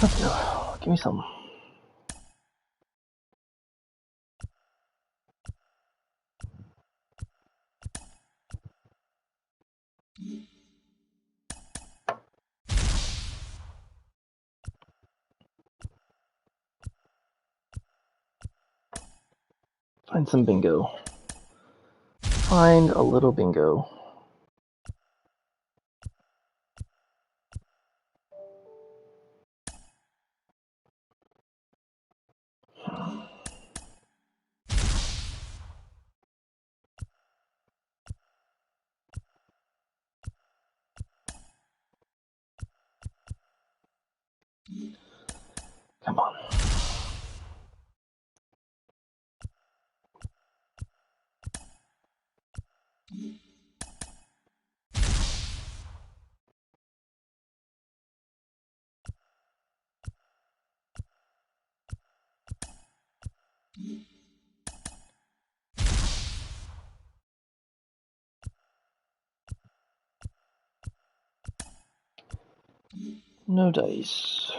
Okay, give me some. Find some bingo. Find a little bingo. Come on. No dice.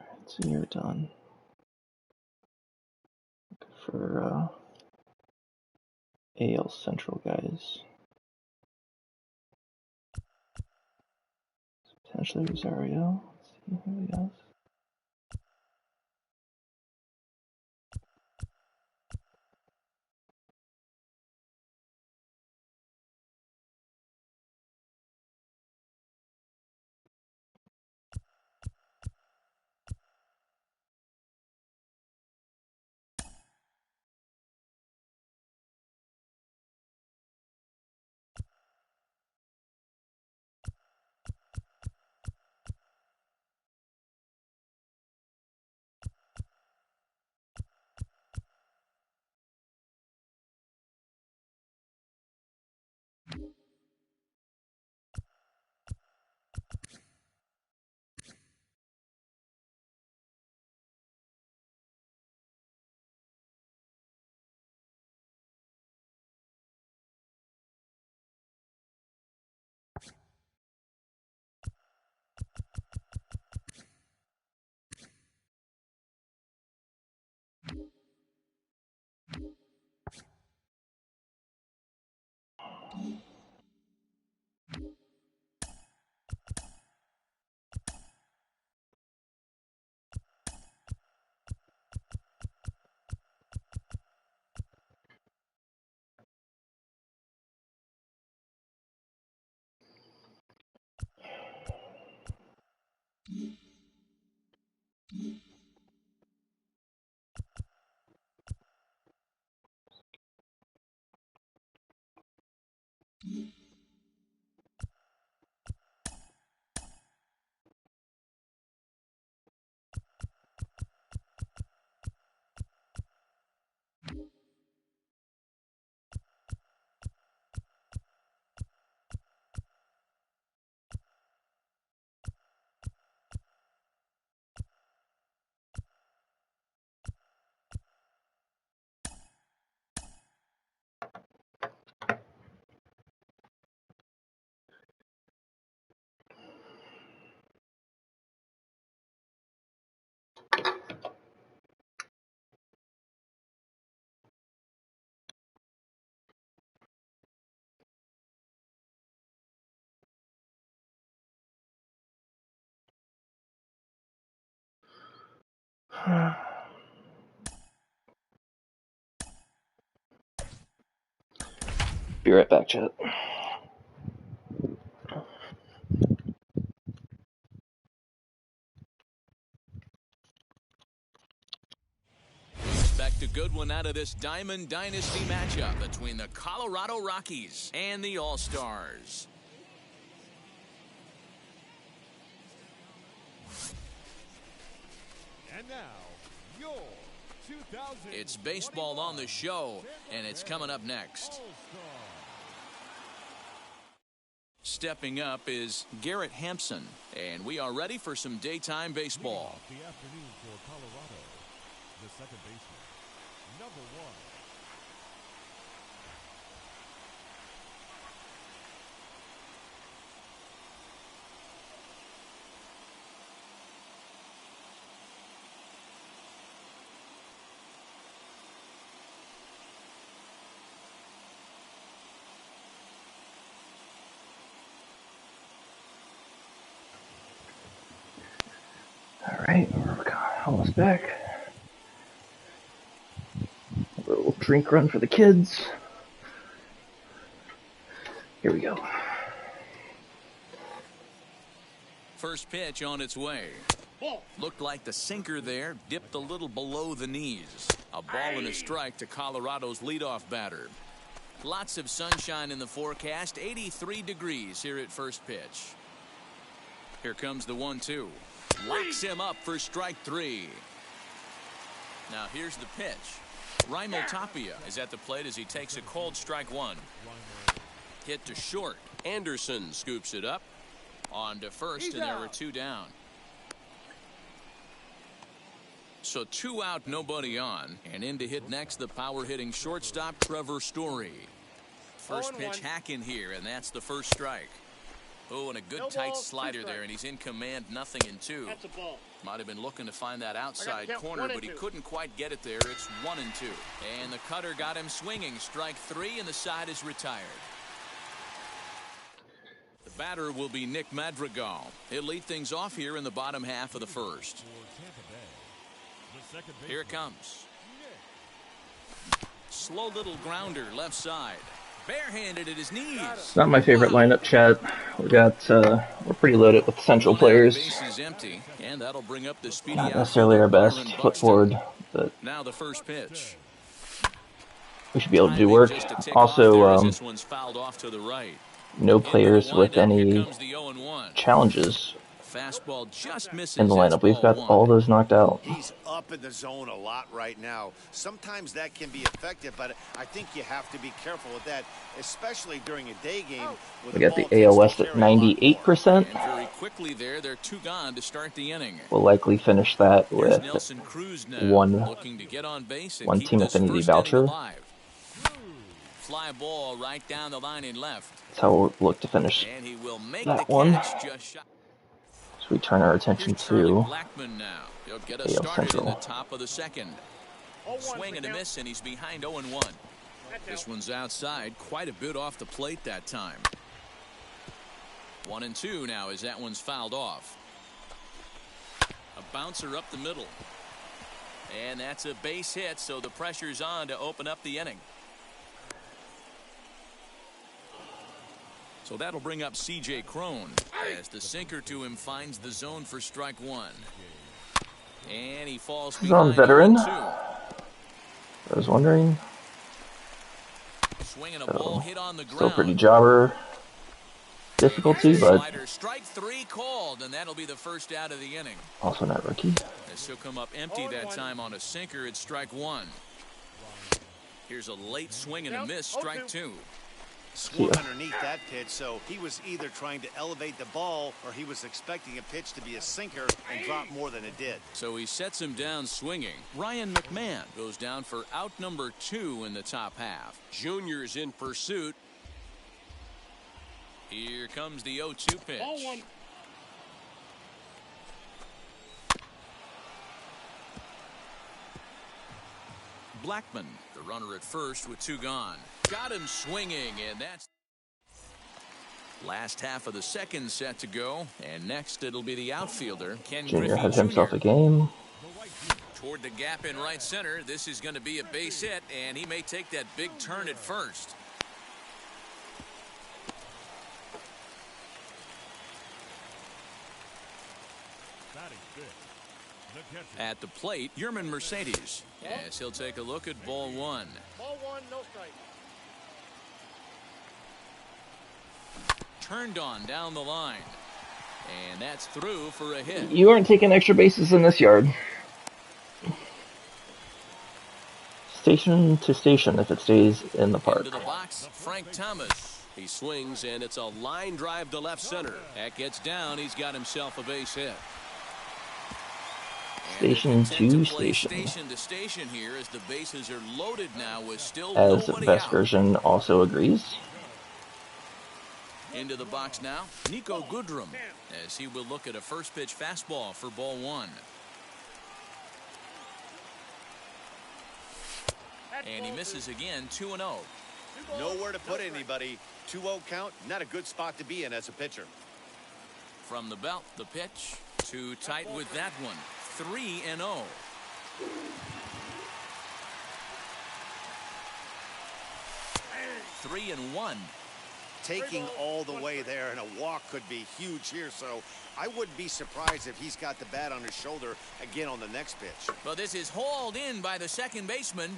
Alright, so you're done. Looking for AL Central guys. Potentially Rosario. Let's see who he has. Be right back, chat. Expect a good one out of this Diamond Dynasty matchup between the Colorado Rockies and the All-Stars. And now, your 2000. It's baseball on the show, and it's coming up next. Stepping up is Garrett Hampson, and we are ready for some daytime baseball. The afternoon for Colorado, the second baseman, number 1. Alright, we're almost back. A little drink run for the kids. Here we go. First pitch on its way. Looked like the sinker there dipped a little below the knees. A ball and a strike to Colorado's leadoff batter. Lots of sunshine in the forecast. 83 degrees here at first pitch. Here comes the 1-2. Locks him up for strike 3. Now here's the pitch. Raimel Tapia is at the plate as he takes a cold strike 1. Hit to short. Anderson scoops it up. On to first, and there are 2 down. So 2 out, nobody on. And in to hit next, the power-hitting shortstop, Trevor Story. First pitch hack in here, and that's the first strike. Oh, and a good tight slider there, and he's in command, 0-2. That's a ball. Might have been looking to find that outside corner, but he couldn't quite get it there. It's 1-2. And the cutter got him swinging. Strike 3, and the side is retired. The batter will be Nick Madrigal. He'll lead things off here in the bottom half of the first. Here it comes. Slow little grounder left side. Barehanded at his knees. It's not my favorite lineup, chat. We're pretty loaded with central players. Base is empty, and that'll bring up the speedy Not necessarily our best foot forward, but now the first pitch. we should be able to do work. Also, this one's fouled off to the right. no players with any challenges Fastball just misses in the lineup. We've got all those knocked out. He's up in the zone a lot right now. Sometimes that can be effective, but I think you have to be careful with that, especially during a day game. We got the AL West at 98%. And very quickly there, they're 2 gone to start the inning. We'll likely finish that with Nelson Cruz now, one looking to get on base and one keep team this affinity first voucher. inning alive. Fly ball right down the line in left. That's how we'll look to finish And he will make that the one. catch just shy. So we turn our attention Here's Charlie to Blackmon now. He'll get AL us started in the Central. top of the second. Swing and a miss, and he's behind 0-1. This one's outside, quite a bit off the plate that time. 1-2 now as that one's fouled off. A bouncer up the middle. And that's a base hit, so the pressure's on to open up the inning. So that'll bring up C.J. Cron as the sinker to him finds the zone for strike 1. And he falls behind. Zone veteran. 0-2. I was wondering. Swinging a ball hit on the ground. Still pretty jobber difficulty, but Slider, strike 3 called, and that'll be the first out of the inning. also not rookie. As he'll come up empty that time on a sinker at strike 1. Here's a late swing and a miss, strike 2. Swung underneath that pitch, so he was either trying to elevate the ball or he was expecting a pitch to be a sinker and drop more than it did. So he sets him down swinging. Ryan McMahon goes down for out number 2 in the top half. Junior's in pursuit. Here comes the 0-2 pitch. Blackmon, the runner at first with 2 gone. Got him swinging, and that's last half of the second set to go. And next it'll be the outfielder, Ken Junior Griffey has Jr. himself a game. The right fielder. Toward the gap in right center. This is going to be a base hit, and he may take that big turn at first. Batting fifth. The catcher. At the plate, Yerman Mercedes. As he'll take a look at ball one. Ball one, no strike. Turned on down the line. And that's through for a hit. You aren't taking extra bases in this yard. Station to station if it stays in the park. Into the box, Frank Thomas. He swings, and it's a line drive to left center. That gets down. He's got himself a base hit. Station to station. Station to station here as the bases are loaded now with still As nobody out. Vespersion also agrees. Into the box now, Nico Goodrum, as he will look at a first pitch fastball for ball one. And he misses again, 2-0. Nowhere to put anybody. 2-0 count, not a good spot to be in as a pitcher. From the belt, the pitch. Too tight with that one. 3-0. Three and one. Taking all the way there, and a walk could be huge here, so I wouldn't be surprised if he's got the bat on his shoulder again on the next pitch. But this is hauled in by the second baseman.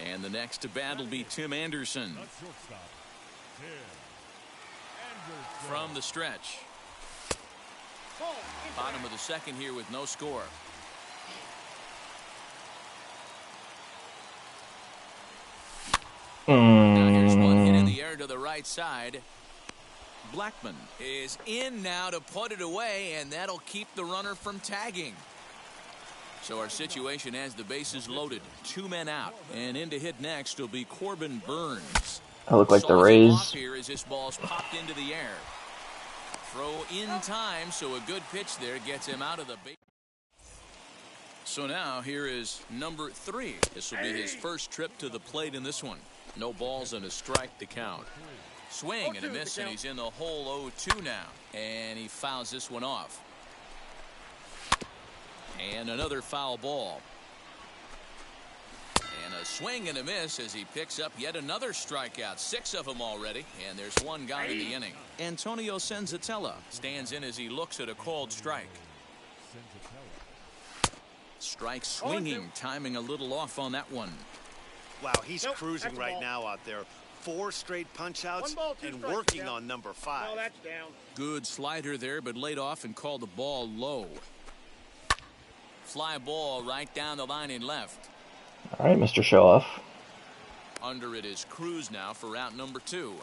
And the next to bat will be Tim Anderson. The shortstop. Tim Anderson. From the stretch. Bottom of the second here with no score. Now here's one hit in the air to the right side. Blackman is in now to put it away, and that'll keep the runner from tagging. So our situation has the bases loaded. 2 men out. And in to hit next will be Corbin Burns. I look like the Saws him Rays. off here as this ball's popped into the air. Throw in time, so a good pitch there gets him out of the base. So now here is number 3. This will be his first trip to the plate in this one. No balls and a strike to count. Swing and a miss, and he's in the hole 0-2 now. And he fouls this one off. And another foul ball. And a swing and a miss as he picks up yet another strikeout. 6 of them already, and there's one gone in the inning. Antonio Senzatella stands in as he looks at a called strike. Strike swinging, timing a little off on that one. Wow, he's cruising right now out there. 4 straight punch-outs and working on number 5. No, that's down. Good slider there, but laid off and called the ball low. Fly ball right down the line in left. All right, Mr. Showoff. Under it is Cruz now for out number 2.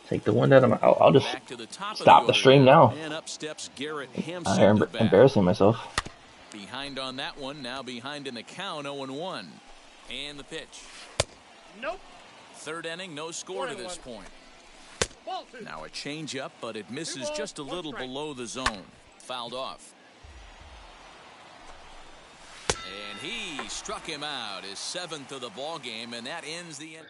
Take the one that I'm out. I'll just Back to the top stop of the stream now. And up steps Garrett I'm Hampson. to bat. embarrassing myself. Behind on that one, now behind in the count, 0-1. And the pitch. Nope. Third inning, no score to this point. Ball 2. Now a changeup, but it misses balls, just a 1 little strike. below the zone. Fouled off. And he struck him out, his 7th of the ball game, and that ends the inning.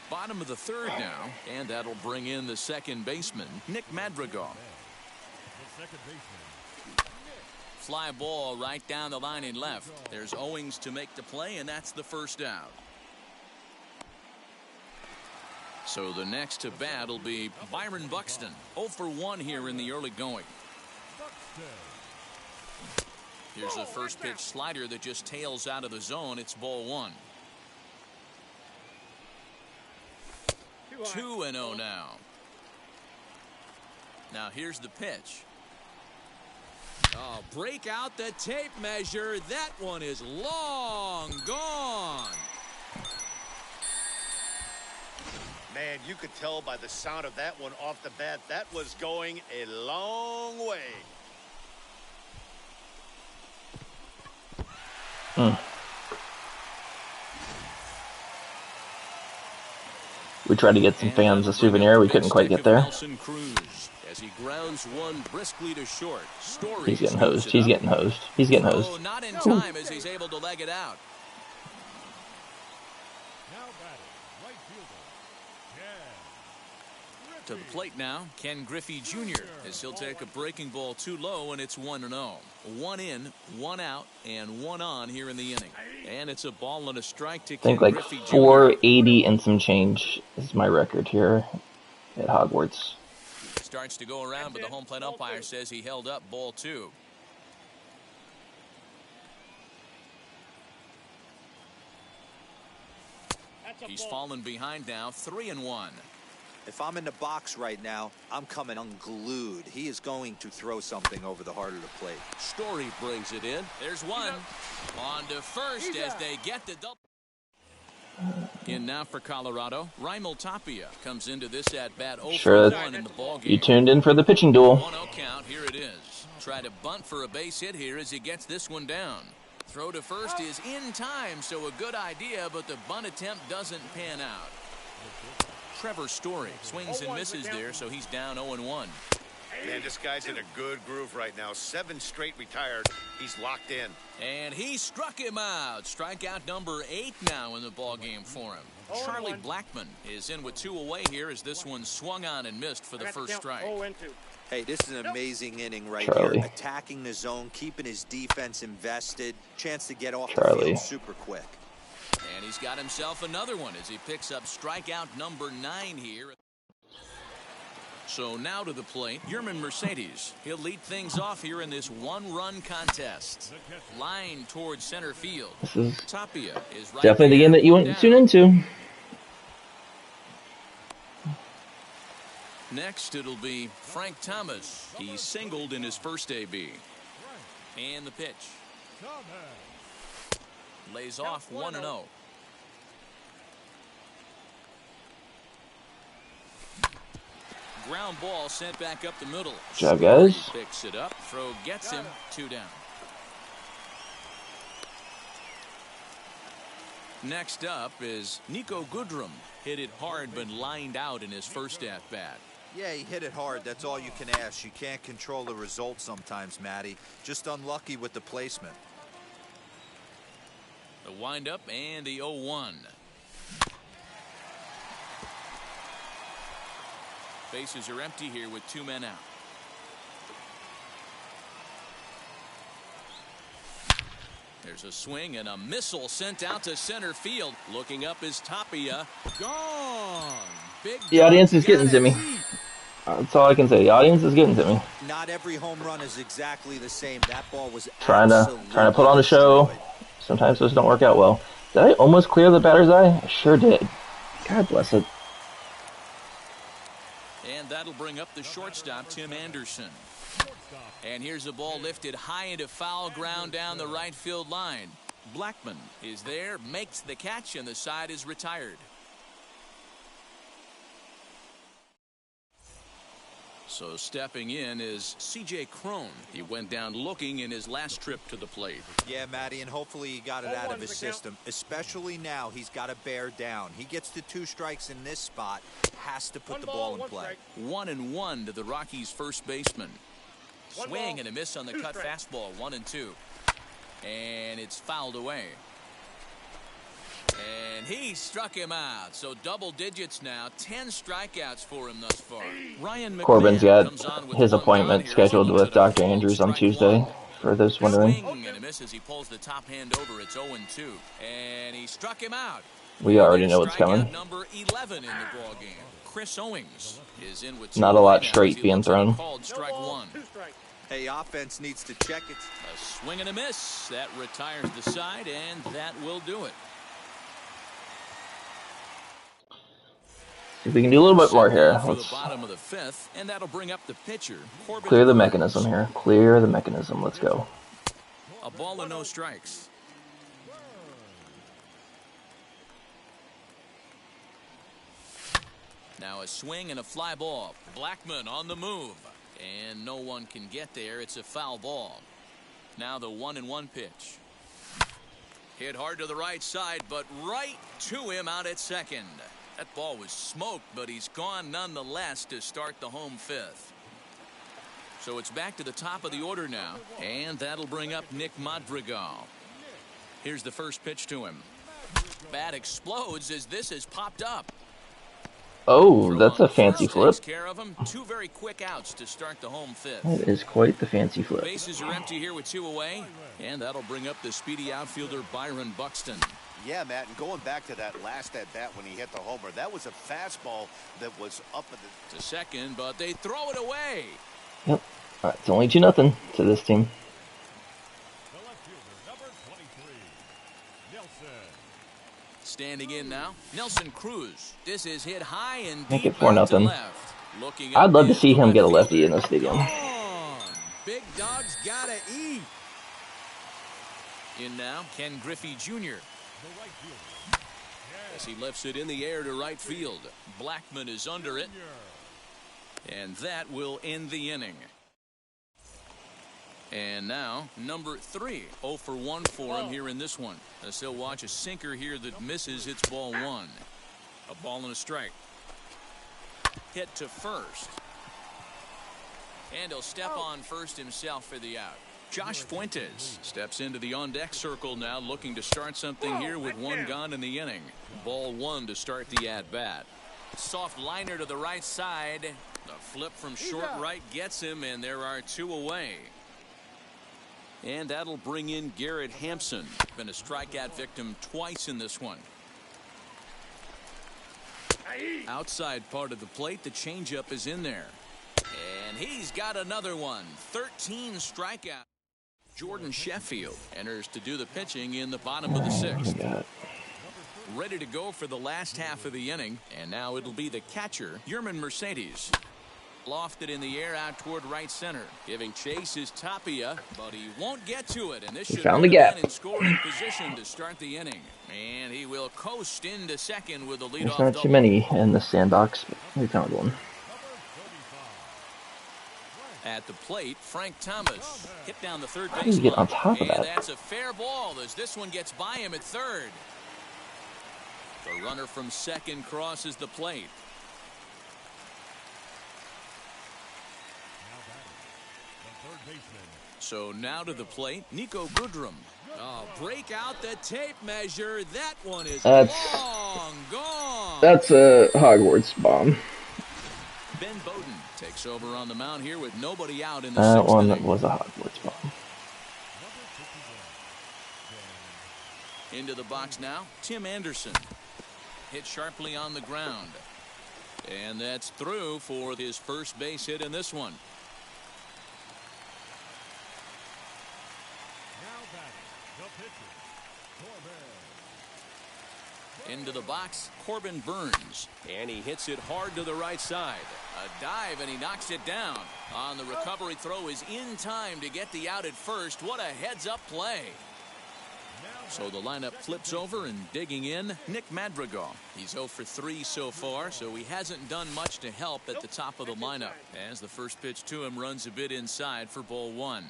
Bottom of the third now, and that'll bring in the second baseman, Nick Madrigal. The second baseman. Fly ball right down the line in left. There's Owings to make the play, and that's the first out. So the next to bat will be Byron Buxton. 0 for 1 here in the early going. Here's the first pitch slider that just tails out of the zone. It's ball 1. 2-0 now. Now here's the pitch. Oh, break out the tape measure. That one is long gone. Man, you could tell by the sound of that one off the bat, that was going a long way. We tried to get some fans a souvenir. We couldn't quite get there. Nelson Cruz as he grounds one briskly to short. Story He's getting hosed. He's getting hosed. He's getting Oh, hosed. not in time as he's able to leg it out. Now batting. Right fielder. To the plate now, Ken Griffey Jr. as he'll take a breaking ball too low, and it's 1-0. 1 in, 1 out, and 1 on here in the inning. And it's a ball and a strike to I think Ken like Griffey Jr. 480 and some change is my record here at Hogwarts. Starts to go around, but the home plate umpire says he held up ball 2. He's fallen behind now, 3-1. If I'm in the box right now, I'm coming unglued. He is going to throw something over the heart of the plate. Story brings it in. There's one. On to first as they get the double. In now for Colorado, Raimel Tapia comes into this at-bat 0-1 in the ballgame. You tuned in for the pitching duel. 1-0 count, here it is. Try to bunt for a base hit here as he gets this one down. Throw to first is in time, so a good idea, but the bunt attempt doesn't pan out. Trevor Story swings and misses there, so he's down 0-1. Man, this guy's in a good groove right now. 7 straight retired. He's locked in. And he struck him out. Strikeout number 8 now in the ballgame for him. Charlie Blackmon is in with 2 away here as this one swung on and missed for the first strike. Hey, this is an amazing inning right Charlie. here. Attacking the zone, keeping his defense invested. Chance to get off Charlie. the field super quick. And he's got himself another one as he picks up strikeout number 9 here. So now to the plate, Yerman Mercedes. He'll lead things off here in this 1-run contest. Line towards center field. This is Tapia is right definitely the there, game that you want to tune into. Next, it'll be Frank Thomas. He singled in his first AB. And the pitch. Lays off 1-0. Ground ball sent back up the middle. Good job, guys. Picks it up. Throw gets him. 2 down. Next up is Nico Goodrum. Hit it hard but lined out in his first at-bat. Yeah, he hit it hard. That's all you can ask. You can't control the result sometimes, Matty. Just unlucky with the placement. The windup and the 0-1. Bases are empty here with 2 men out. There's a swing and a missile sent out to center field. Looking up is Tapia. Gone. Big The audience is getting to me. That's all I can say. The audience is getting to me. Not every home run is exactly the same. That ball was Trying to put on a show. Sometimes those don't work out well. Did I almost clear the batter's eye? I sure did. God bless it. And that'll bring up the shortstop, Tim Anderson. And here's a ball lifted high into foul ground down the right field line. Blackmon is there, makes the catch, and the side is retired. So stepping in is C.J. Cron. He went down looking in his last trip to the plate. Yeah, Matty, and hopefully he got it out of his system. Especially now, he's got to bear down. He gets the 2 strikes in this spot, has to put the ball in play. 1-1 to the Rockies' first baseman. Swing and a miss on the cut fastball, 1-2. And it's fouled away. And he struck him out. So double digits now. 10 strikeouts for him thus far. Ryan McMahon Corbin's got comes on with his 1 appointment down. scheduled Here's with Dr. Andrews on Tuesday, for those wondering. Swing and a miss as he pulls the top hand over. It's 0-2. And he struck him out. We already know what's coming. Number 11 in the ball game. Chris Owings is in with Not a lot straight being thrown. Called strike 1. Hey, offense needs to check it. A swing and a miss. That retires the side, and that will do it. If we can do a little bit more here. For the Let's bottom of the 5th, and that'll bring up the pitcher. Corbin clear the Burns. mechanism here. Clear the mechanism. Let's go. A ball and no strikes. Now a swing and a fly ball. Blackmon on the move. And no one can get there. It's a foul ball. Now the 1-1 pitch. Hit hard to the right side, but right to him out at second. That ball was smoked, but he's gone nonetheless to start the home 5th. So it's back to the top of the order now, and that'll bring up Nick Madrigal. Here's the first pitch to him. Bat explodes as this is popped up. Oh, Throw that's on a the fancy first takes flip. care of him. Two very quick outs to start the home fifth. That is quite the fancy flip. Bases are empty here with two away, and that'll bring up the speedy outfielder Byron Buxton. Yeah, Matt, and going back to that last at-bat when he hit the homer, that was a fastball that was up at the... To second, but they throw it away. Yep. All right, it's only 2-0 to this team. The left fielder, number 23, Nelson. Standing in now, Nelson Cruz. This is hit high and Make deep it 4-0. out to left. Looking I'd up love to in see the him left get a lefty fielder. in this stadium. Gone. Big dog's gotta eat. In now, Ken Griffey Jr. The right fielder, As he lifts it in the air to right field. Blackman is under it. And that will end the inning. And now, number 3. 0 for 1 for him here in this one. As he'll watch a sinker here that misses, hits ball 1. A ball and a strike. Hit to first. And he'll step on first himself for the out. Josh Fuentes steps into the on-deck circle now, looking to start something here with one gone in the inning. Ball 1 to start the at-bat. Soft liner to the right side. The flip from short right gets him, and there are 2 away. And that'll bring in Garrett Hampson. Been a strikeout victim twice in this one. Outside part of the plate, the changeup is in there. And he's got another one. 13 strikeouts. Jordan Sheffield enters to do the pitching in the bottom of the 6th. Ready to go for the last half of the inning. And now it'll be the catcher, Yerman Mercedes. Lofted in the air out toward right center. Giving chase is Tapia, but he won't get to it. And this should found put the him gap. in scoring position to start the inning. And he will coast into second with a leadoff There's not double. too many in the sandbox, but we found one. At the plate, Frank Thomas hit down the third How do you base get on line. top of And that? that's a fair ball as this one gets by him at third. The runner from second crosses the plate. now batting, the third baseman, So now to the plate, Nico Goodrum. Oh, break out the tape measure. That one is That's- long gone. That's a Hogwarts bomb. Ben Bowden takes over on the mound here with nobody out in the That 6th one inning. was a Hogwarts bomb. number 51, Into the box now, Tim Anderson. Hit sharply on the ground. And that's through for his first base hit in this one. now batting, the pitcher, Corbin. Into the box, Corbin Burns. And he hits it hard to the right side. A dive, and he knocks it down. On the recovery throw is in time to get the out at first. What a heads-up play. So the lineup flips over, and digging in, Nick Madrigal. He's 0 for 3 so far, so he hasn't done much to help at the top of the lineup. As the first pitch to him runs a bit inside for ball 1.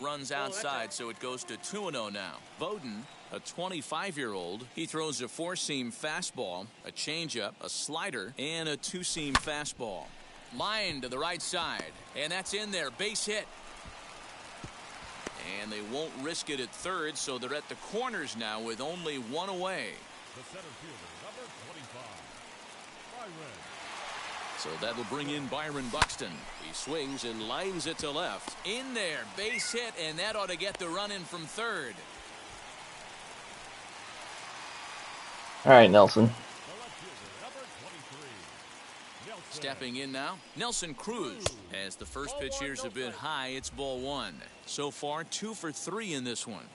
Runs outside, so it goes to 2-0 now. Bowden, a 25-year-old, he throws a 4-seam fastball, a changeup, a slider, and a 2-seam fastball. Line to the right side, and that's in there. Base hit. And they won't risk it at third, so they're at the corners now with only 1 away. The center fielder, number 25, Byron. So that'll bring in Byron Buxton. He swings and lines it to left. In there, base hit, and that ought to get the run in from third. All right, Nelson. The left fielder, number 23, Nelson. Stepping in now, Nelson Cruz. As the first pitch here's a bit high, it's ball 1. So far, 2 for 3 in this one.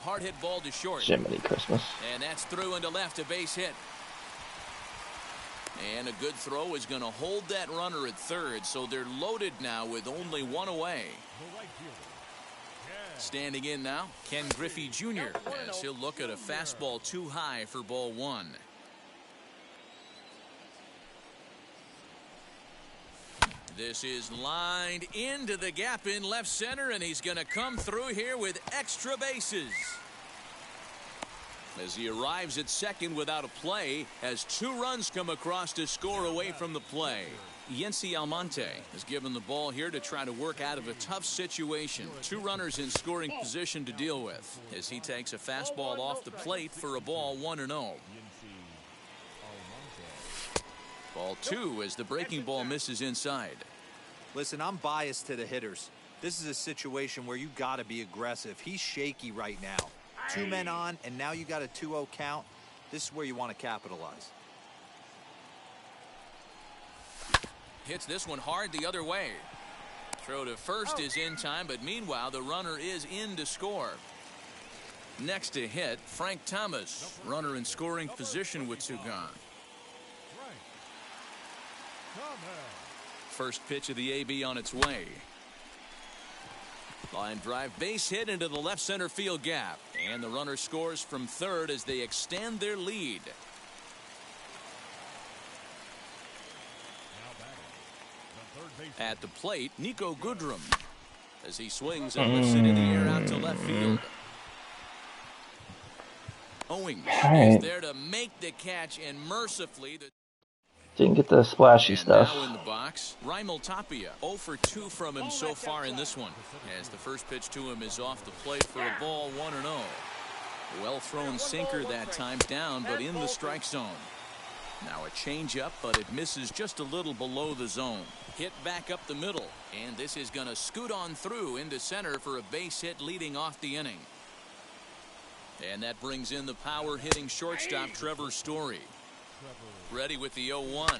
Hard hit ball to short. Jiminy Christmas. And that's through into left, a base hit. And a good throw is going to hold that runner at third, so they're loaded now with only 1 away. The right fielder, Standing in now, Ken Griffey Jr. as he'll look at a fastball too high for ball 1. This is lined into the gap in left center, and he's going to come through here with extra bases. As he arrives at second without a play, has 2 runs come across to score away from the play. Yency Almonte is given the ball here to try to work out of a tough situation. 2 runners in scoring position to deal with as he takes a fastball off the plate for a ball 1-0. Ball 2 as the breaking ball misses inside. Listen, I'm biased to the hitters. This is a situation where you got to be aggressive. He's shaky right now. 2 men on, and now you got a 2-0 count. This is where you want to capitalize. Hits this one hard the other way. Throw to first is in time, but meanwhile the runner is in to score. Next to hit, Frank Thomas, runner in scoring position with 2 gone. First pitch of the AB on its way. Line drive, base hit into the left center field gap, and the runner scores from third as they extend their lead. At the plate, Nico Goodrum as he swings and lifts it in the air out to left field. Owings is there to make the catch, and mercifully Didn't get the splashy stuff. Now in the box, Raimel Tapia 0 for 2 from him so far in this one, as the first pitch to him is off the plate for a ball 1-0. Well thrown sinker that time, down but in the strike zone. Now a changeup, but it misses just a little below the zone. Hit back up the middle, and this is going to scoot on through into center for a base hit leading off the inning. And that brings in the power hitting shortstop Trevor Story. Ready with the 0-1.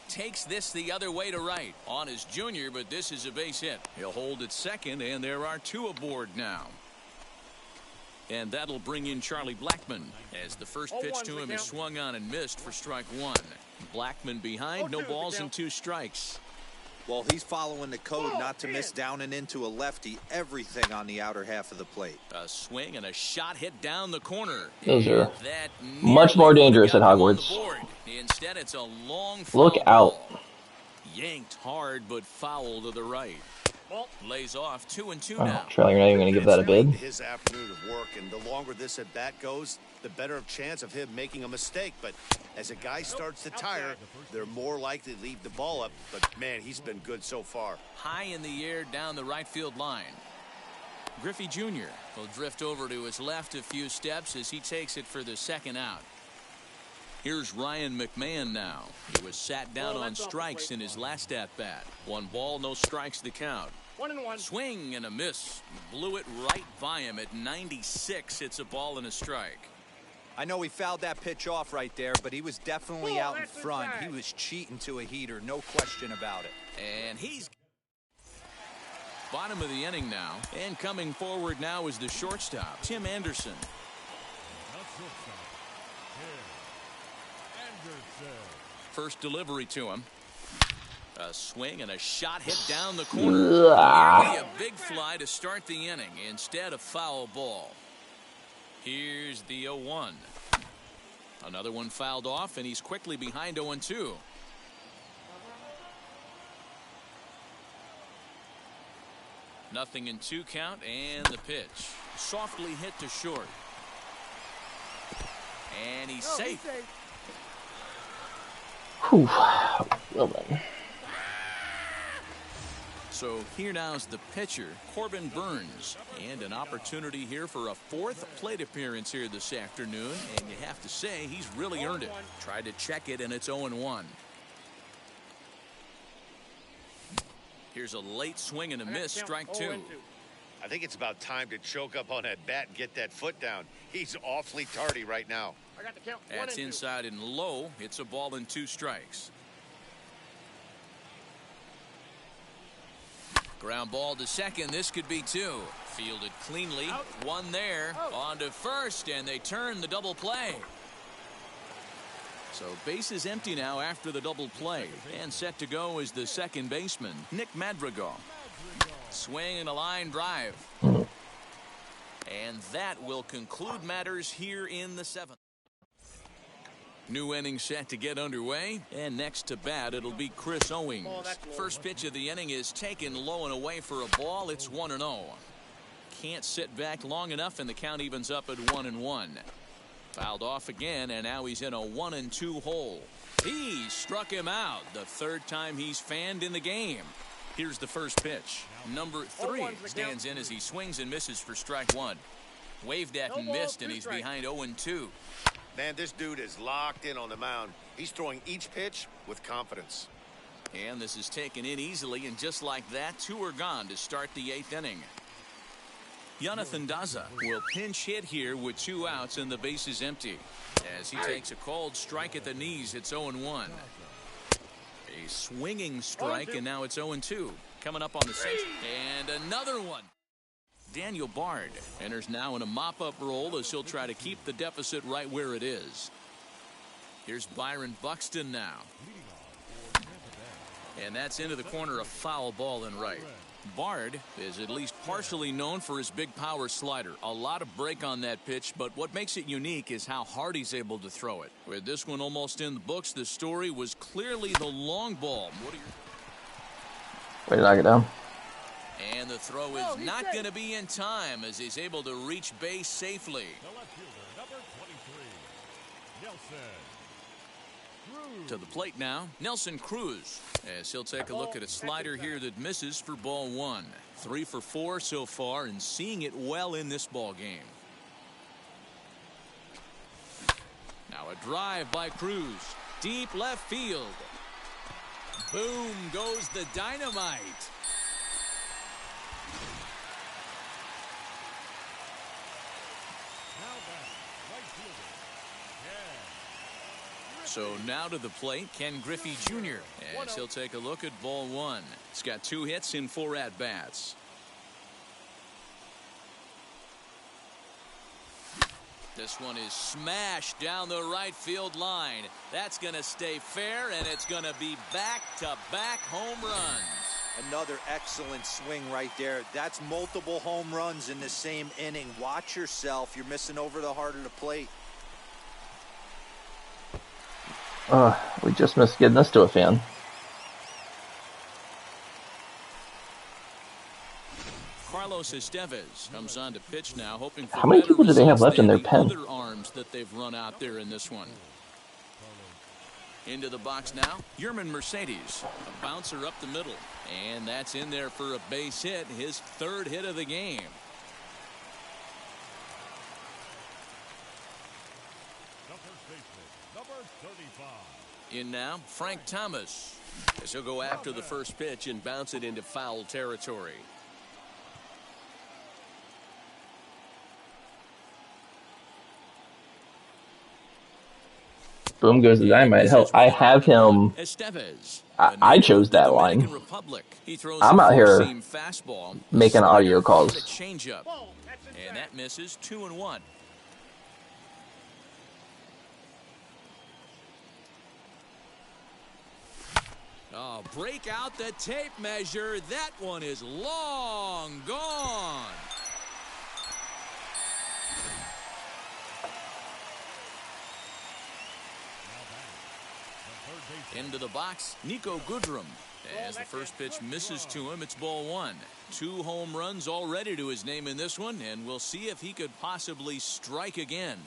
Takes this the other way to right on his junior, but this is a base hit. He'll hold at second, and there are 2 aboard now. And that'll bring in Charlie Blackmon as the first pitch to him is swung on and missed for strike 1. Blackmon behind, no balls and 2 strikes. Well, he's following the code not to miss down and into a lefty. Everything on the outer half of the plate. A swing and a shot hit down the corner. Those are much more dangerous at Hogwarts. Instead, it's a long Look out. ball. Yanked hard, but foul to the right. Lays off 2-2 now. Charlie, you're not even going to give that a bid? His afternoon of work, and the longer this at bat goes, the better chance of him making a mistake. But as a guy starts to tire, they're more likely to leave the ball up. But man, he's been good so far. High in the air down the right field line. Griffey Jr. will drift over to his left a few steps as he takes it for the second out. Here's Ryan McMahon now. He was sat down on strikes in his last at-bat. 1 ball, no strikes to count. 1-1. Swing and a miss. Blew it right by him at 96. It's a ball and a strike. I know he fouled that pitch off right there, but he was definitely out in front. He was cheating to a heater, no question about it. And he's bottom of the inning now. And coming forward now is the shortstop, Tim Anderson. First delivery to him. A swing and a shot hit down the corner. Nearly a big fly to start the inning instead of foul ball. Here's the 0-1. Another one fouled off, and he's quickly behind 0-2. Nothing in 2 count, and the pitch. Softly hit to short. And he's safe. Whew. Well then. So here now's the pitcher, Corbin Burns, and an opportunity here for a 4th plate appearance here this afternoon, and you have to say he's really earned it. Tried to check it, and it's 0-1. Here's a late swing and a miss, strike 2. I think it's about time to choke up on that bat and get that foot down. He's awfully tardy right now. I got the count. That's inside and low. It's a ball and 2 strikes. Ground ball to second. This could be 2. Fielded cleanly. Out. 1 there. On to first, and they turn the double play. So base is empty now after the double play. And set to go is the second baseman, Nick Madrigal. Swing and a line drive. And that will conclude matters here in the 7th. New inning set to get underway, and next to bat it'll be Chris Owings. First pitch of the inning is taken low and away for a ball. It's 1-0. Can't sit back long enough, and the count evens up at 1-1. Fouled off again, and now he's in a 1-2 hole. He struck him out, the third time he's fanned in the game. Here's the first pitch. Number 3 stands in as he swings and misses for strike 1. Waved at and missed, and he's behind 0-2. Man, this dude is locked in on the mound. He's throwing each pitch with confidence. And this is taken in easily, and just like that, 2 are gone to start the 8th inning. Jonathan Daza will pinch hit here with 2 outs and the base is empty. As he takes a called strike at the knees, it's 0-1. A swinging strike, and now it's 0-2. Coming up on the 6th, and another one. Daniel Bard enters now in a mop-up role as he'll try to keep the deficit right where it is. Here's Byron Buxton now. And that's into the corner, a foul ball and right. Bard is at least partially known for his big power slider. A lot of break on that pitch, but what makes it unique is how hard he's able to throw it. With this one almost in the books, the story was clearly the long ball. What are your... Way to knock it down. And the throw is not going to be in time as he's able to reach base safely. The left fielder, number 23, Nelson. To the plate now, Nelson Cruz, as he'll take a look at a slider here that misses for ball 1. 3 for 4 so far, and seeing it well in this ball game. Now a drive by Cruz, deep left field. Boom goes the dynamite. Now back, right fielder, So now to the plate, Ken Griffey Jr. as he'll take a look at ball 1. He's got 2 hits in 4 at-bats. This one is smashed down the right field line. That's going to stay fair, and it's going to be back-to-back home runs. Another excellent swing right there. That's multiple home runs in the same inning. Watch yourself. You're missing over the heart of the plate. We just missed getting this to a fan. Carlos Estevez comes on to pitch now, hoping for How many better people do they have results left in than their pen? the other arms that they've run out there in this one. Into the box now, Yerman Mercedes, a bouncer up the middle, and that's in there for a base hit, his 3rd hit of the game. the first baseman, number 35. In now, Frank Thomas, as he'll go after the first pitch and bounce it into foul territory. Boom goes the dynamite. Hell, I have him. Estevez, I chose that line. I'm out here making audio calls. Changeup, and that misses 2-1. Oh, break out the tape measure. That one is long gone. Into the box, Nico Goodrum. As the first pitch misses to him, it's ball 1. 2 home runs already to his name in this one, and we'll see if he could possibly strike again.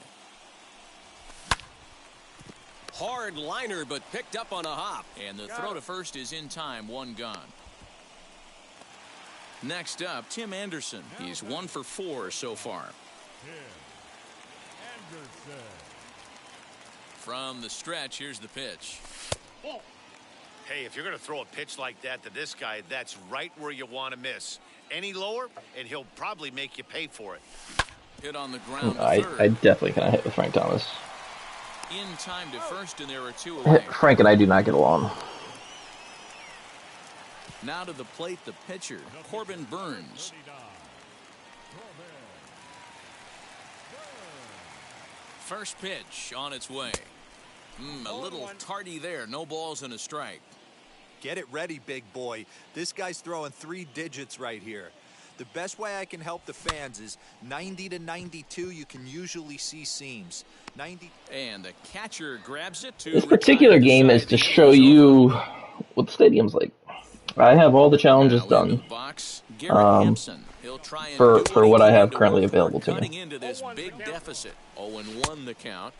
Hard liner, but picked up on a hop. And the throw to first is in time, 1 gone. Next up, Tim Anderson. He's 1 for 4 so far. Anderson. From the stretch, here's the pitch. Hey, if you're going to throw a pitch like that to this guy, that's right where you want to miss. Any lower, and he'll probably make you pay for it. Hit on the ground. I definitely cannot hit with Frank Thomas. In time to first, and there are 2 away. Frank and I do not get along. Now to the plate, the pitcher, Corbin Burns. 39. First pitch on its way. A little tardy there. No balls and a strike. Get it ready, big boy. This guy's throwing 3 digits right here. The best way I can help the fans is 90 to 92. You can usually see seams. 90. And the catcher grabs it to. This particular game is to show you what the stadium's like. I have all the challenges done for what I have currently available to me. Cutting into this big deficit. 0-1 the count.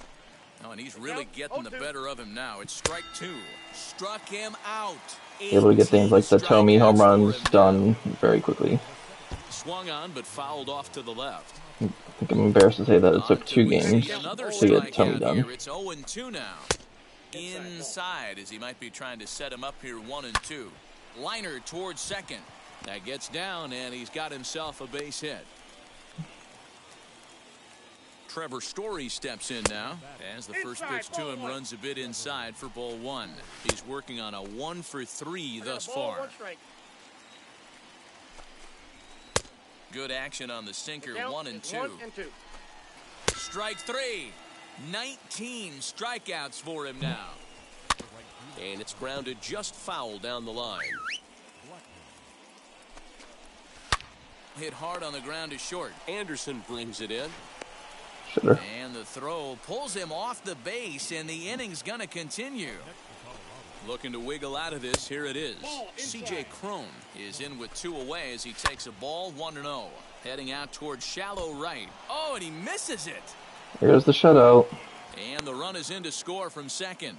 Oh, and he's really getting the better of him now. It's strike 2. Struck him out. Able to get things like the Tommy home runs done very quickly. Swung on, but fouled off to the left. I think I'm embarrassed to say that it took 2 We games see another to get Tommy strikeout done. here. It's 0-2 now. Inside, as he might be trying to set him up here, 1-2. Liner towards second. That gets down, and he's got himself a base hit. Trevor Story steps in now as the first pitch to him runs a bit inside for ball 1. He's working on a 1 for 3 thus far. Good action on the sinker. 1-2. Strike 3. 19 strikeouts for him now. And it's grounded just foul down the line. Hit hard on the ground to short. Anderson brings it in. Shoulder. And the throw pulls him off the base, and the inning's going to continue. Looking to wiggle out of this. Here it is. C.J. Cron is in with 2 away as he takes a ball 1-0. Heading out towards shallow right. Oh, and he misses it. Here's the shutout. And the run is in to score from second.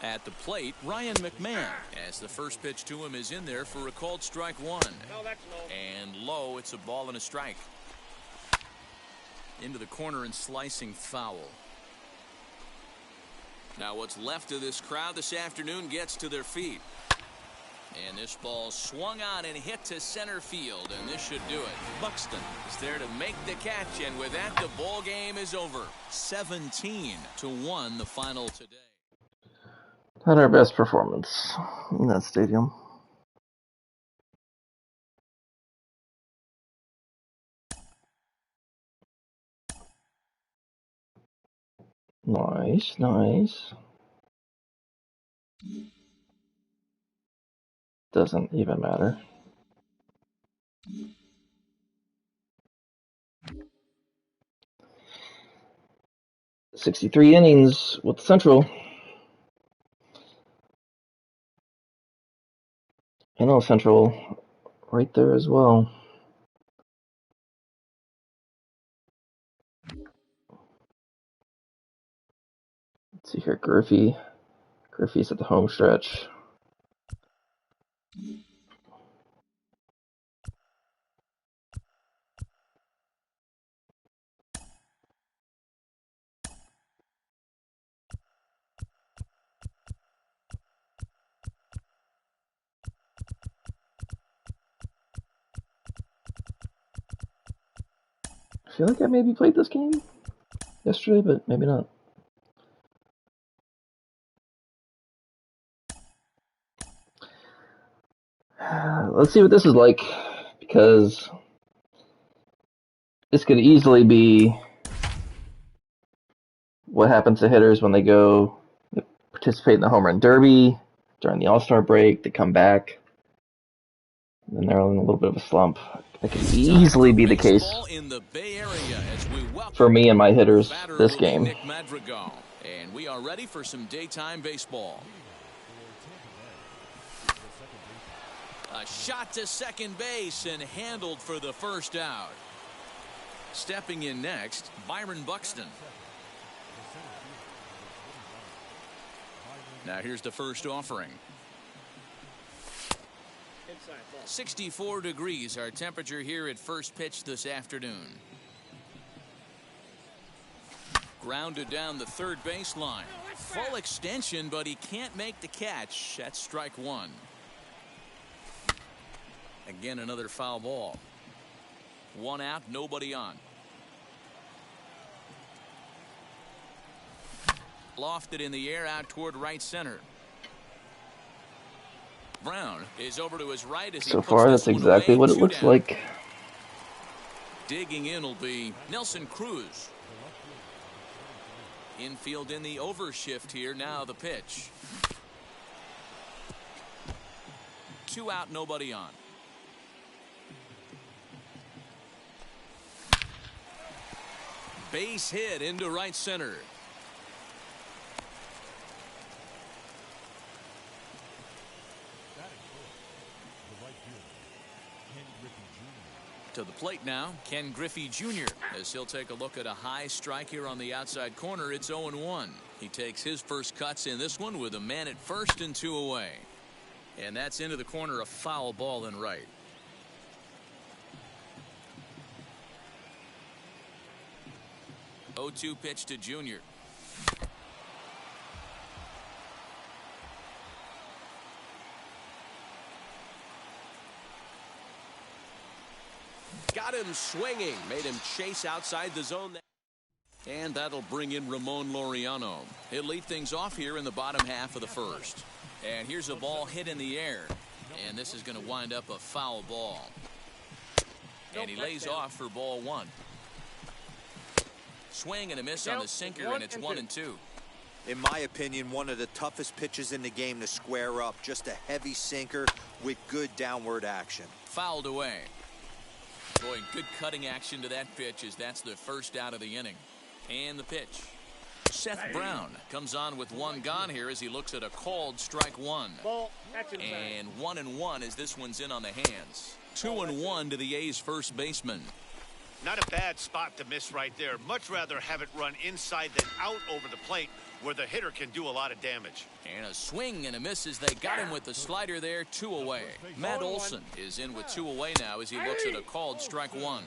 At the plate, Ryan McMahon, as the first pitch to him is in there for a called strike 1. And low, it's a ball and a strike. Into the corner and slicing foul. Now what's left of this crowd this afternoon gets to their feet. And this ball swung on and hit to center field, and this should do it. Buxton is there to make the catch, and with that, the ball game is over. 17-1 the final today. Not our best performance in that stadium. Nice, nice. Doesn't even matter. "63 innings with Central." I know Central right there as well. Let's see here, Griffey. Griffey's at the home stretch. I feel like I maybe played this game yesterday, but maybe not. Let's see what this is like, because this could easily be what happens to hitters when they go participate in the home run derby during the All-Star break. They come back, and then they're in a little bit of a slump. That could easily be the case for me and my hitters this game. And we are ready for some daytime baseball. A shot to second base and handled for the first out. Stepping in next, Byron Buxton. Now here's the first offering. 64 degrees our temperature here at first pitch this afternoon. Grounded down the third baseline. Full extension, but he can't make the catch. That's strike 1. Again, another foul ball. 1 out, nobody on. Lofted in the air out toward right center. Brown is over to his right as he so far, that's exactly what it looks like. Digging in will be Nelson Cruz. Infield in the overshift here. Now the pitch. 2 out, nobody on. Base hit into right center. To the plate now, Ken Griffey Jr. as he'll take a look at a high strike here on the outside corner. It's 0-1. He takes his first cuts in this one with a man at first and 2 away. And that's into the corner, a foul ball in right. Oh-2 pitch to Jr. Got him swinging, made him chase outside the zone. And that'll bring in Ramon Laureano. He'll lead things off here in the bottom half of the first. And here's a ball hit in the air. And this is going to wind up a foul ball. And he lays off for ball 1. Swing and a miss on the sinker, and it's 1-2. In my opinion, one of the toughest pitches in the game to square up. Just a heavy sinker with good downward action. Fouled away. Boy, good cutting action to that pitch as that's the first out of the inning. And the pitch. Seth Brown comes on with 1 gone here as he looks at a called strike 1. Ball. That's inside. And 1-1 as this one's in on the hands. 2-1 to the A's first baseman. Not a bad spot to miss right there. Much rather have it run inside than out over the plate where the hitter can do a lot of damage. And a swing and a miss as they got him with the slider there. 2 away. Matt Olson is in with 2 away now as he looks at a called strike 1.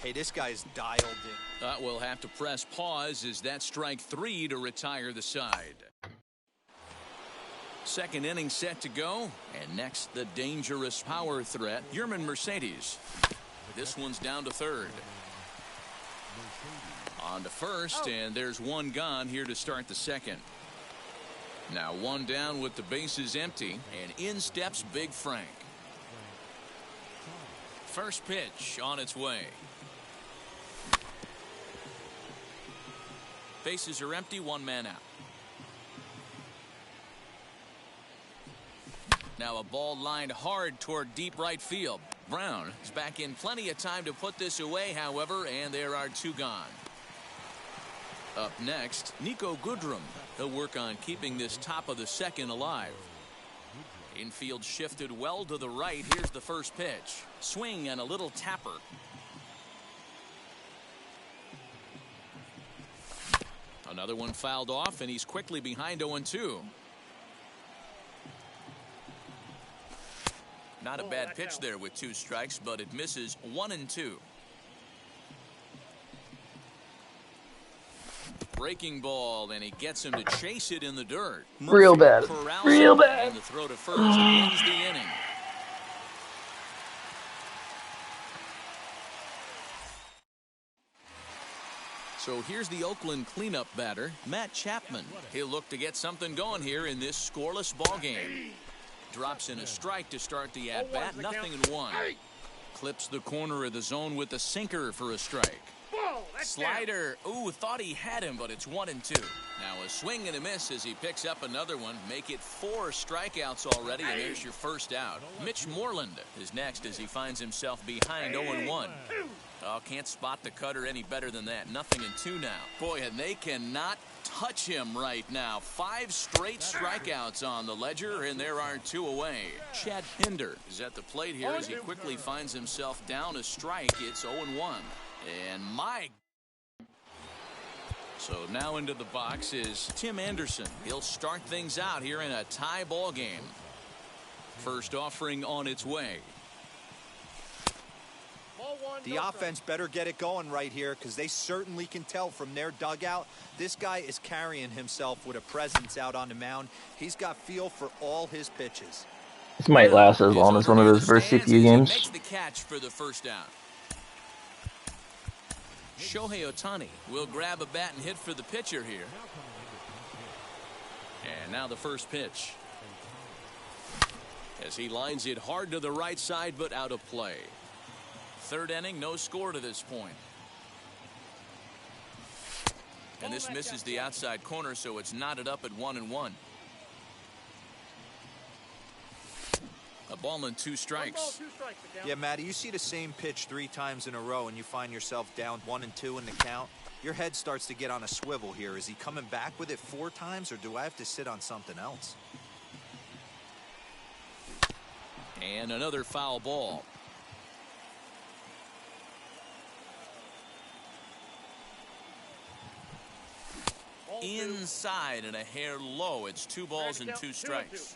Hey, this guy's dialed in. We'll have to press pause as that's strike 3 to retire the side. Second inning set to go. And next, the dangerous power threat, Yerman Mercedes. This one's down to third. On to first, and there's 1 gone here to start the second. Now 1 down with the bases empty, and in steps Big Frank. First pitch on its way. Bases are empty, 1 man out. Now a ball lined hard toward deep right field. Brown is back in plenty of time to put this away, however, and there are 2 gone. Up next, Nico Goodrum. He'll work on keeping this top of the second alive. Infield shifted well to the right. Here's the first pitch. Swing and a little tapper. Another one fouled off, and he's quickly behind 0-2. Not a bad pitch there with 2 strikes, but it misses 1-2. Breaking ball, and he gets him to chase it in the dirt. Real bad. Real bad. And the throw to first ends the inning. So here's the Oakland cleanup batter, Matt Chapman. He'll look to get something going here in this scoreless ball game. Drops in a strike to start the at-bat, 0-1. Clips the corner of the zone with the sinker for a strike. Slider, ooh, thought he had him, but it's 1-2. Now a swing and a miss as he picks up another one. Make it 4 strikeouts already, and there's your first out. Mitch Moreland is next as he finds himself behind 0-1. Oh, can't spot the cutter any better than that. 0-2 now. Boy, and they cannot touch him right now. 5 straight strikeouts on the ledger, and there are 2 away. Chad Pinder is at the plate here as he quickly finds himself down a strike. It's 0-1. And so now into the box is Tim Anderson. He'll start things out here in a tie ball game. First offering on its way. The offense better get it going right here because they certainly can tell from their dugout. This guy is carrying himself with a presence out on the mound. He's got feel for all his pitches. This might last as long as one of those first CPU games. Makes the catch for the first down. Shohei Ohtani will grab a bat and hit for the pitcher here. And now the first pitch. As he lines it hard to the right side, but out of play. Third inning, no score to this point. And this misses the outside corner, so it's knotted up at 1-1. A ball and 2 strikes. Yeah, Matty, you see the same pitch 3 times in a row and you find yourself down 1-2 in the count. Your head starts to get on a swivel here. Is he coming back with it 4 times, or do I have to sit on something else? And another foul ball. inside and a hair low. It's 2 balls and 2 strikes.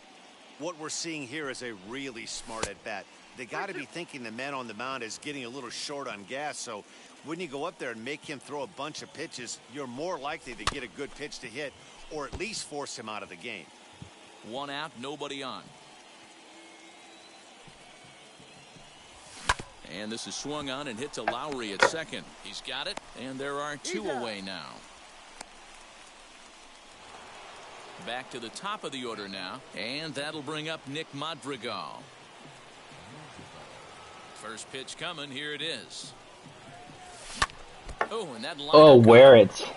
What we're seeing here is a really smart at bat. They got to be thinking the man on the mound is getting a little short on gas, so when you go up there and make him throw a bunch of pitches, you're more likely to get a good pitch to hit or at least force him out of the game. 1 out, nobody on. And this is swung on and hit to Lowry at second. He's got it, and there are 2 away now. Back to the top of the order now, and that'll bring up Nick Madrigal. First pitch coming, here it is. Oh, and that line wear it.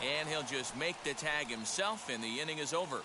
And he'll just make the tag himself, and the inning is over.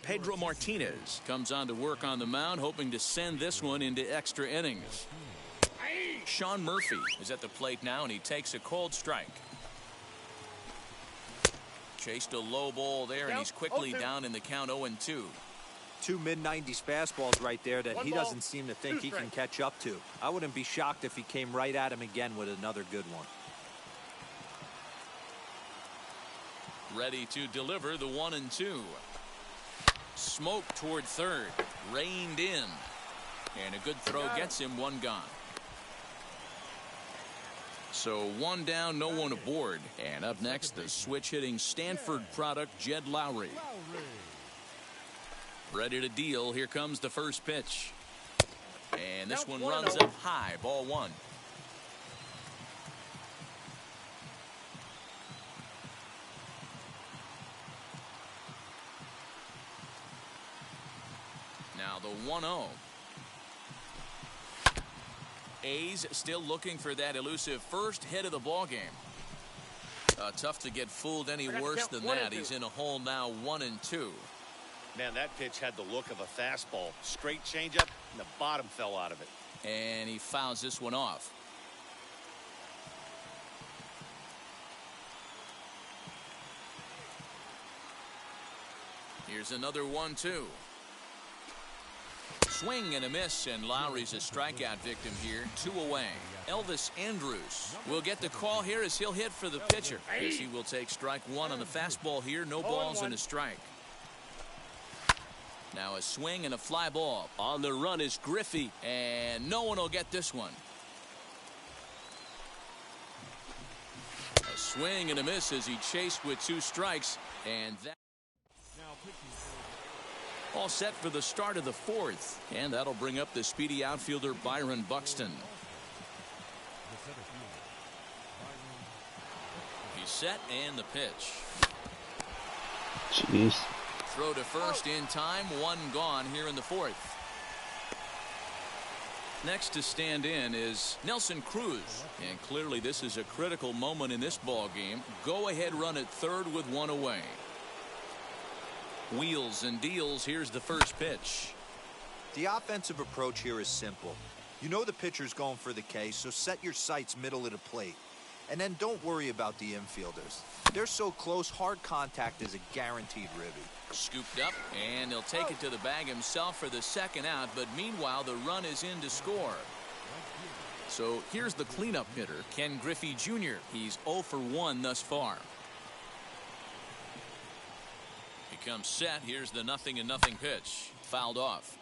Pedro Martinez comes on to work on the mound, hoping to send this one into extra innings. Sean Murphy is at the plate now, and he takes a cold strike. Chased a low ball there, and he's quickly down in the count 0-2. 2 mid-90s fastballs right there that he doesn't seem to think he can catch up to. I wouldn't be shocked if he came right at him again with another good one. Ready to deliver the 1-2. Smoke toward third, reined in, and a good throw gets him 1 gone. So 1 down, no one aboard. And up next, the switch hitting Stanford product, Jed Lowry. Ready to deal. Here comes the first pitch, and this one runs up high, ball 1. Now the 1-0. A's still looking for that elusive first hit of the ball game. Tough to get fooled any worse than that. He's in a hole now, 1-2. Man, that pitch had the look of a fastball. Straight changeup, and the bottom fell out of it. And he fouls this one off. Here's another 1-2. Swing and a miss, and Lowry's a strikeout victim here. 2 away. Elvis Andrus will get the call here as he'll hit for the pitcher. As he will take strike 1 on the fastball here. No balls and a strike. Now a swing and a fly ball. On the run is Griffey, and no one will get this one. A swing and a miss as he chased with 2 strikes, and that all set for the start of the 4th, and that'll bring up the speedy outfielder Byron Buxton. He's set, and the pitch. Jeez. Throw to first in time, 1 gone here in the 4th. Next to stand in is Nelson Cruz, and clearly this is a critical moment in this ball game. Go ahead run at third with 1 away. Wheels and deals. Here's the first pitch. The offensive approach here is simple. You know the pitcher's going for the K, so set your sights middle of the plate. And then don't worry about the infielders. They're so close, hard contact is a guaranteed ribby. Scooped up, and he'll take it to the bag himself for the 2nd out, but meanwhile the run is in to score. So here's the cleanup hitter, Ken Griffey Jr. He's 0 for 1 thus far. He comes set. Here's the 0-0 pitch. Fouled off.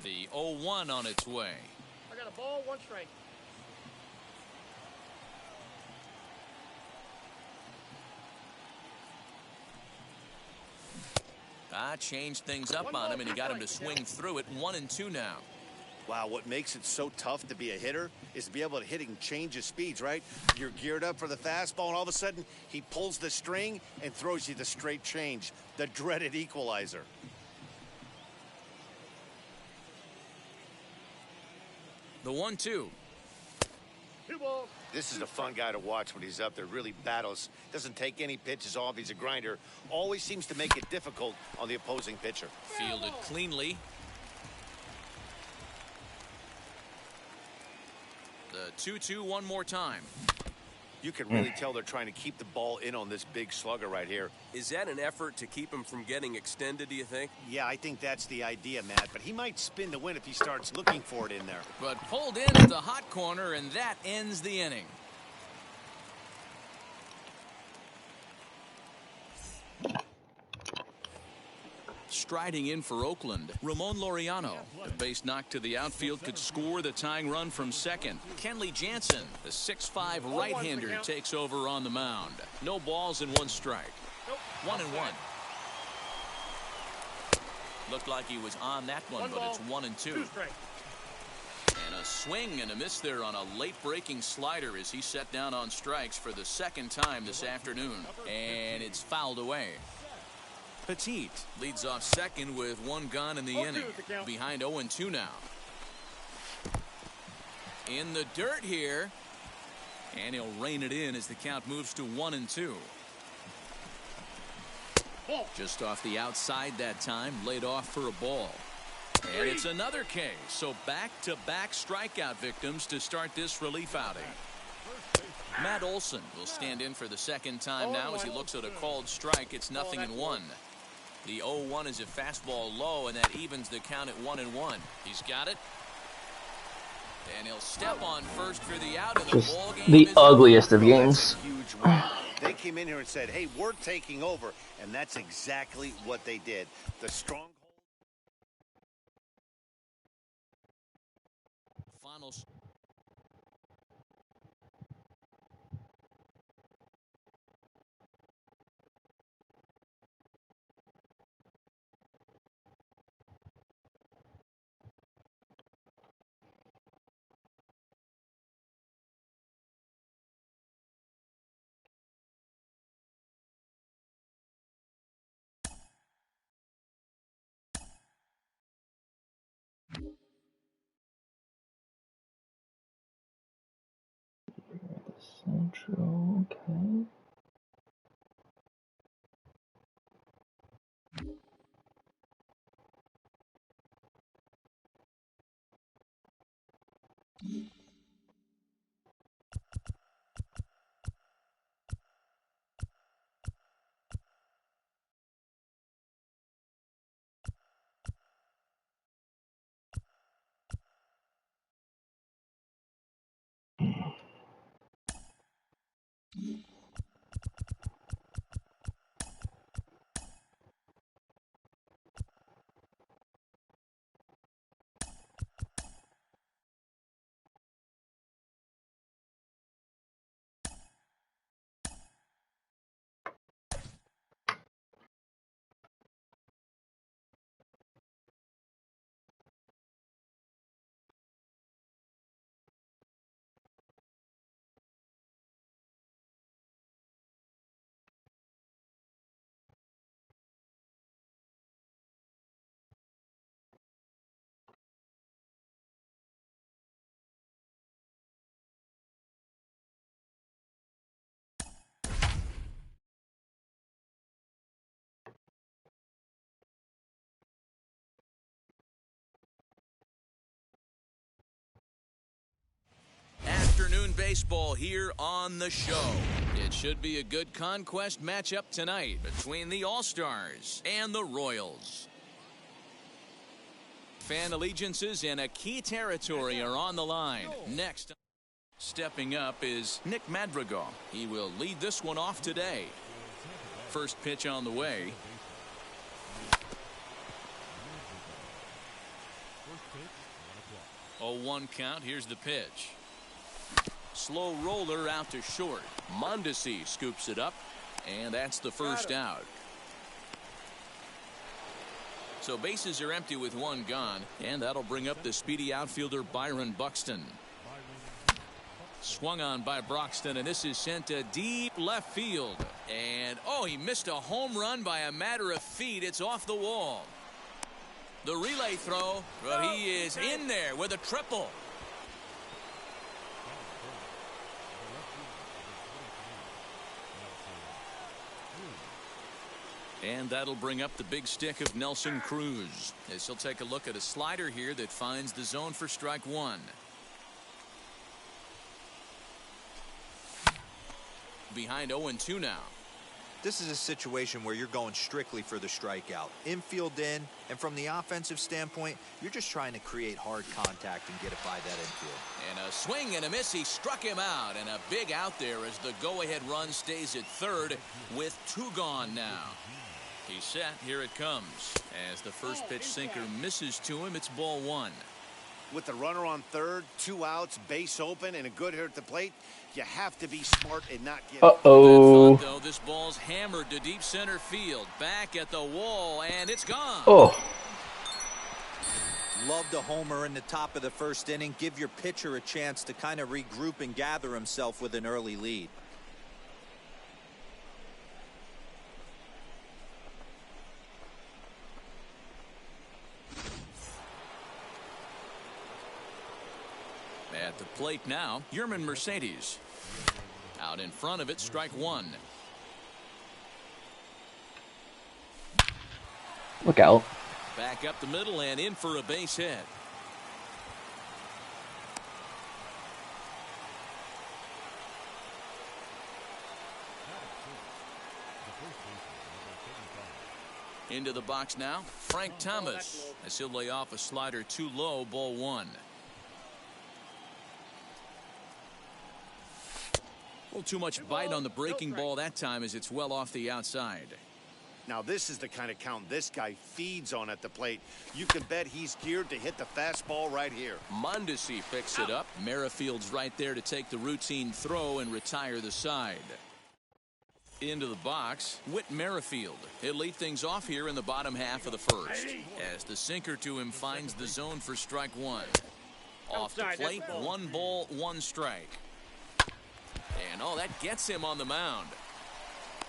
The 0-1 on its way. I got a ball, 1 strike. Changed things up on him, and he got him to swing through it. 1-2 now. Wow, what makes it so tough to be a hitter is to be able to hit and change his speeds, right? You're geared up for the fastball, and all of a sudden, he pulls the string and throws you the straight change, the dreaded equalizer. The 1-2. This is a fun guy to watch when he's up there. Really battles. Doesn't take any pitches off. He's a grinder. Always seems to make it difficult on the opposing pitcher. Fielded cleanly. The 2-2 one more time. You can really tell they're trying to keep the ball in on this big slugger right here. Is that an effort to keep him from getting extended, do you think? Yeah, I think that's the idea, Matt. But he might spin the win if he starts looking for it in there. But pulled in at the hot corner, and that ends the inning. Striding in for Oakland, Ramon Laureano. The base knock to the outfield could score the tying run from second. Kenley Jansen, the 6'5" right-hander, takes over on the mound. No balls and 1 strike. 1-1. Looked like he was on that one, but it's 1-2. And a swing and a miss there on a late-breaking slider as he set down on strikes for the second time this afternoon. And it's fouled away. Petit leads off second with 1 gone in the inning. Behind 0-2 now. In the dirt here. And he'll rein it in as the count moves to 1-2. Just off the outside that time. Laid off for a ball. And it's another K. So back-to-back strikeout victims to start this relief outing. Matt Olson will stand in for the second time now as he looks at a called strike. It's 0-1. The 0-1 is a fastball low, and that evens the count at 1-1. He's got it. And he'll step on first for the out. And Just ball game the is ugliest of That's games. a huge win. They came in here and said, hey, we're taking over. And that's exactly what they did. The stronghold. Finals. Central, okay. Afternoon baseball here on the show. It should be a good Conquest matchup tonight between the All-Stars and the Royals. Fan allegiances in a key territory are on the line. Next, stepping up is Nick Madrigal. He will lead this one off today. First pitch on the way. 0-1 count. Here's the pitch. Slow roller out to short. Mondesi scoops it up, and that's the first out. So bases are empty with 1 gone, and that'll bring up the speedy outfielder Byron Buxton. Swung on by Broxton, and this is sent to deep left field. And, oh, he missed a home run by a matter of feet. It's off the wall. The relay throw, but he is in there with a triple. And that'll bring up the big stick of Nelson Cruz as he'll take a look at a slider here that finds the zone for strike one. Behind 0-2 now. This is a situation where you're going strictly for the strikeout. Infield in, and from the offensive standpoint, you're just trying to create hard contact and get it by that infield. And a swing and a miss. He struck him out, and a big out there as the go-ahead run stays at third with 2 gone now. He's set. Here it comes. As the first pitch sinker misses to him, it's ball 1. With the runner on third, 2 outs, base open, and a good hitter at the plate, you have to be smart and not get. Though this ball's hammered to deep center field, back at the wall, and it's gone. Oh. Love the homer in the top of the first inning. Give your pitcher a chance to kind of regroup and gather himself with an early lead. At the plate now, Yerman Mercedes. Out in front of it, strike 1. Look out. Back up the middle and in for a base hit. Into the box now, Frank Thomas, as he'll lay off a slider too low, ball 1. A little too much bite on the breaking ball that time as it's well off the outside. Now this is the kind of count this guy feeds on at the plate. You can bet he's geared to hit the fastball right here. Mondesi picks it up. Merrifield's right there to take the routine throw and retire the side. Into the box, Whit Merrifield. He'll lead things off here in the bottom half of the first as the sinker to him finds the zone for strike 1. Off the plate, 1 ball, 1 strike. And that gets him on the mound.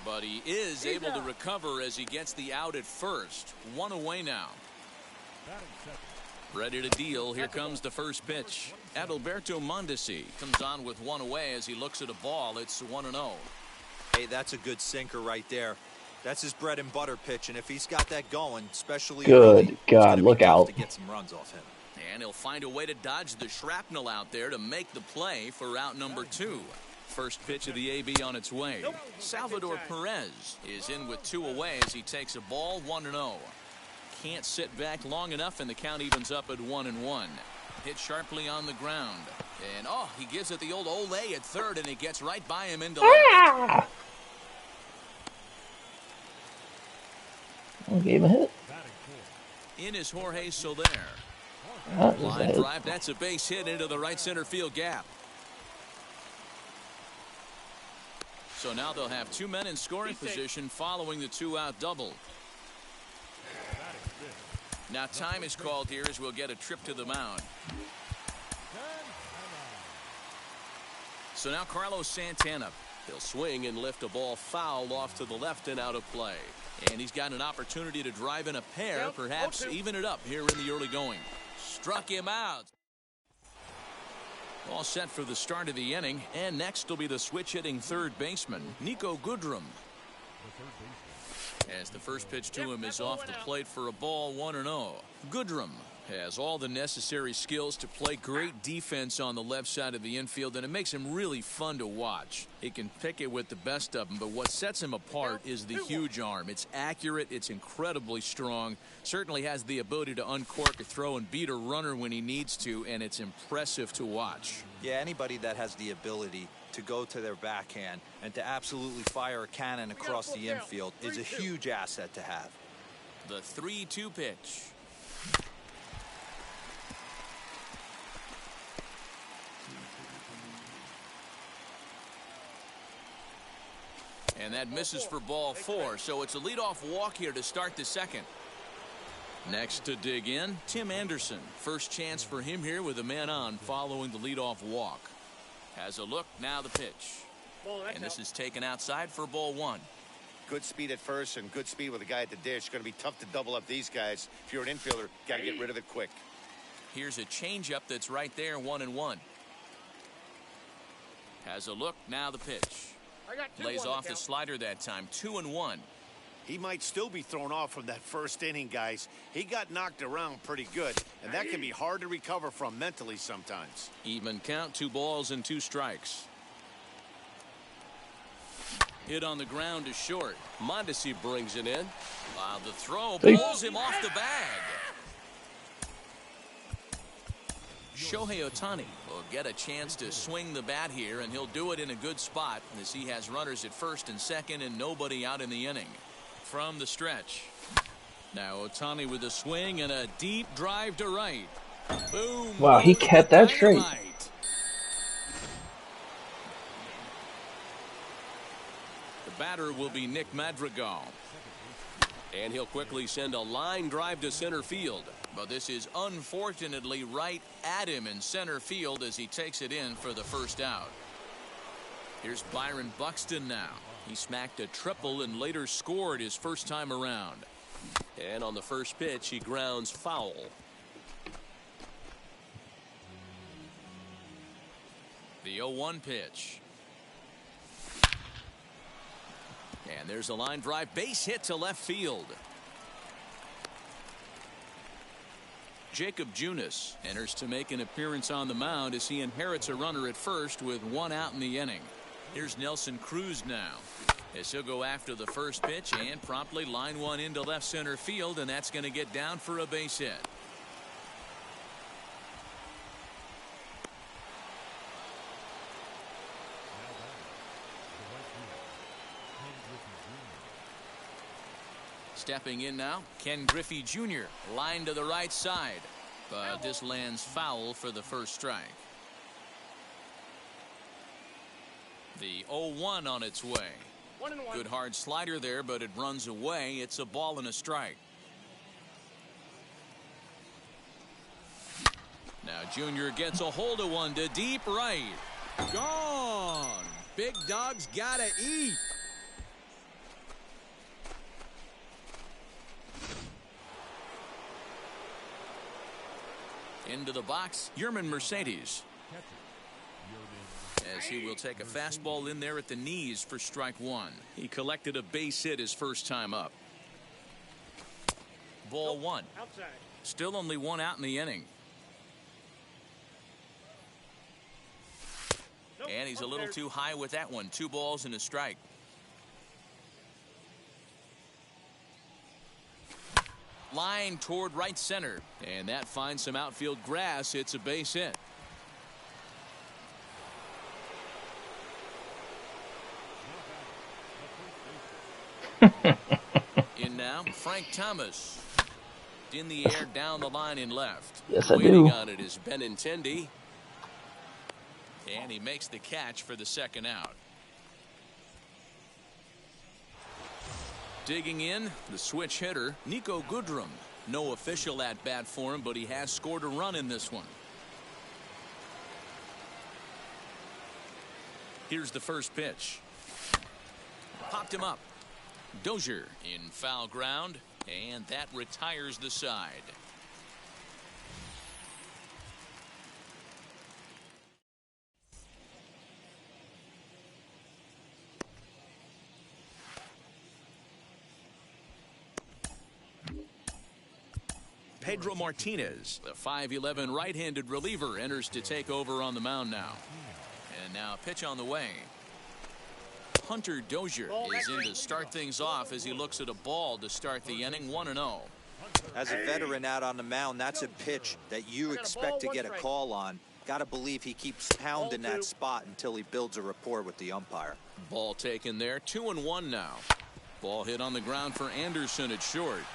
But he is able to recover as he gets the out at first. 1 away now. Ready to deal. Here comes the first pitch. Adalberto Mondesi comes on with 1 away as he looks at a ball. It's 1-0. Hey, that's a good sinker right there. That's his bread and butter pitch, and if he's got that going, especially Good early, God, look out. to get some runs off him. And he'll find a way to dodge the shrapnel out there to make the play for out number 2. First pitch of the AB on its way. Salvador Perez is in with 2 away as he takes a ball. 1-0. Can't sit back long enough, and the count evens up at 1-1. Hit sharply on the ground. And he gives it the old ole at third, and he gets right by him into left. Gave him a hit. In is Jorge Soler. Line drive. That's a base hit into the right center field gap. So now they'll have 2 men in scoring position following the 2-out double. Now time is called here as we'll get a trip to the mound. So now Carlos Santana. He'll swing and lift a ball foul off to the left and out of play. And he's got an opportunity to drive in a pair, perhaps even it up here in the early going. Struck him out. All set for the start of the inning, and next will be the switch-hitting third baseman, Nico Goodrum. As the first pitch to him is off the plate for a ball. 1-0. Goodrum has all the necessary skills to play great defense on the left side of the infield, and it makes him really fun to watch. He can pick it with the best of them, but what sets him apart is the huge arm. It's accurate, it's incredibly strong, certainly has the ability to uncork a throw and beat a runner when he needs to, and it's impressive to watch. Yeah, anybody that has the ability to go to their backhand and to absolutely fire a cannon across the infield is a huge asset to have. The 3-2 pitch. And that misses for ball 4, so it's a leadoff walk here to start the second. Next to dig in, Tim Anderson. First chance for him here with a man on following the leadoff walk. Has a look, now the pitch. And this is taken outside for ball 1. Good speed at first and good speed with a guy at the dish. Going to be tough to double up these guys. If you're an infielder, got to get rid of it quick. Here's a changeup that's right there, 1-1. Has a look, now the pitch. Lays off the slider that time, 2-1. He might still be thrown off from that first inning, guys. He got knocked around pretty good, and that can be hard to recover from mentally sometimes. Even count, 2 balls and 2 strikes. Hit on the ground is short. Mondesi brings it in. The throw Hey. pulls him off the bag. Shohei Ohtani will get a chance to swing the bat here, and he'll do it in a good spot as he has runners at first and second and nobody out in the inning. From the stretch. Now Ohtani with a swing and a deep drive to right. Boom. Wow, he goes kept the that straight. dynamite. The batter will be Nick Madrigal. And he'll quickly send a line drive to center field. But this is unfortunately right at him in center field as he takes it in for the first out. Here's Byron Buxton now. He smacked a triple and later scored his first time around. And on the first pitch, he grounds foul. The 0-1 pitch. And there's a line drive, base hit to left field. Jacob Junis enters to make an appearance on the mound as he inherits a runner at first with 1 out in the inning. Here's Nelson Cruz now as he'll go after the first pitch and promptly line one into left center field, and that's going to get down for a base hit. Stepping in now, Ken Griffey Jr. line to the right side, but this lands foul for the first strike. The 0-1 on its way. 1-1. Good hard slider there, but it runs away. It's a ball and a strike. Now Junior gets a hold of one to deep right. Gone. Big dog's gotta eat. Into the box, Yerman Mercedes. As he will take a fastball in there at the knees for strike 1. He collected a base hit his first time up. Ball 1. Outside. Still only 1 out in the inning. And he's a little too high with that one. 2 balls and a strike. Line toward right center. And that finds some outfield grass. It's a base hit. In now, Frank Thomas. In the air, down the line and left. Yes, I Waiting do. on it is Benintendi. And he makes the catch for the second out. Digging in, the switch hitter, Nico Goodrum. No official at bat for him, but he has scored a run in this one. Here's the first pitch. Popped him up. Dozier in foul ground, and that retires the side. Pedro Martinez, the 5'11" right-handed reliever, enters to take over on the mound now. And now pitch on the way. Hunter Dozier is in to start things off as he looks at a ball to start the inning. 1-0. As a veteran out on the mound, that's a pitch that you expect to get a call on. Got to believe he keeps pounding that spot until he builds a rapport with the umpire. Ball taken there. 2-1 now. Ball hit on the ground for Anderson at short.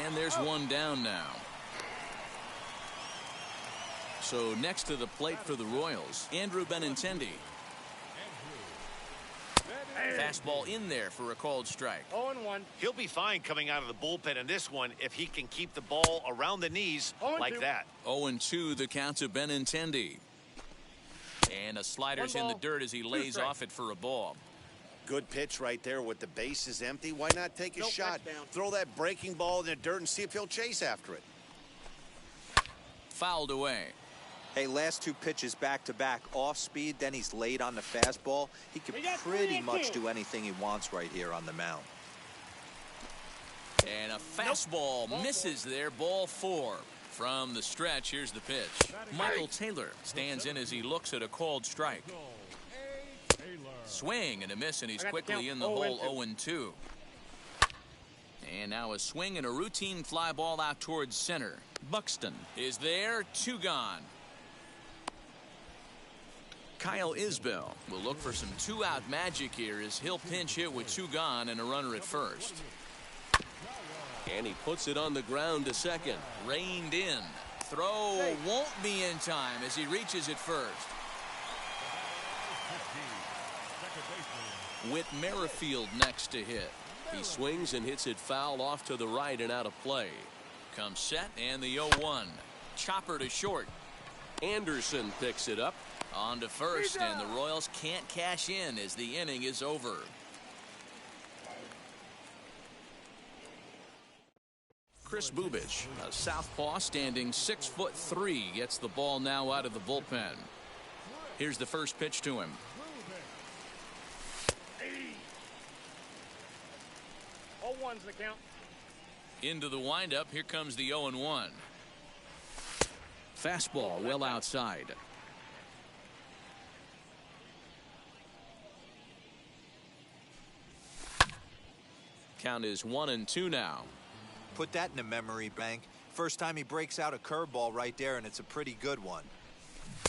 And there's one down now. So next to the plate for the Royals, Andrew Benintendi. Fastball in there for a called strike. 0-1. He'll be fine coming out of the bullpen in this one if he can keep the ball around the knees like that. 0-2 the count to Benintendi. And a slider's in the dirt as he lays off it for a ball. Good pitch right there with the bases empty. Why not take a Nope, shot? that's down. Throw that breaking ball in the dirt and see if he'll chase after it. Fouled away. Hey, last 2 pitches back-to-back off speed, then he's late on the fastball. He can We got pretty 3-2. much do anything he wants right here on the mound. And a fastball misses there, ball 4. From the stretch, here's the pitch. Michael Taylor stands in as he looks at a called strike. Swing and a miss, and he's quickly in the hole 0-2. And now a swing and a routine fly ball out towards center. Buxton is there, 2 gone. Kyle Isbell will look for some 2-out magic here as he'll pinch hit with 2 gone and a runner at first. And he puts it on the ground to second. Reined in. Throw won't be in time as he reaches it first. Whit Merrifield next to hit. He swings and hits it foul off to the right and out of play. Comes set and the 0-1. Chopper to short. Anderson picks it up. On to first, and the Royals can't cash in as the inning is over. Chris Bubich, a southpaw standing 6'3", gets the ball now out of the bullpen. Here's the first pitch to him. 0-1's the count. Into the windup. Here comes the 0-1. Fastball well outside. Count is 1-2 now. Put that in the memory bank. First time he breaks out a curveball right there, and it's a pretty good one.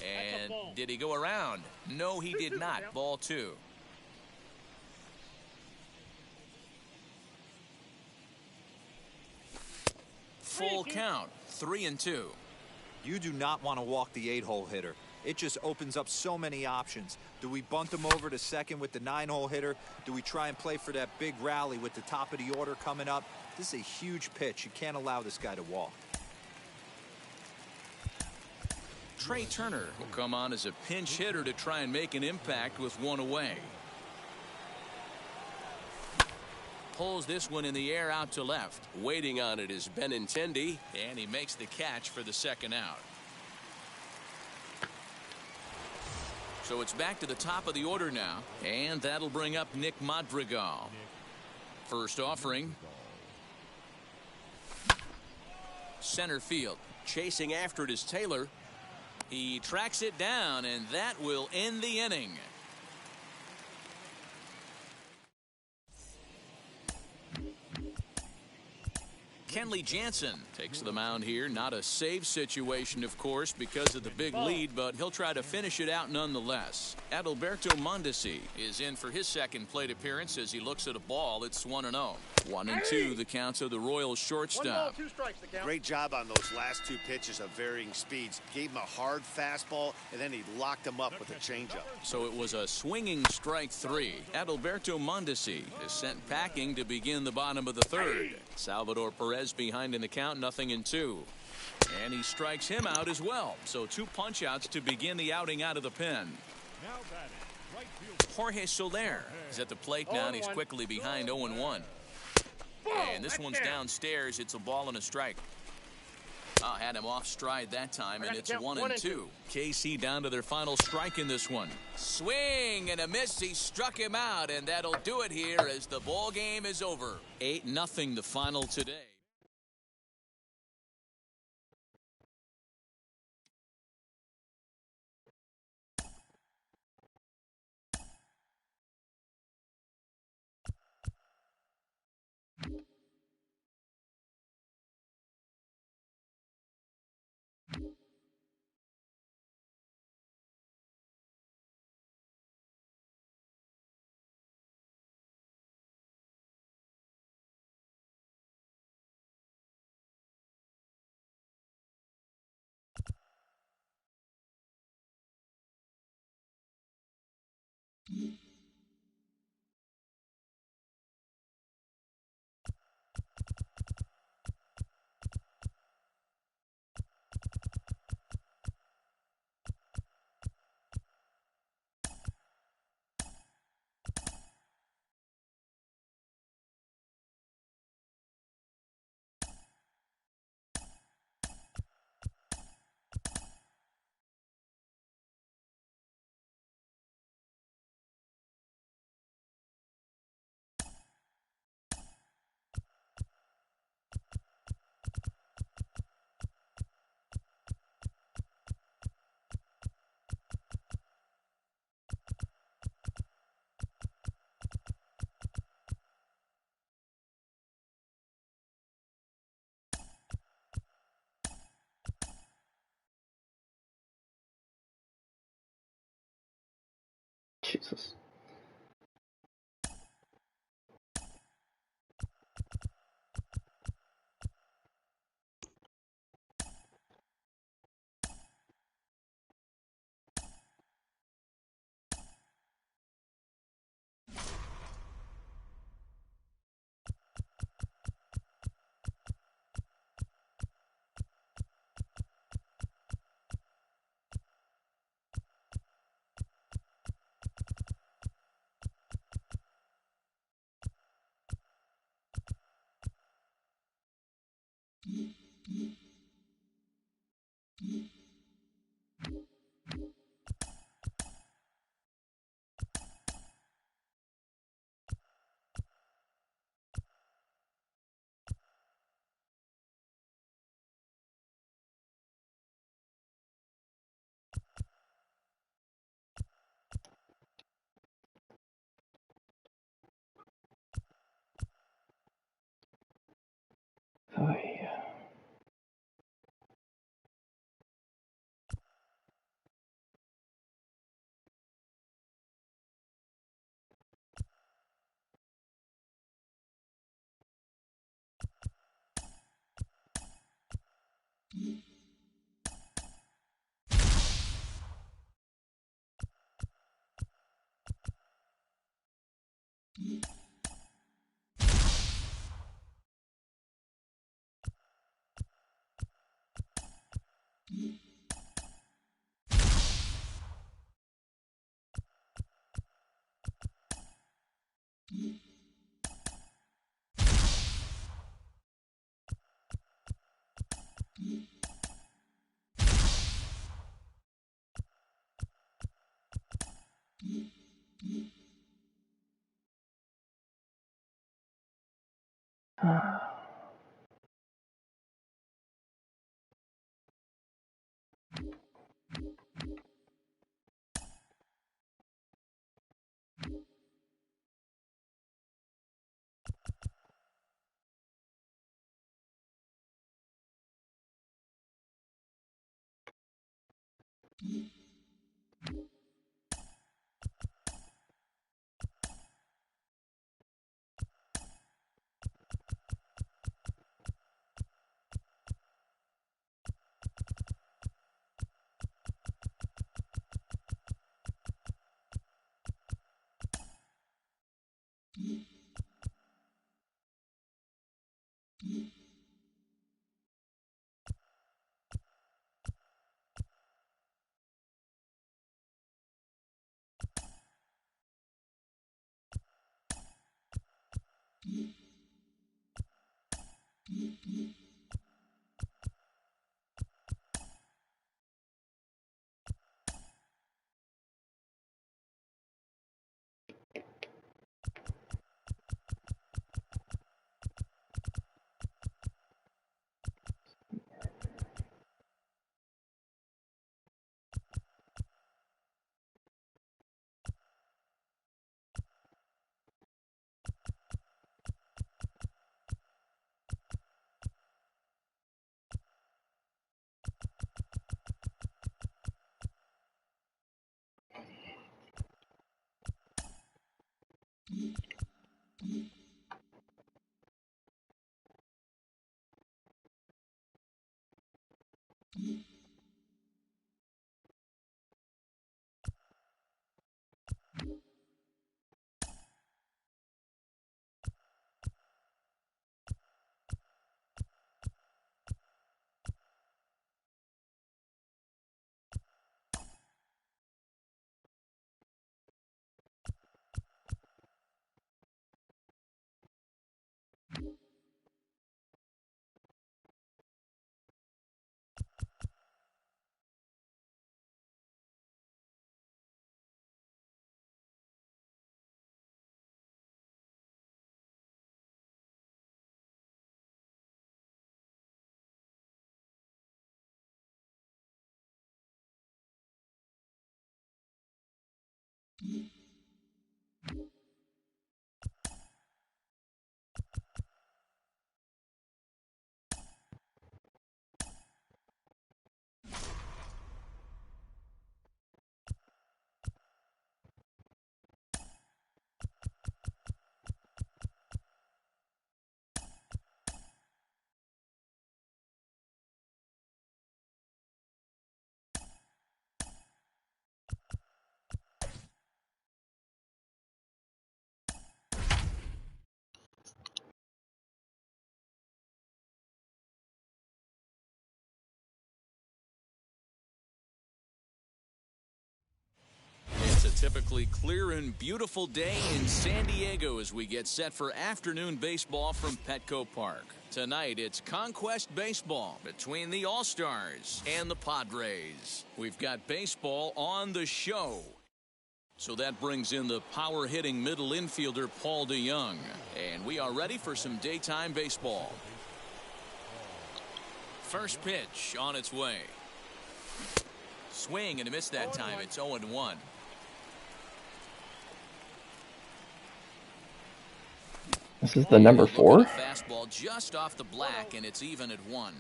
And did he go around? No, he did not. Ball 2. Full count, 3-2. You do not want to walk the 8-hole hitter. It just opens up so many options. Do we bunt him over to second with the 9-hole hitter? Do we try and play for that big rally with the top of the order coming up? This is a huge pitch. You can't allow this guy to walk. Trey Turner will come on as a pinch hitter to try and make an impact with 1 away. Pulls this one in the air out to left. Waiting on it is Benintendi. And he makes the catch for the 2nd out. So it's back to the top of the order now. And that'll bring up Nick Madrigal. First offering. Center field. Chasing after it is Taylor. He tracks it down, and that will end the inning. Kenley Jansen takes the mound here. Not a save situation, of course, because of the big lead, but he'll try to finish it out nonetheless. Adalberto Mondesi is in for his 2nd plate appearance as he looks at a ball. It's 1-0. 1-2, the counts of the Royals shortstop. 1 ball, 2 strikes, the count. Great job on those last 2 pitches of varying speeds. Gave him a hard fastball, and then he locked him up with a changeup. So it was a swinging strike 3. Adalberto Mondesi is sent packing to begin the bottom of the 3rd. Salvador Perez behind in the count, 0-2. And he strikes him out as well. So 2 punch outs to begin the outing out of the pen. Jorge Soler is at the plate now, and he's quickly behind 0-1. And this one's downstairs. It's a ball and a strike. Had him off stride that time, and it's 1-2. KC down to their final strike in this one. Swing and a miss. He struck him out, and that'll do it here as the ball game is over. 8-0 the final today. Jesus. Oh, yeah. typically clear and beautiful day in San Diego as we get set for afternoon baseball from Petco Park. Tonight, it's Conquest baseball between the All-Stars and the Padres. We've got baseball on the show. So that brings in the power-hitting middle infielder Paul DeYoung. And we are ready for some daytime baseball. First pitch on its way. Swing and a miss that time. It's 0-1. This is the number 4. Fastball just off the black, and it's even at 1.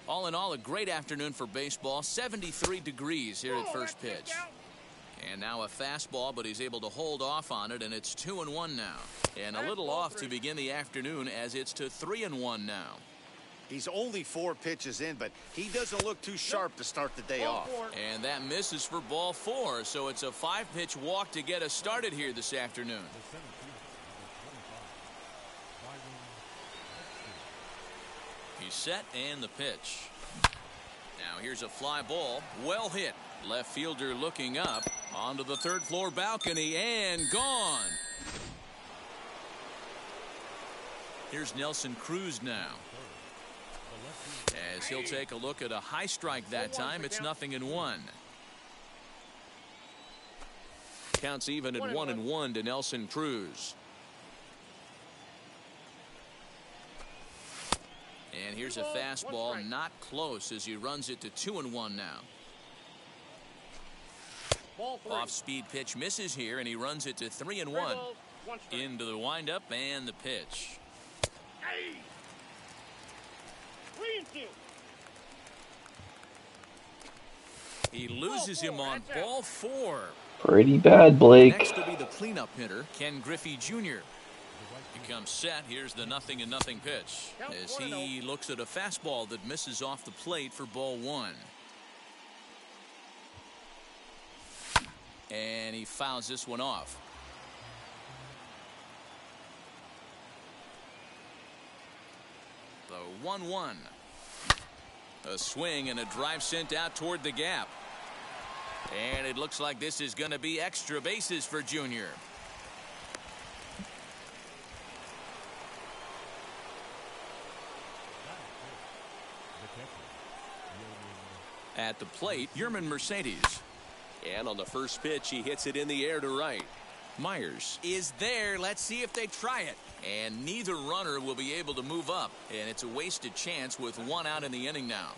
All in all, a great afternoon for baseball. 73 degrees here at first pitch. And now a fastball, but he's able to hold off on it, and it's 2-1 now. And a little off to begin the afternoon as it's to 3-1 now. He's only 4 pitches in, but he doesn't look too sharp to start the day off. And that misses for ball 4, so it's a 5-pitch walk to get us started here this afternoon. He's set and the pitch. Now here's a fly ball, well hit. Left fielder looking up onto the third floor balcony and gone. Here's Nelson Cruz now. As he'll take a look at a high strike that time, it's 0-1. Counts even at 1-1 to Nelson Cruz. And here's a fastball, not close, as he runs it to 2-1 now. Off-speed pitch misses here, and he runs it to 3-1. Into the windup and the pitch. 3-2. He loses him on ball 4. Pretty bad, Blake. Next will be the cleanup hitter, Ken Griffey Jr. He comes set. Here's the 0-0 pitch as he looks at a fastball that misses off the plate for ball 1. And he fouls this one off. The 1-1. A swing and a drive sent out toward the gap. And it looks like this is going to be extra bases for Junior. At the plate, Yerman Mercedes. And on the first pitch, he hits it in the air to right. Myers is there. Let's see if they try it. And neither runner will be able to move up. And it's a wasted chance with 1 out in the inning now.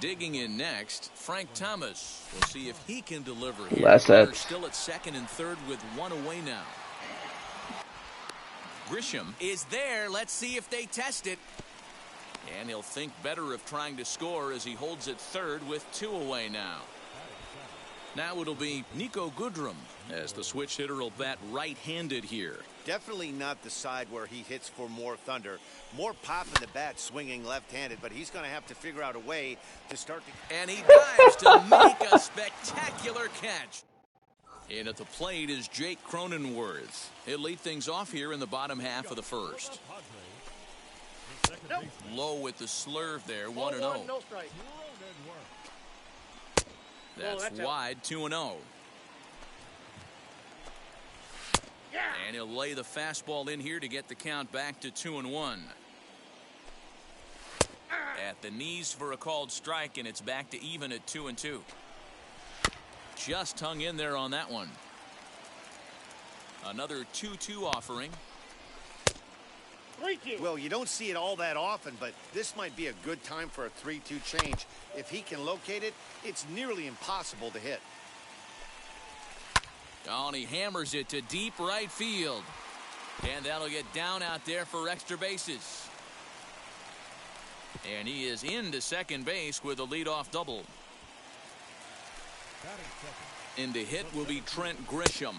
Digging in next, Frank Thomas. We'll see if he can deliver here. Runner still at second and third with 1 away now. Grisham is there. Let's see if they test it. And he'll think better of trying to score as he holds it third with 2 away now. Now it'll be Nico Goodrum as the switch hitter will bat right-handed here. Definitely not the side where he hits for more thunder. More pop in the bat swinging left-handed, but he's going to have to figure out a way to start to... And he dives to make a spectacular catch. In at the plate is Jake Cronenworth. He'll lead things off here in the bottom half of the first. Low with the slurve there, 1-0. No strike. That's wide, 2-0. And he'll lay the fastball in here to get the count back to 2-1. At the knees for a called strike, and it's back to even at 2-2. Just hung in there on that one. Another 2-2 offering. 3-2. Well, you don't see it all that often, but this might be a good time for a 3-2 change. If he can locate it, it's nearly impossible to hit. Oh, and he hammers it to deep right field. And that'll get down out there for extra bases. And he is into second base with a leadoff double. In to hit will be Trent Grisham,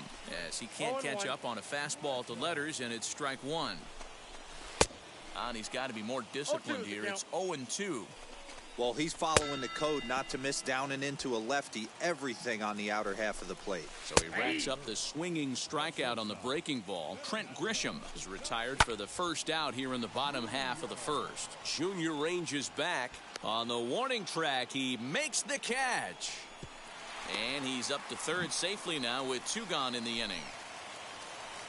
as he can't catch up on a fastball to letters, and it's strike 1. And he's got to be more disciplined here. It's 0-2. Well, he's following the code not to miss down and into a lefty, everything on the outer half of the plate. So he racks up the swinging strikeout on the breaking ball. Trent Grisham is retired for the first out here in the bottom half of the first. Junior ranges back. On the warning track, he makes the catch. And he's up to third safely now with 2 gone in the inning.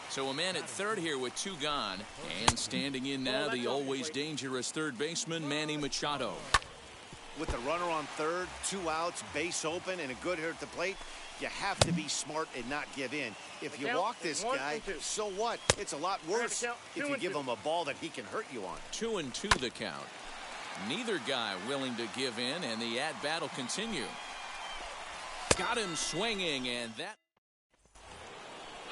So a man at third here with 2 gone. And standing in now, the always dangerous third baseman, Manny Machado. With the runner on third, 2 outs, base open, and a good hitter at the plate, you have to be smart and not give in. If you walk this guy, so what? It's a lot worse if you give him a ball that he can hurt you on. 2-2 the count. Neither guy willing to give in, and the at-bat will continue. Got him swinging, and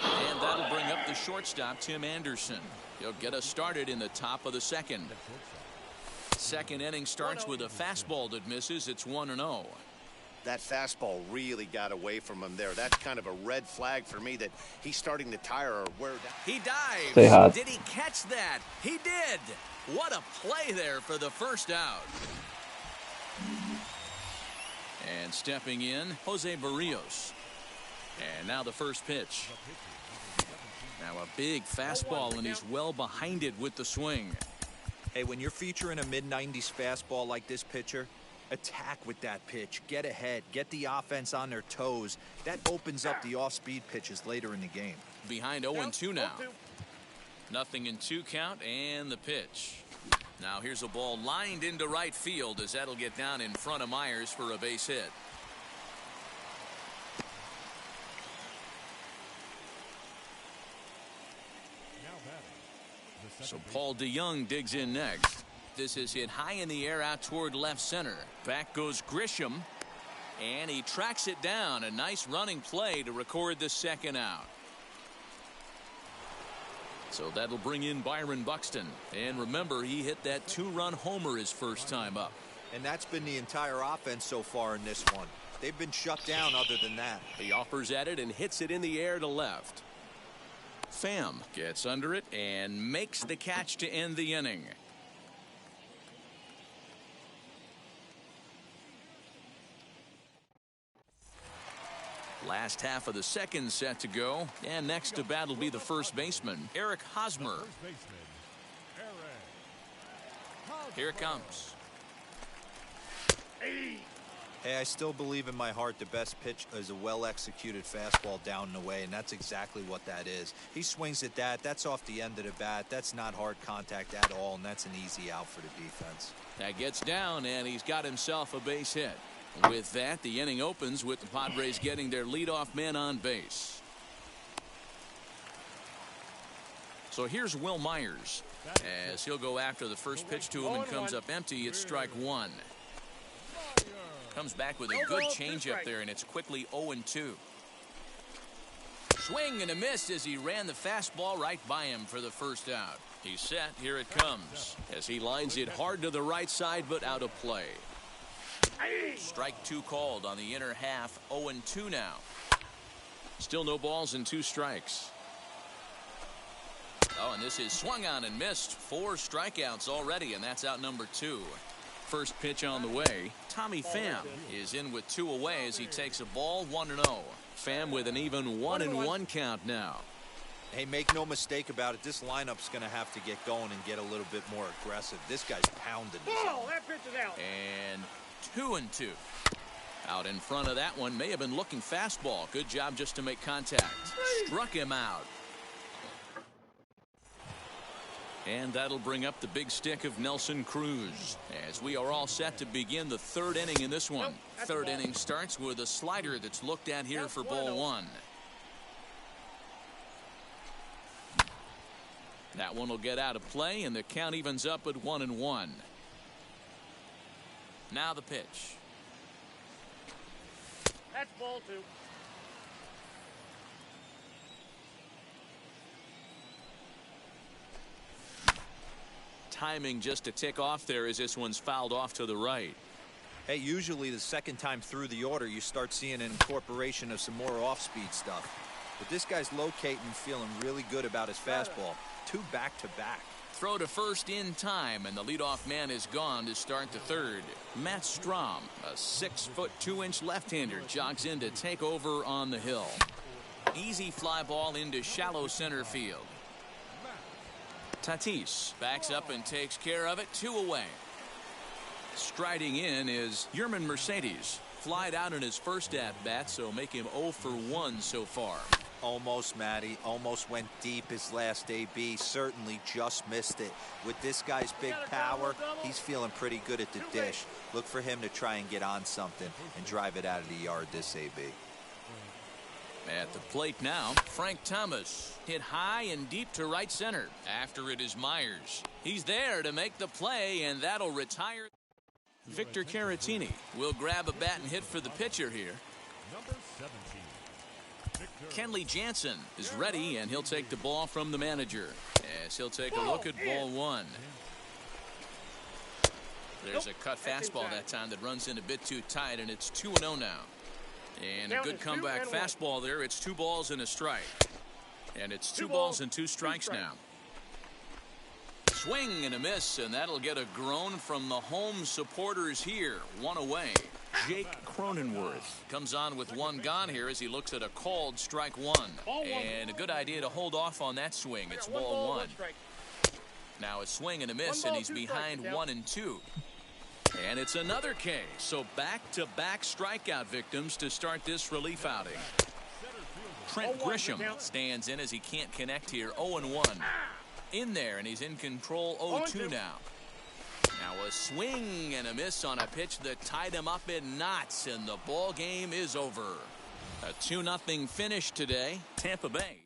that'll bring up the shortstop, Tim Anderson. He'll get us started in the top of the second. Second inning starts with a fastball that misses. It's 1-0. That fastball really got away from him there. That's kind of a red flag for me that he's starting to tire or wear down. He dives. Stay hot. Did he catch that? He did. What a play there for the first out. And stepping in, Jose Barrios. And now the first pitch. Now a big fastball, and he's well behind it with the swing. Hey, when you're featuring a mid-90s fastball like this pitcher, attack with that pitch. Get ahead. Get the offense on their toes. That opens up the off-speed pitches later in the game. Behind 0-2 now. 0-2 count, and the pitch. Now here's a ball lined into right field as that'll get down in front of Myers for a base hit. So Paul DeYoung digs in next. This is hit high in the air out toward left center. Back goes Grisham, and he tracks it down. A nice running play to record the second out. So that'll bring in Byron Buxton. And remember, he hit that 2-run homer his first time up. And that's been the entire offense so far in this one. They've been shut down other than that. He offers at it and hits it in the air to left. Pham gets under it and makes the catch to end the inning. Last half of the second set to go, and next to bat will be the first baseman, Eric Hosmer. Here it comes. Hey, I still believe in my heart the best pitch is a well-executed fastball down and away, and that's exactly what that is. He swings at that. That's off the end of the bat. That's not hard contact at all, and that's an easy out for the defense. That gets down, and he's got himself a base hit. With that, the inning opens with the Padres getting their leadoff man on base. So here's Will Myers as he'll go after the first pitch to him and comes up empty. It's strike 1. Comes back with a good changeup there, and it's quickly 0-2. Swing and a miss as he ran the fastball right by him for the first out. He's set. Here it comes as he lines it hard to the right side, but out of play. Strike 2 called on the inner half. 0-2 now. Still no balls and 2 strikes. Oh, and this is swung on and missed. 4 strikeouts already, and that's out number 2. First pitch on the way. Tommy Pham is in with 2 away as he takes a ball. 1-0. Pham with an even 1-1 count now. Hey, make no mistake about it. This lineup's going to have to get going and get a little bit more aggressive. This guy's pounding this. That pitch is out. And 2-2. Out in front of that one. May have been looking fastball. Good job just to make contact. Struck him out. And that'll bring up the big stick of Nelson Cruz as we are all set to begin the third inning in this one. Third inning starts with a slider that's looked at here for ball 1. That one will get out of play, and the count evens up at 1-1. Now the pitch. That's ball 2. Timing just to tick off there as this one's fouled off to the right. Hey, usually the second time through the order, you start seeing an incorporation of some more off-speed stuff. But this guy's locating, feeling really good about his fastball. 2 back-to-back. Throw to first in time, and the leadoff man is gone to start the third. Matt Strahm, a 6-foot 2-inch left-hander, jogs in to take over on the hill. Easy fly ball into shallow center field. Tatis backs up and takes care of it. 2 away. Striding in is Yerman Mercedes. Flied out in his first at-bat, so make him 0 for 1 so far. Almost, Matty. Almost went deep his last AB. Certainly just missed it. With this guy's big power, he's feeling pretty good at the dish. Look for him to try and get on something and drive it out of the yard this AB. At the plate now, Frank Thomas hit high and deep to right center. After it is Myers. He's there to make the play, and that'll retire. Victor Caratini will grab a bat and hit for the pitcher here. Number 17. Kenley Jansen is ready, and he'll take the ball from the manager as he'll take a look at ball 1. There's a cut fastball that time that runs in a bit too tight, and it's 2-0 now. And a good comeback fastball there. It's 2 balls and a strike. And it's 2 balls and 2 strikes now. Swing and a miss, and that'll get a groan from the home supporters here. 1 away. Jake Cronenworth comes on with 1 gone here as he looks at a called strike 1. And a good idea to hold off on that swing. It's ball 1. Now a swing and a miss, and he's behind 1 and 2. And it's another K. So back-to-back strikeout victims to start this relief outing. Trent Grisham stands in as he can't connect here. 0-1. In there, and he's in control. 0-2 now. Now a swing and a miss on a pitch that tied him up in knots, and the ball game is over. A 2-0 finish today. Tampa Bay.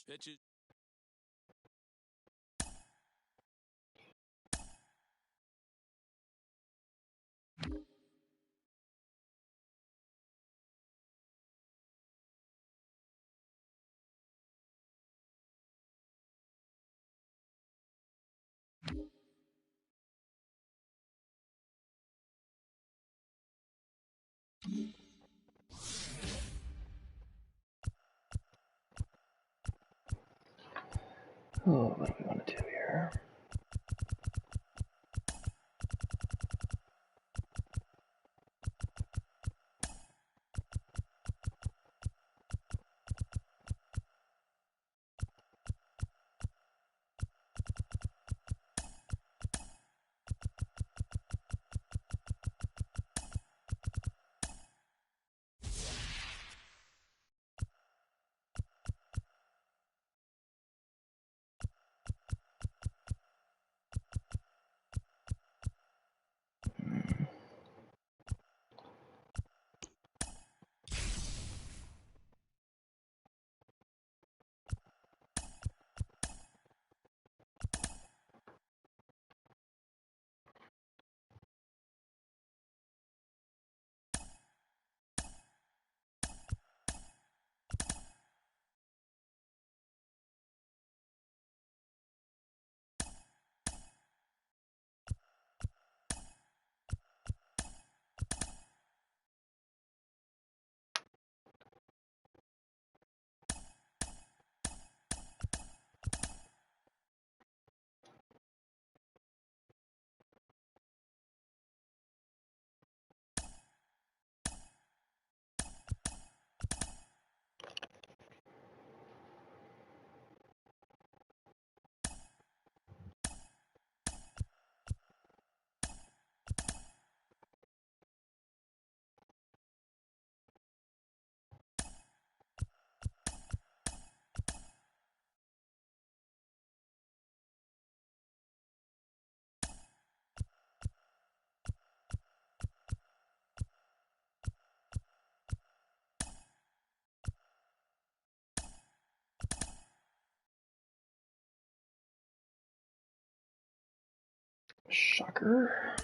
Pitches. Oh, what do we want to do here? Shocker.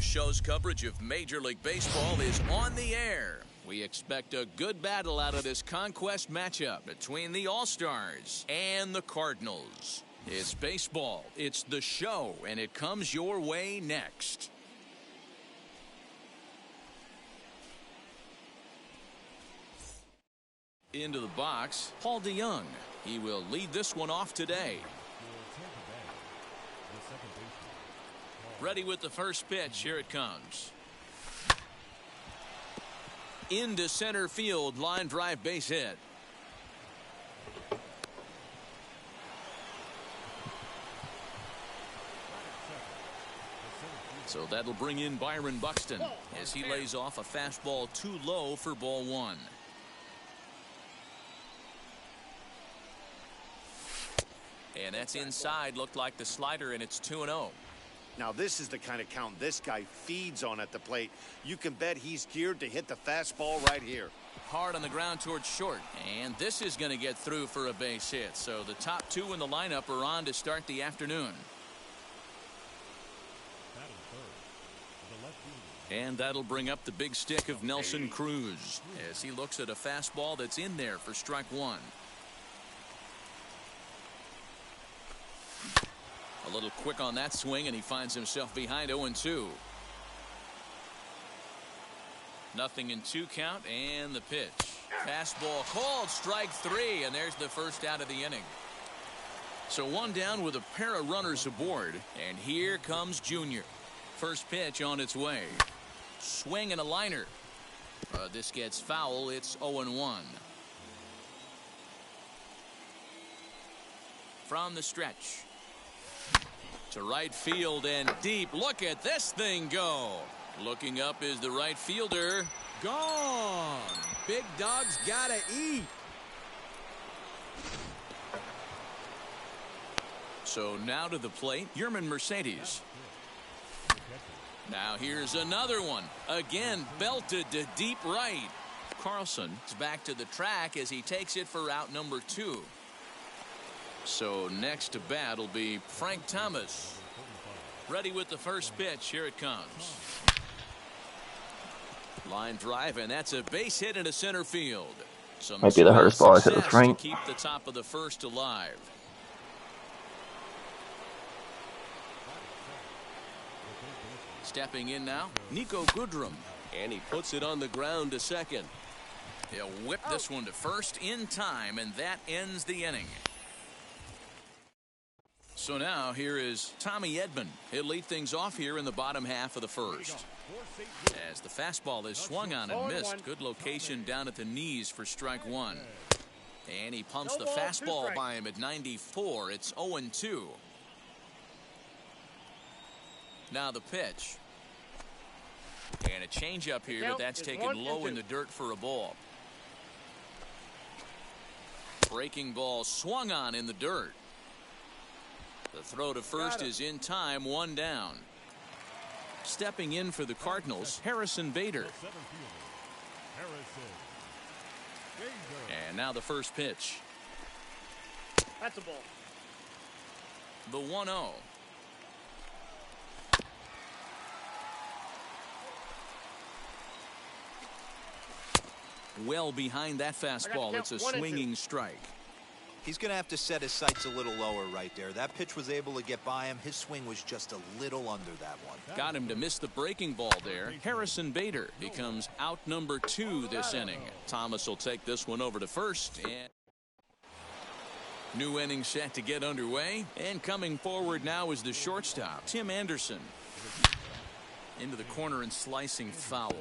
show's coverage of Major League Baseball is on the air. We expect a good battle out of this Conquest matchup between the All-Stars and the Cardinals. It's baseball, it's the show, and it comes your way next. Into the box, Paul DeYoung. He will lead this one off today. Ready with the first pitch. Here it comes. Into center field. Line drive, base hit. So that'll bring in Byron Buxton as he lays off a fastball too low for ball one. And that's inside. Looked like the slider, and it's 2-0. Now this is the kind of count this guy feeds on at the plate. You can bet he's geared to hit the fastball right here. Hard on the ground towards short, and this is going to get through for a base hit. So the top two in the lineup are on to start the afternoon. And that'll bring up the big stick of Nelson Cruz as he looks at a fastball that's in there for strike one. A little quick on that swing, and he finds himself behind 0-2. Nothing in 2 count, and the pitch. Fastball called, strike 3, and there's the first out of the inning. So one down with a pair of runners aboard, and here comes Junior. First pitch on its way. Swing and a liner. This gets foul. It's 0-1. From the stretch. To right field and deep. Look at this thing go. Looking up is the right fielder. Gone. Big dog's gotta eat. So now to the plate, Yerman Mercedes. Now here's another one. Again, belted to deep right. Carlson is back to the track as he takes it for out number 2. So next to bat will be Frank Thomas. Ready with the first pitch. Here it comes. Line drive, and that's a base hit into center field. Some might be the hardest ball I hit with Frank. To keep the top of the first alive. Stepping in now, Nico Goodrum. And he puts it on the ground to second. He'll whip this one to first in time, and that ends the inning. So now here is Tommy Edman. He'll lead things off here in the bottom half of the first. As the fastball is swung on and missed. Good location down at the knees for strike one. And he pumps the fastball by him at 94. It's 0-2. Now the pitch. And a changeup here, but that's taken low in the dirt for a ball. Breaking ball swung on in the dirt. The throw to first is in time, 1 down. Stepping in for the Cardinals, Harrison Bader. And now the first pitch. That's a ball. The 1-0. Well behind that fastball. It's a swinging strike. He's going to have to set his sights a little lower right there. That pitch was able to get by him. His swing was just a little under that one. Got him to miss the breaking ball there. Harrison Bader becomes out number 2 this inning. Thomas will take this one over to first. And new inning set to get underway. And coming forward now is the shortstop, Tim Anderson. Into the corner and slicing foul.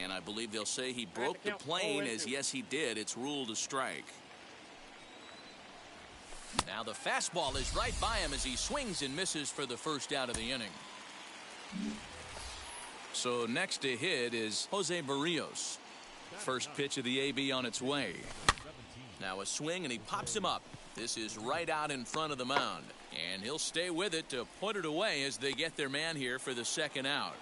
And I believe they'll say he broke the plane, as yes he did. It's ruled a strike. Now the fastball is right by him as he swings and misses for the first out of the inning. So next to hit is Jose Barrios. First pitch of the AB on its way. Now a swing, and he pops him up. This is right out in front of the mound. And he'll stay with it to put it away as they get their man here for the second out.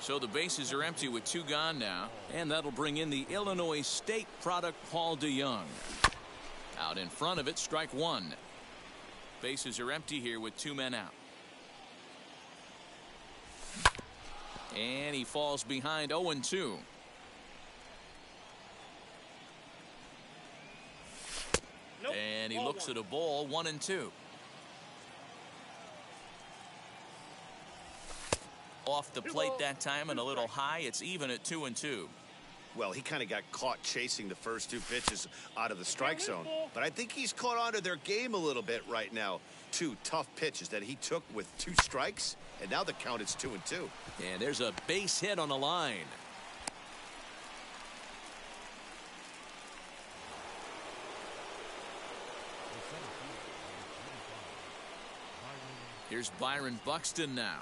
So the bases are empty with 2 gone now, and that'll bring in the Illinois State product, Paul DeYoung. Out in front of it, strike one. Bases are empty here with 2 men out. And he falls behind 0-2. Nope. And he Ball looks one. at a ball, 1-2. Off the plate that time and a little high. It's even at 2-2. Well, he kind of got caught chasing the first 2 pitches out of the strike zone. But I think he's caught on to their game a little bit right now. 2 tough pitches that he took with 2 strikes, and now the count is 2-2. And there's a base hit on the line. Here's Byron Buxton now.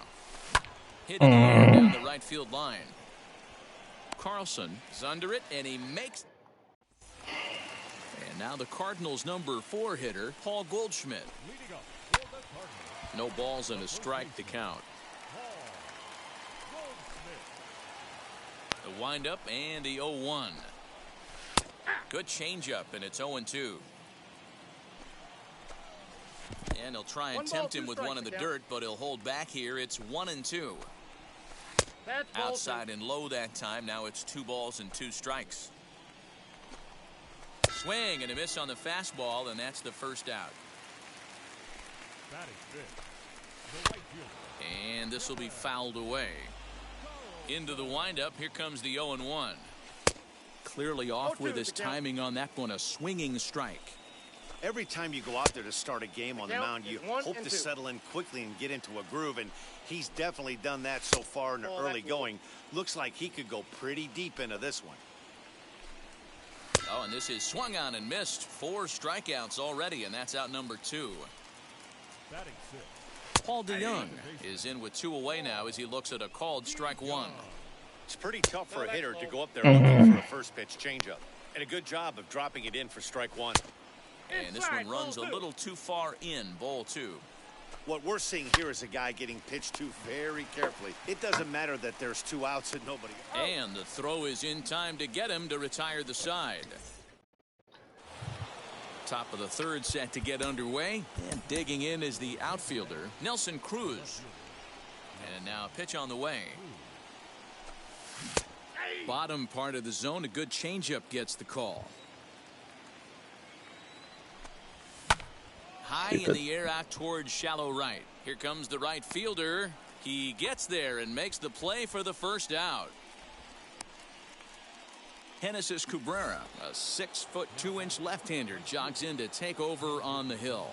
Hitting down the right field line. Carlson is under it, and he makes. And now the Cardinals' number 4 hitter, Paul Goldschmidt. No balls and a strike to count. The windup and the 0-1. Good changeup, and it's 0-2. And he'll try and tempt him with one in the dirt, but he'll hold back here. It's 1-2. Outside and low that time. Now it's 2 balls and 2 strikes. Swing and a miss on the fastball, and that's the first out. And this will be fouled away. Into the windup. Here comes the 0-1. Clearly off with his timing on that one. A swinging strike. Every time you go out there to start a game on the mound, you hope to settle in quickly and get into a groove, and he's definitely done that so far in the early going. Looks like he could go pretty deep into this one. Oh, and this is swung on and missed. 4 strikeouts already, and that's out number 2. Paul DeYoung is in with 2 away now as he looks at a called strike 1. It's pretty tough for a hitter to go up there looking for a first pitch changeup, and a good job of dropping it in for strike 1. And this one runs a little too far in, ball 2. What we're seeing here is a guy getting pitched to very carefully. It doesn't matter that there's 2 outs and nobody. And the throw is in time to get him to retire the side. Top of the 3rd set to get underway. And digging in is the outfielder, Nelson Cruz. And now a pitch on the way. Bottom part of the zone, a good changeup gets the call. High in the air out towards shallow right. Here comes the right fielder. He gets there and makes the play for the first out. Genesis Cabrera, a 6'2" left-hander, jogs in to take over on the hill.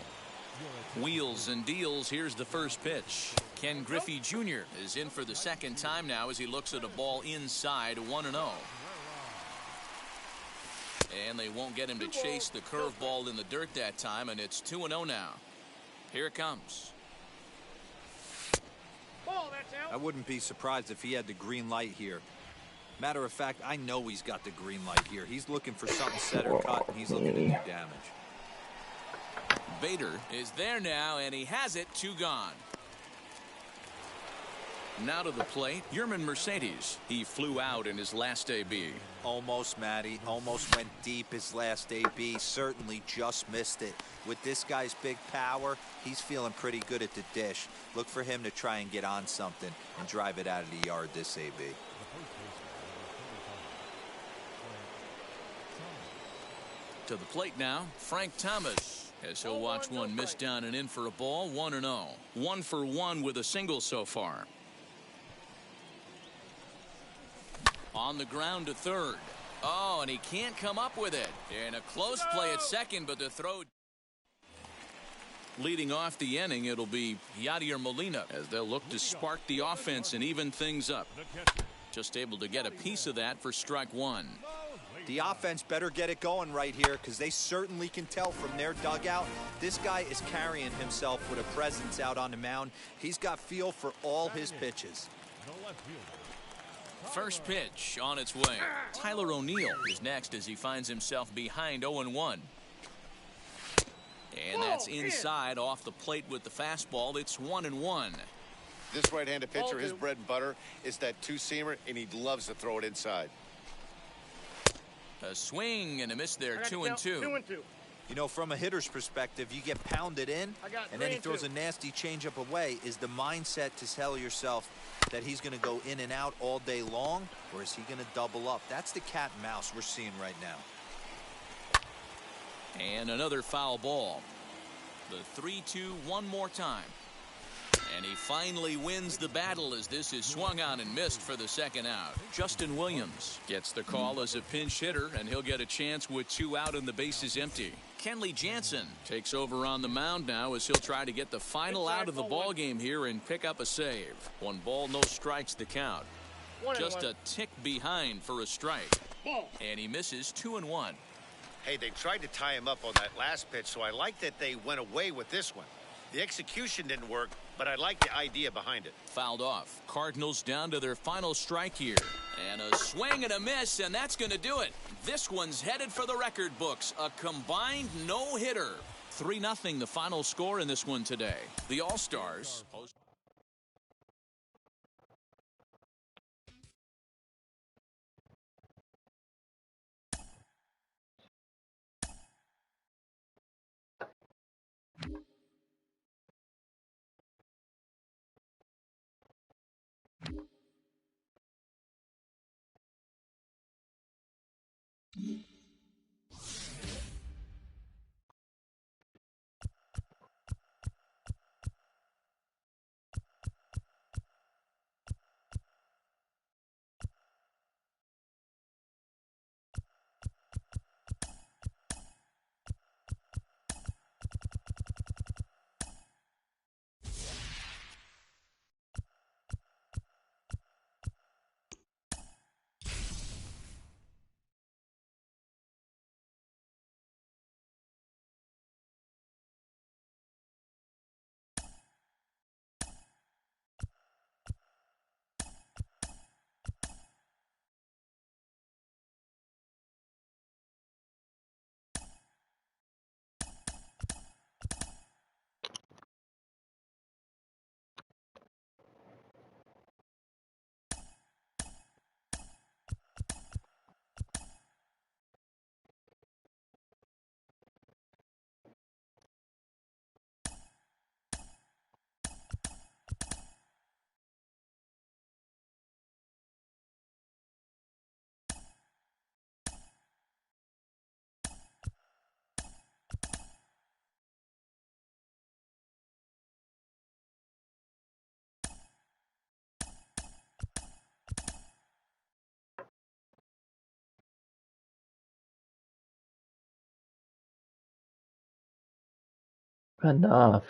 Wheels and deals. Here's the first pitch. Ken Griffey Jr. is in for the 2nd time now as he looks at a ball inside, 1-0. And they won't get him to chase the curveball in the dirt that time, and it's 2-0 now. Here it comes. I wouldn't be surprised if he had the green light here. Matter of fact, I know he's got the green light here. He's looking for something set or cut, and he's looking to do damage. Bader is there now, and he has it. 2 gone. Now to the plate, Yerman Mercedes. He flew out in his last AB. Almost, Matty. Almost went deep his last AB. Certainly just missed it. With this guy's big power, he's feeling pretty good at the dish. Look for him to try and get on something and drive it out of the yard this AB. To the plate now, Frank Thomas, as he'll watch one miss down and in for a ball. 1-0. 1 for 1 with a single so far. On the ground to 3rd. Oh, and he can't come up with it. And a close play at 2nd, but the throw. Leading off the inning, it'll be Yadier Molina as they'll look to spark the offense and even things up. Just able to get a piece of that for strike 1. The offense better get it going right here, because they certainly can tell from their dugout this guy is carrying himself with a presence out on the mound. He's got feel for all his pitches. First pitch on its way. Tyler O'Neill is next as he finds himself behind 0-1. And that's inside off the plate with the fastball. It's 1-1. This right-handed pitcher, his bread and butter is that 2-seamer, and he loves to throw it inside. A swing and a miss there, 2-2. You know, from a hitter's perspective, you get pounded in, I got and then he 3 and throws 2. a nasty changeup away. Is the mindset to tell yourself that he's going to go in and out all day long, or is he going to double up? That's the cat and mouse we're seeing right now. And another foul ball. The 3-2 one more time. And he finally wins the battle as this is swung on and missed for the second out. Justin Williams gets the call as a pinch hitter, and he'll get a chance with 2 out and the bases empty. Kenley Jansen takes over on the mound now as he'll try to get the final out of the ball game here and pick up a save. 1 ball, no strikes the count. Just a tick behind for a strike. And he misses 2-1. Hey, they tried to tie him up on that last pitch, so I like that they went away with this one. The execution didn't work, but I like the idea behind it. Fouled off. Cardinals down to their final strike here. And a swing and a miss, and that's going to do it. This one's headed for the record books. A combined no-hitter. 3-0 the final score in this one today. The All-Stars. Enough.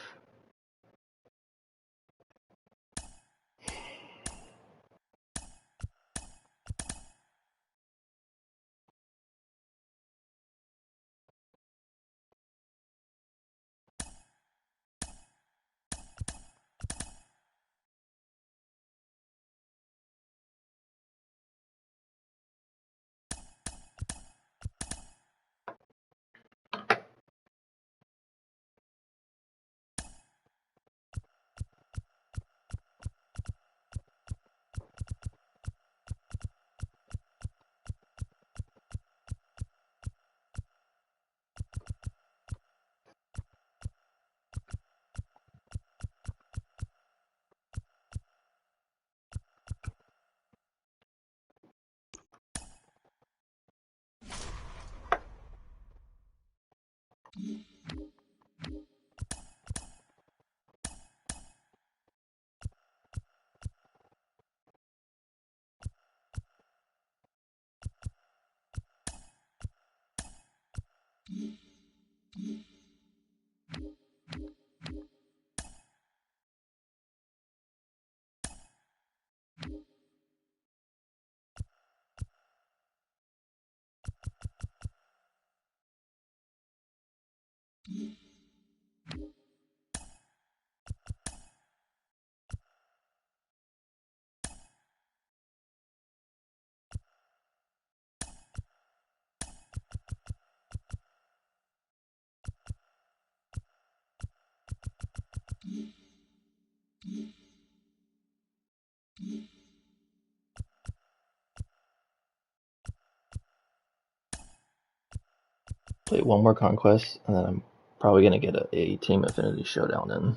Play one more Conquest, and then I'm probably going to get a Team Infinity Showdown in.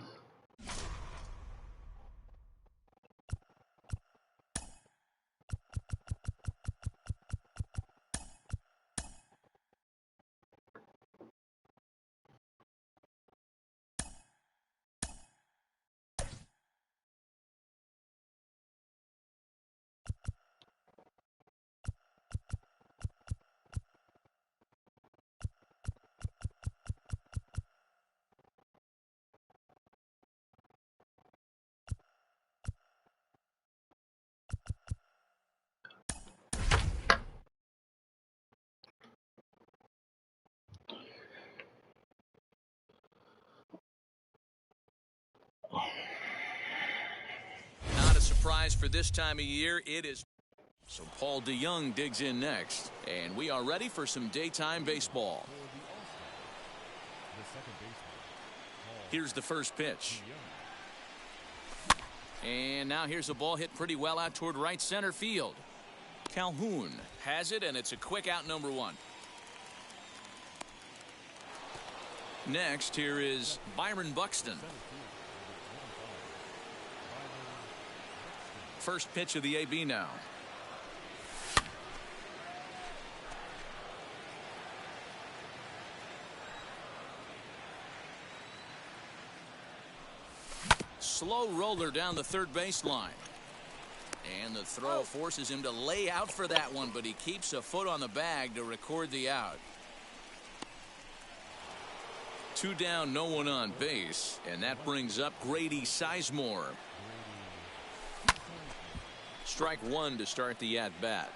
Not a surprise for this time of year. It is. So Paul DeYoung digs in next, and we are ready for some daytime baseball. Here's the first pitch. And now here's a ball hit pretty well out toward right center field. Calhoun has it, and it's a quick out, number one. Next, here is Byron Buxton. First pitch of the AB now. Slow roller down the third baseline. And the throw forces him to lay out for that one, but he keeps a foot on the bag to record the out. 2 down, no one on base, and that brings up Grady Sizemore. Strike one to start the at-bat.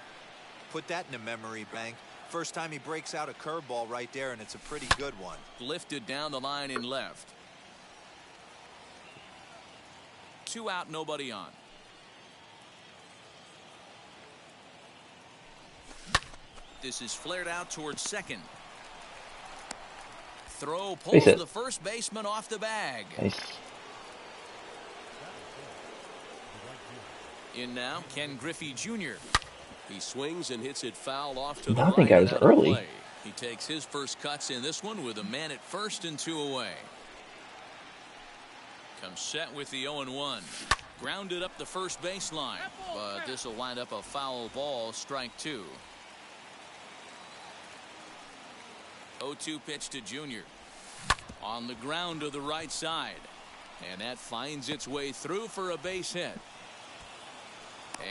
Put that in a memory bank. First time he breaks out a curveball right there, and it's a pretty good one. Lifted down the line in left. 2 out, nobody on. This is flared out towards second. Throw pulls the first baseman off the bag. Nice. In now, Ken Griffey Jr. He swings and hits it foul off to the I right. think I was early. Play. He takes his first cuts in this one with a man at first and 2 away. Comes set with the 0-1. Grounded up the first baseline, but this will wind up a foul ball, strike 2. 0-2 pitch to Junior. On the ground to the right side. And that finds its way through for a base hit.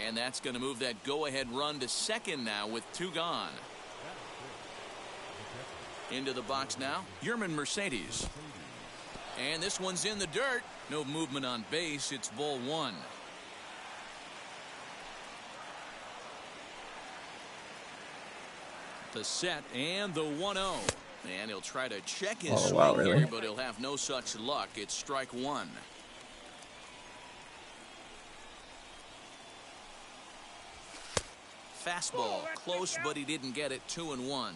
And that's going to move that go-ahead run to second now with 2 gone. Into the box now, Yerman Mercedes. And this one's in the dirt. No movement on base. It's ball 1. The set and the 1-0. And he'll try to check his swing here, but he'll have no such luck. It's strike 1. Fastball close, but he didn't get it. 2-1.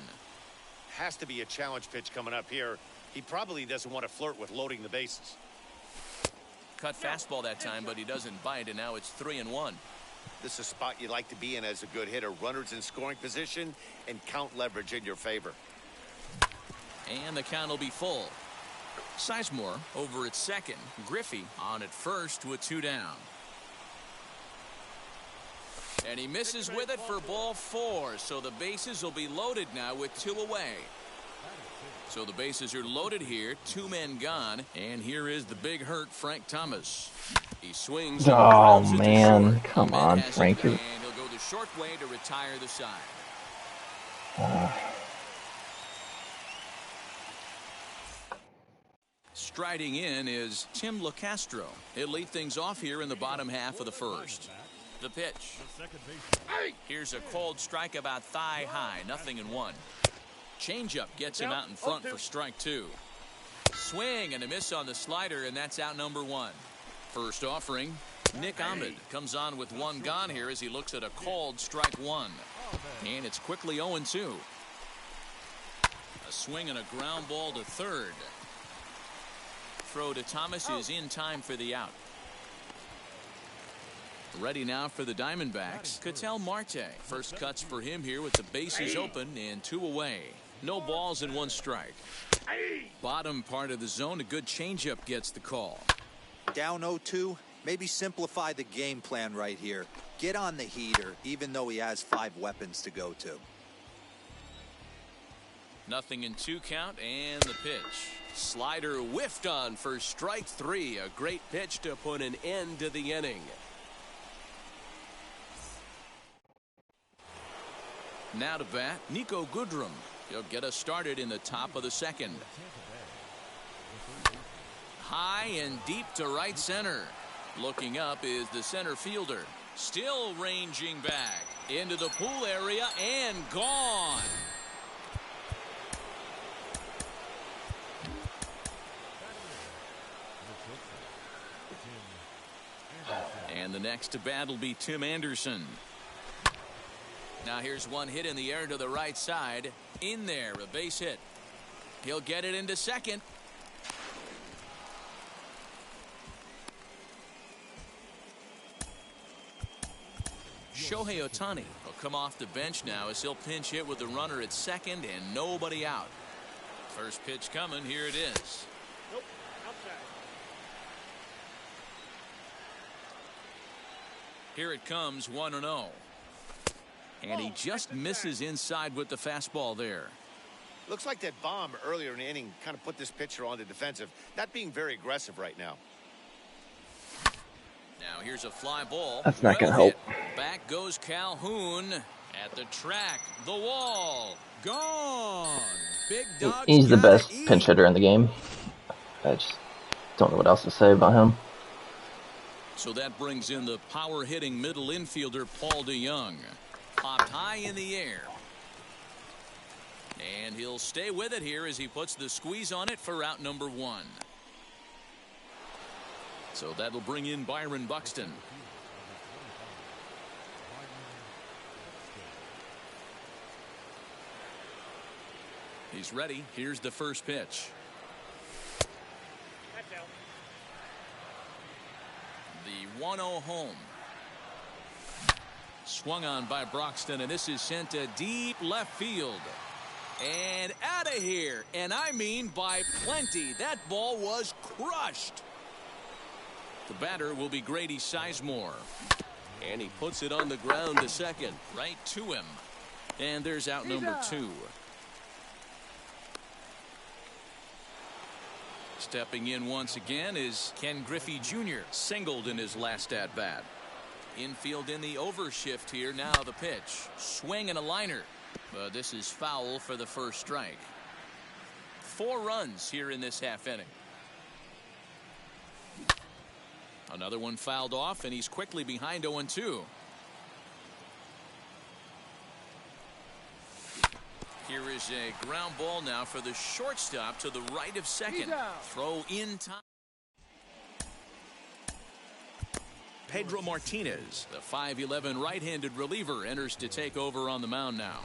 Has to be a challenge pitch coming up here. He probably doesn't want to flirt with loading the bases. Cut fastball that time, but he doesn't bite, and now it's 3-1. This is a spot you like to be in as a good hitter. Runners in scoring position and count leverage in your favor. And the count will be full. Sizemore over at second. Griffey on at first with 2 down. And he misses with it for ball 4. So the bases will be loaded now with 2 away. So the bases are loaded here. 2 men gone. And here is the big hurt Frank Thomas. He swings. Oh, man. Come on, Frank. And he'll go the short way to retire the side. Striding in is Tim LaCastro. He'll lead things off here in the bottom half of the first. The pitch. Here's a cold strike about thigh high. 0-1. Changeup gets him out in front for strike 2. Swing and a miss on the slider, and that's out number 1. First offering, Nick Ahmed comes on with 1 gone here as he looks at a called strike 1. And it's quickly 0-2. A swing and a ground ball to third. Throw to Thomas is in time for the out. Ready now for the Diamondbacks. Ketel Marte. First cuts for him here with the bases open and 2 away. No balls and 1 strike. Bottom part of the zone, a good changeup gets the call. Down 0-2, maybe simplify the game plan right here. Get on the heater, even though he has 5 weapons to go to. 0-2 count, and the pitch. Slider whiffed on for strike 3. A great pitch to put an end to the inning. Now to bat, Nico Goodrum. He'll get us started in the top of the 2nd. High and deep to right center. Looking up is the center fielder. Still ranging back into the pool area and gone. And the next to bat will be Tim Anderson. Now here's one hit in the air to the right side. In there, a base hit. He'll get it into second. Shohei Ohtani will come off the bench now as he'll pinch hit with the runner at second and nobody out. First pitch coming. Here it is. Nope. Outside. Here it comes, 1-0. And he just misses inside with the fastball there. Looks like that bomb earlier in the inning kind of put this pitcher on the defensive. Not being very aggressive right now. Now here's a fly ball. That's not going to Well help. hit. Back goes Calhoun at the track. The wall. Gone. Big dog. He's the best pinch hitter in the game. I just don't know what else to say about him. So that brings in the power hitting middle infielder Paul DeYoung. Popped high in the air. And he'll stay with it here as he puts the squeeze on it for out number 1. So that'll bring in Byron Buxton. He's ready. Here's the first pitch. That's out. The 1-0 home. Swung on by Broxton, and this is sent to deep left field. And out of here. And I mean by plenty. That ball was crushed. The batter will be Grady Sizemore. And he puts it on the ground to second. Right to him. And there's out number 2. Stepping in once again is Ken Griffey Jr. Singled in his last at-bat. Infield in the overshift here. Now the pitch. Swing and a liner. But this is foul for the first strike. 4 runs here in this half inning. Another one fouled off, and he's quickly behind 0-2. Here is a ground ball now for the shortstop to the right of second. Throw in time. Pedro Martinez, the 5'11" right-handed reliever, enters to take over on the mound now.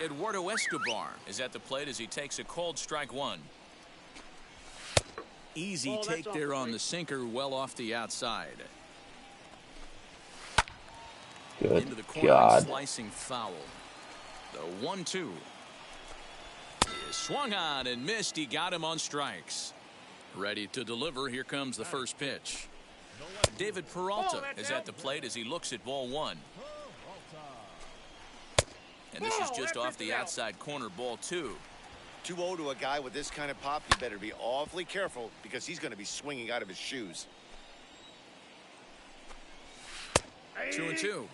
Eduardo Escobar is at the plate as he takes a cold strike 1. Easy take there on the sinker, well off the outside. Good Into the corner, God. slicing foul. The 1-2 is swung on and missed. He got him on strikes. Ready to deliver. Here comes the first pitch. David Peralta is at the plate as he looks at ball 1. And this is just off the outside corner, ball 2. 2-0 to a guy with this kind of pop, you better be awfully careful because he's going to be swinging out of his shoes. 2-2.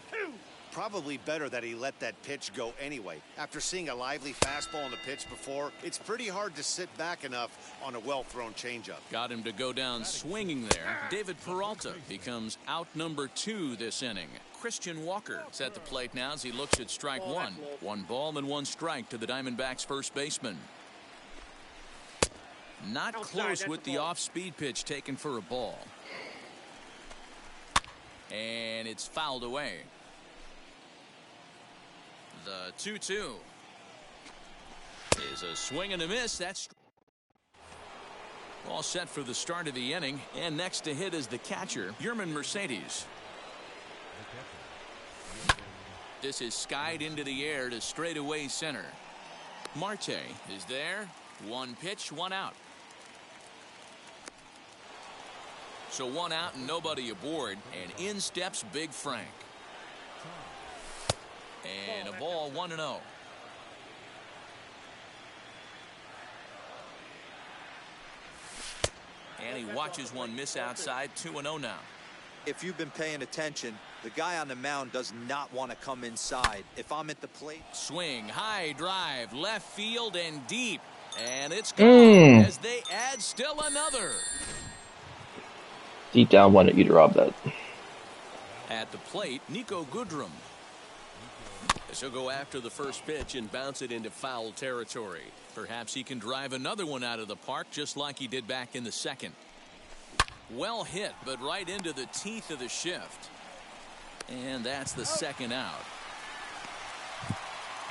Probably better that he let that pitch go anyway. After seeing a lively fastball on the pitch before, it's pretty hard to sit back enough on a well-thrown changeup. Got him to go down swinging there. David Peralta becomes out number 2 this inning. Christian Walker is at the plate now as he looks at strike 1. 1 ball and 1 strike to the Diamondbacks first baseman. Not close with the off-speed pitch taken for a ball. And it's fouled away. The 2-2 is a swing and a miss. That's all set for the start of the inning. And next to hit is the catcher, Yerman Mercedes. This is skied into the air to straightaway center. Marte is there. One pitch, one out. So one out and nobody aboard, and in steps Big Frank. And a ball, 1-0. And he watches one miss outside, 2-0 now. If you've been paying attention, the guy on the mound does not want to come inside. If I'm at the plate. Swing, high drive, left field and deep. And it's gone as they add still another. Deep down wanted you to rob that. At the plate, Nico Goodrum. He'll go after the first pitch and bounce it into foul territory. Perhaps he can drive another one out of the park just like he did back in the second. Well hit, but right into the teeth of the shift. And that's the second out.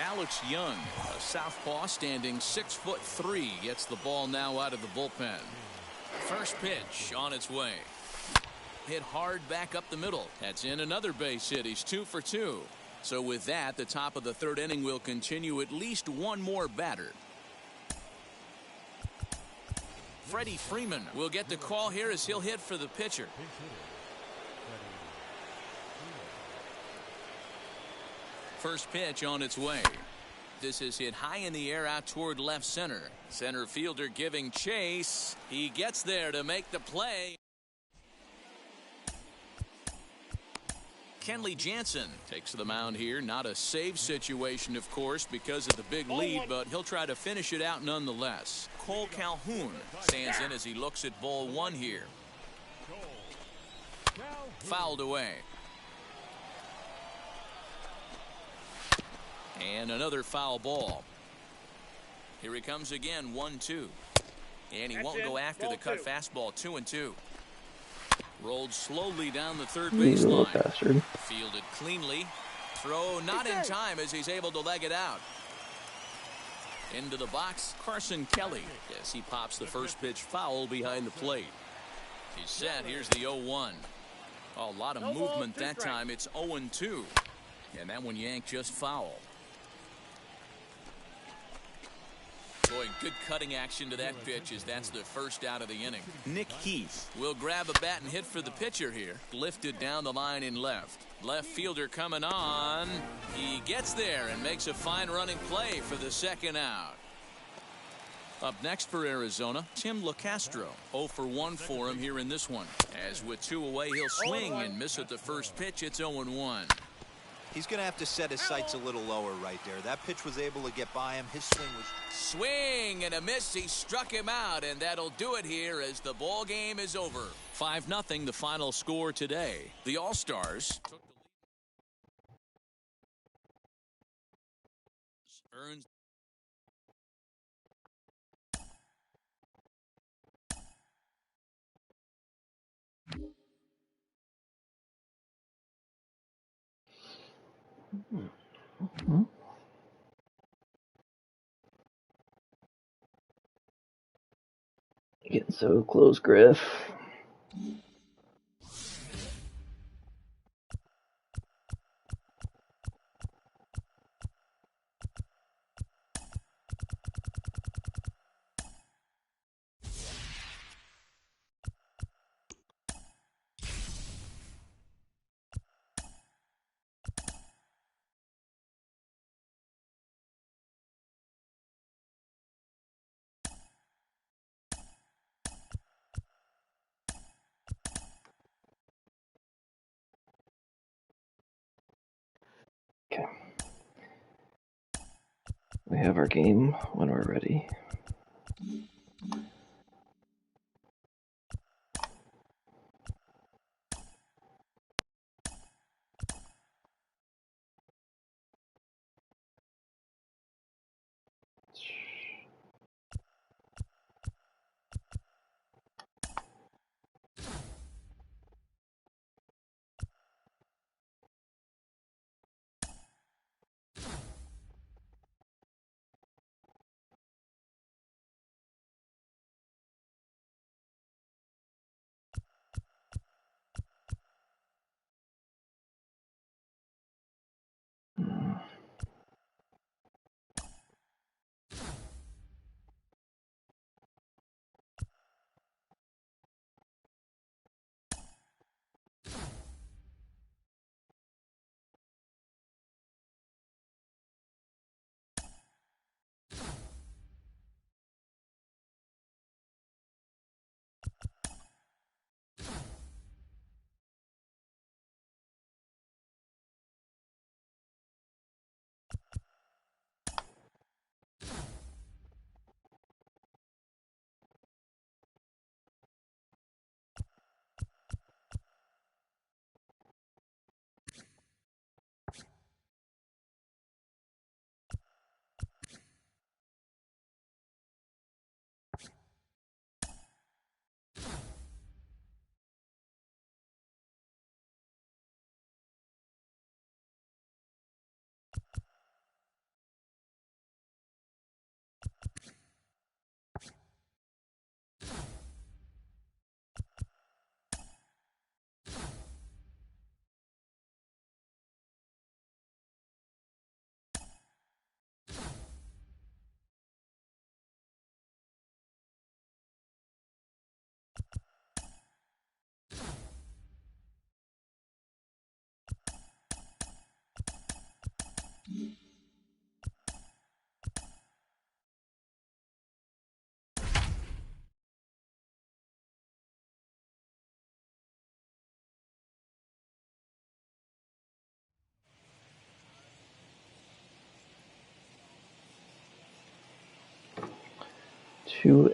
Alex Young, a southpaw standing 6'3", gets the ball now out of the bullpen. First pitch on its way. Hit hard back up the middle. That's in another base hit. He's 2 for 2. So with that, the top of the third inning will continue at least one more batter. Freddie Freeman will get the call here as he'll hit for the pitcher. First pitch on its way. This is hit high in the air out toward left center. Center fielder giving chase. He gets there to make the play. Kenley Jansen takes the mound here. Not a save situation, of course, because of the big lead, but he'll try to finish it out nonetheless. Cole Calhoun stands in as he looks at ball one here. Fouled away. And another foul ball. Here he comes again, 1-2. And he won't go after the cut fastball, 2-2. Rolled slowly down the third baseline. Fielded cleanly. Throw not in time as he's able to leg it out. Into the box, Carson Kelly. Yes, he pops the first pitch foul behind the plate. He's set. Here's the 0-1. A lot of movement that time. It's 0-2. And that one yanked just foul. Boy, good cutting action to that pitch as that's the first out of the inning. Nick Heath will grab a bat and hit for the pitcher here. Lifted down the line in left. Left fielder coming on. He gets there and makes a fine running play for the second out. Up next for Arizona, Tim LaCastro. 0 for 1 for him here in this one. As with 2 away, he'll swing and miss at the first pitch. It's 0-1. He's going to have to set his sights a little lower right there. That pitch was able to get by him. His swing was... Swing and a miss. He struck him out, and that'll do it here as the ball game is over. 5-0 the final score today. The All-Stars took the lead. Earns Getting so close, Griff. Okay. We have our game when we're ready. 2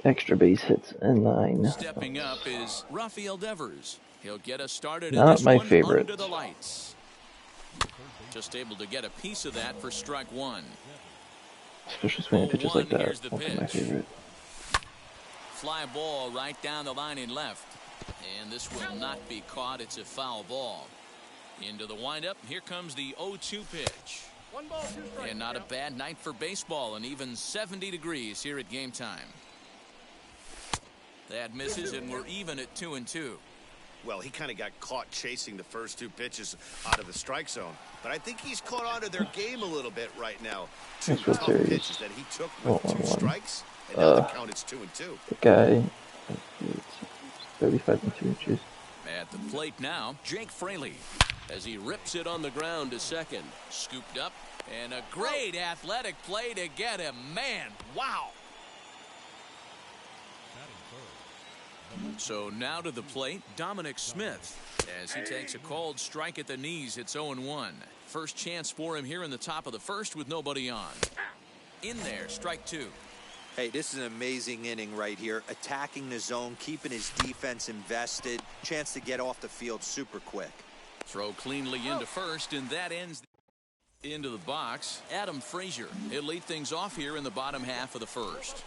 extra base hits and 9. Stepping up is Rafael Devers. He'll get us started in Not this my one favorite. under the lights. Just able to get a piece of that for strike one. Especially swinging pitches like that. Here's the That's my pitch. favorite. Fly ball right down the line in left. And this will not be caught. It's a foul ball. Into the windup. Here comes the 0-2 pitch. 1 ball, 2 strikes. And not a bad night for baseball, and even 70 degrees here at game time. That misses, and we're even at 2-2. Well, he kind of got caught chasing the first 2 pitches out of the strike zone. But I think he's caught on to their game a little bit right now. 2 That's what tough series. pitches that he took with 2 1-1. strikes. And now the count is 2-2. The guy, 35 and 2 inches. At the plate now, Jake Fraley. As he rips it on the ground to second. Scooped up, and a great athletic play to get him. Man, wow. So now to the plate, Dominic Smith. As he takes a called strike at the knees, it's 0-1. First chance for him here in the top of the first with nobody on. In there, strike 2. Hey, this is an amazing inning right here. Attacking the zone, keeping his defense invested. Chance to get off the field super quick. Throw cleanly into first, and that ends into the box. Adam Frazier. He'll lead things off here in the bottom half of the first.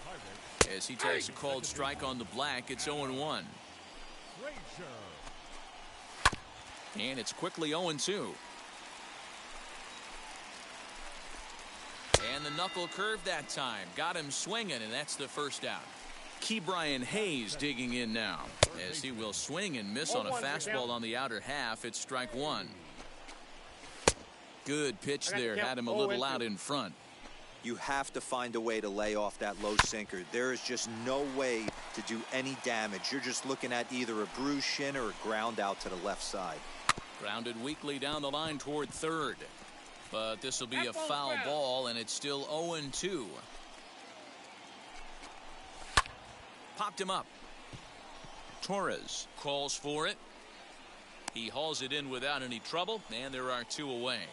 As he takes a called strike on the black, it's 0-1. And it's quickly 0-2. And the knuckle curve that time. Got him swinging, and that's the first out. Ke'Bryan Hayes digging in now. As he will swing and miss on a fastball on the outer half. It's strike 1. Good pitch there. Had him a little out in front. You have to find a way to lay off that low sinker. There is just no way to do any damage. You're just looking at either a bruised shin or a ground out to the left side. Grounded weakly down the line toward third. But this will be a foul ball, and it's still 0-2. Popped him up. Torres calls for it. He hauls it in without any trouble, and there are 2 away.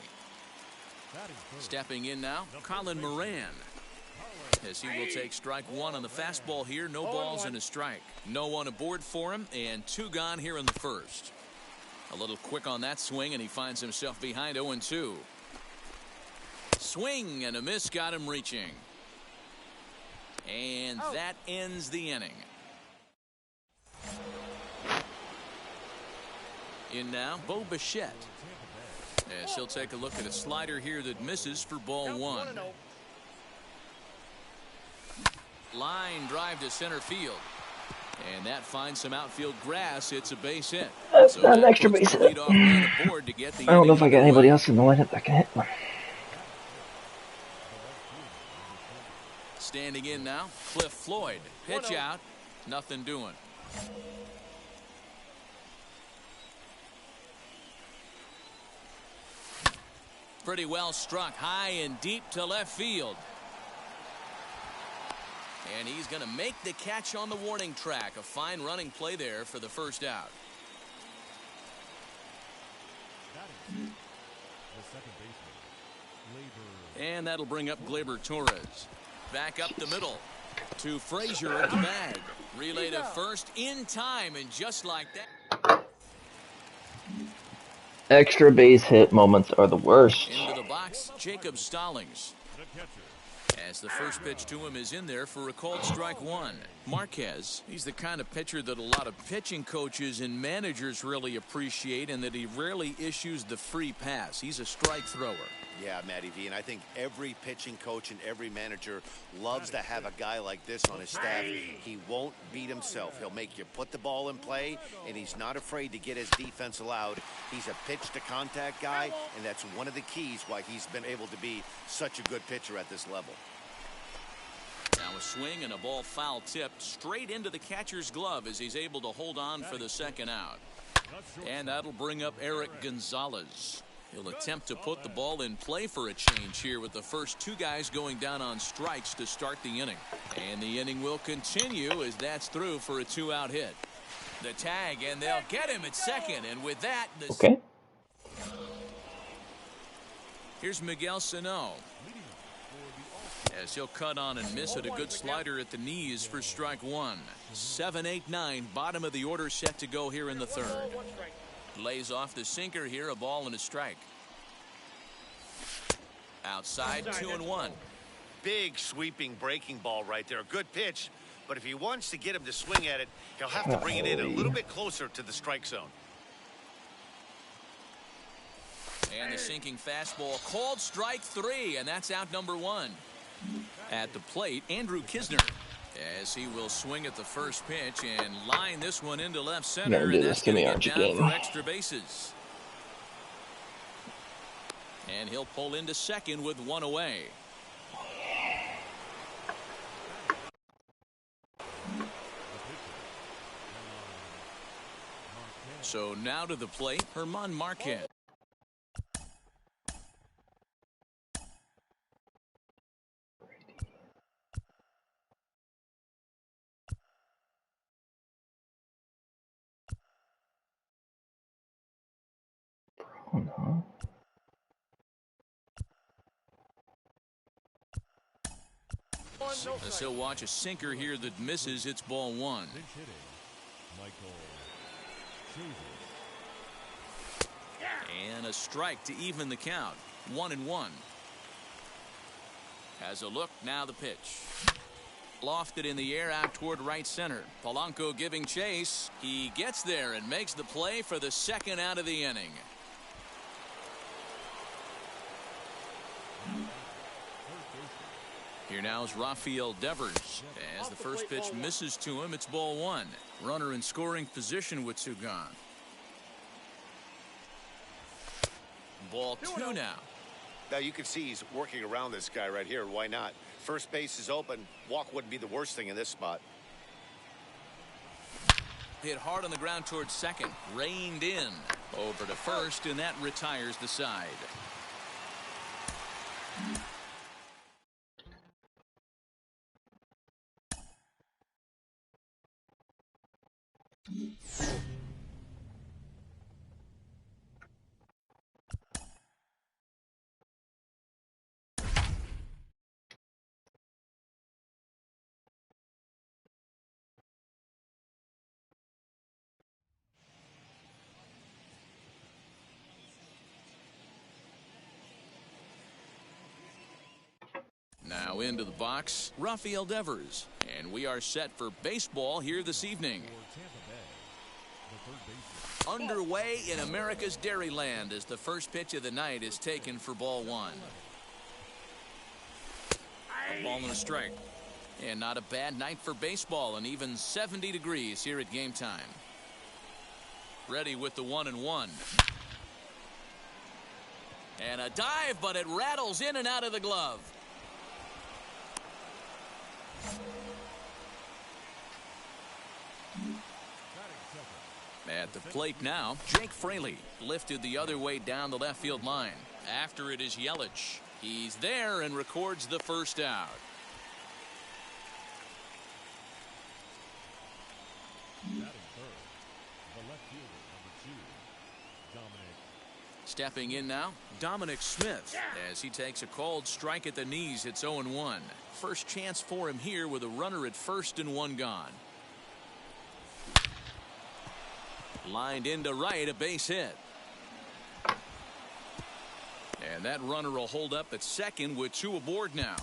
Stepping in now, Colin Moran. As he will take strike 1 on the fastball here. No balls and a strike. No one aboard for him, and 2 gone here in the first. A little quick on that swing, and he finds himself behind 0-2. Swing and a miss got him reaching. And that ends the inning. In now, Bo Bichette. As he'll take a look at a slider here that misses for ball 1. Line drive to center field. And that finds some outfield grass. It's a base hit. That's So not an that extra puts base the hit. leadoff man aboard to get the I don't know inning if I got anybody underway. else in the lineup that can hit one. Standing in now, Cliff Floyd. Pitch out. Nothing doing. Pretty well struck high and deep to left field. And he's going to make the catch on the warning track. A fine running play there for the first out. And that'll bring up Gleyber Torres. Back up the middle to Frazier at the bag. Relay to first in time, and just like that. Extra base hit moments are the worst. Into the box, Jacob Stallings. As the first pitch to him is in there for a called strike 1. Marquez, he's the kind of pitcher that a lot of pitching coaches and managers really appreciate, and that he rarely issues the free pass. He's a strike thrower. Yeah, Matty V, and I think every pitching coach and every manager loves to have a guy like this on his staff. He won't beat himself. He'll make you put the ball in play, and he's not afraid to get his defense allowed. He's a pitch-to-contact guy, and that's one of the keys why he's been able to be such a good pitcher at this level. Now a swing and a ball foul tipped straight into the catcher's glove as he's able to hold on for the second out. And that'll bring up Eric Gonzalez. He'll attempt to put the ball in play for a change here with the first two guys going down on strikes to start the inning. And the inning will continue as that's through for a 2-out hit. The tag, and they'll get him at second. And with that, Okay. here's Miguel Sano. As he'll cut on and miss it, a good slider at the knees for strike one. 7-8-9, bottom of the order set to go here in the third. Lays off the sinker here, a ball and a strike. Outside, 2-1. Big sweeping breaking ball right there. Good pitch. But if he wants to get him to swing at it, he'll have to bring it in a little bit closer to the strike zone. And the sinking fastball called strike three, and that's out number one. At the plate, Andrew Kisner, as he will swing at the first pitch and line this one into left center. You're gonna do And this that's to me, going aren't to you, get down King? for extra bases. And he'll pull into second with one away. So now to the plate, Germán Marquez. Oh, no. As he'll watch a sinker here that misses, it's ball one. Pinch hitting, Michael Schaefer. And a strike to even the count. 1-1. Has a look, now the pitch. Lofted in the air out toward right center. Polanco giving chase. He gets there and makes the play for the second out of the inning. Here now is Rafael Devers. As the first pitch misses to him, it's ball one. Runner in scoring position with two gone. Ball two now. Now you can see he's working around this guy right here. Why not? First base is open. Walk wouldn't be the worst thing in this spot. Hit hard on the ground towards second. Reined in. Over to first, and that retires the side. Now into the box, Rafael Devers. And we are set for baseball here this evening. Underway in America's Dairyland as the first pitch of the night is taken for ball one. A ball and a strike. And not a bad night for baseball, and even 70 degrees here at game time. Ready with the 1-1. And a dive, but it rattles in and out of the glove. At the plate now, Jake Fraley lifted the other way down the left field line. After it is Yelich. He's there and records the first out. Batting third, the left fielder, number 2, Dominic. Stepping in now, Dominic Smith, as he takes a called strike at the knees. It's 0-1. First chance for him here with a runner at first and one gone. Lined into right, a base hit. And that runner will hold up at second with two aboard now.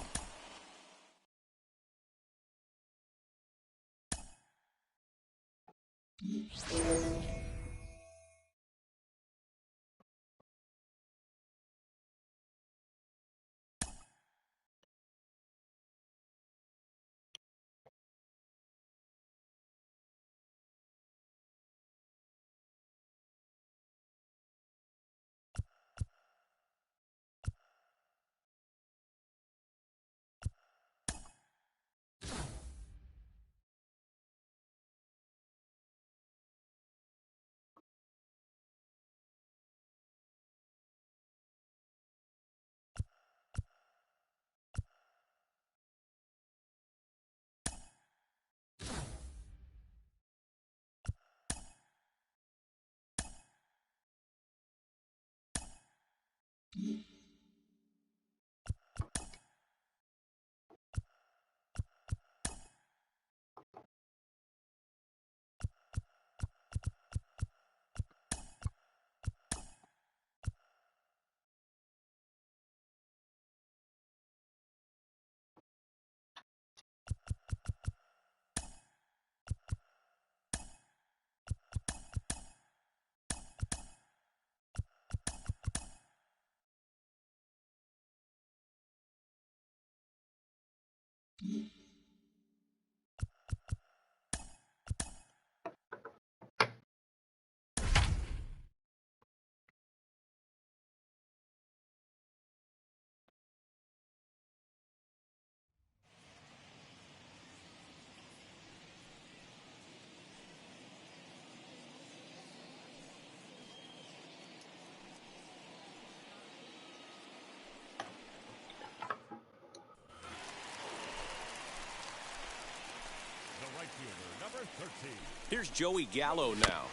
The right fielder, number 13. Here's Joey Gallo now.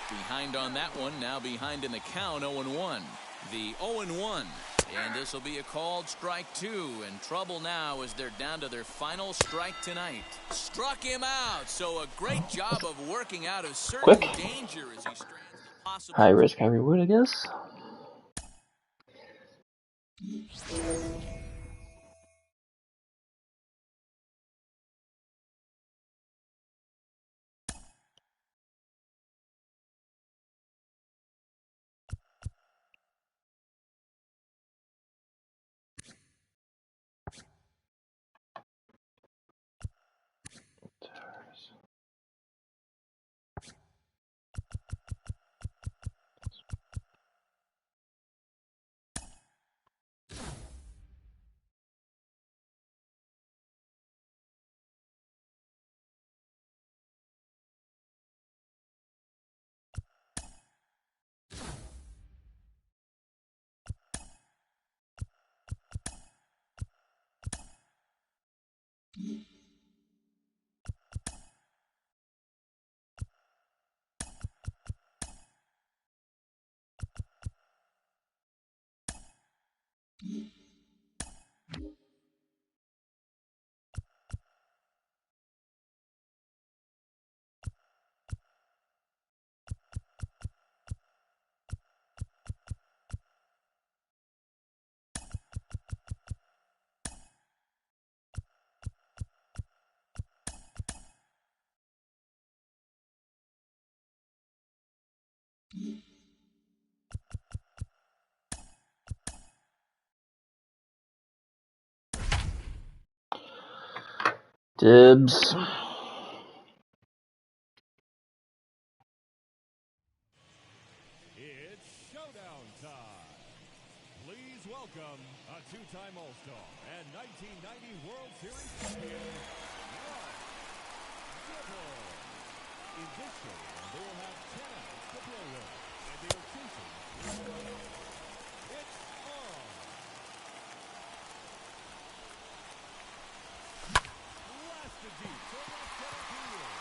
Behind on that one, now behind in the count, 0-1. The 0-1. And this will be a called strike 2. And trouble now as they're down to their final strike tonight. Struck him out. So a great job of working out of certain Quick. danger as he strands the possible. High risk, high reward, I guess. Dibs. It's showdown time. Please welcome a two-time All-Star and 1990 World Series champion, Rod Gibble. In this showdown, they will have 10 outs to play with, and they are chasing 3 runners. It's on. Blasted deep to left center field.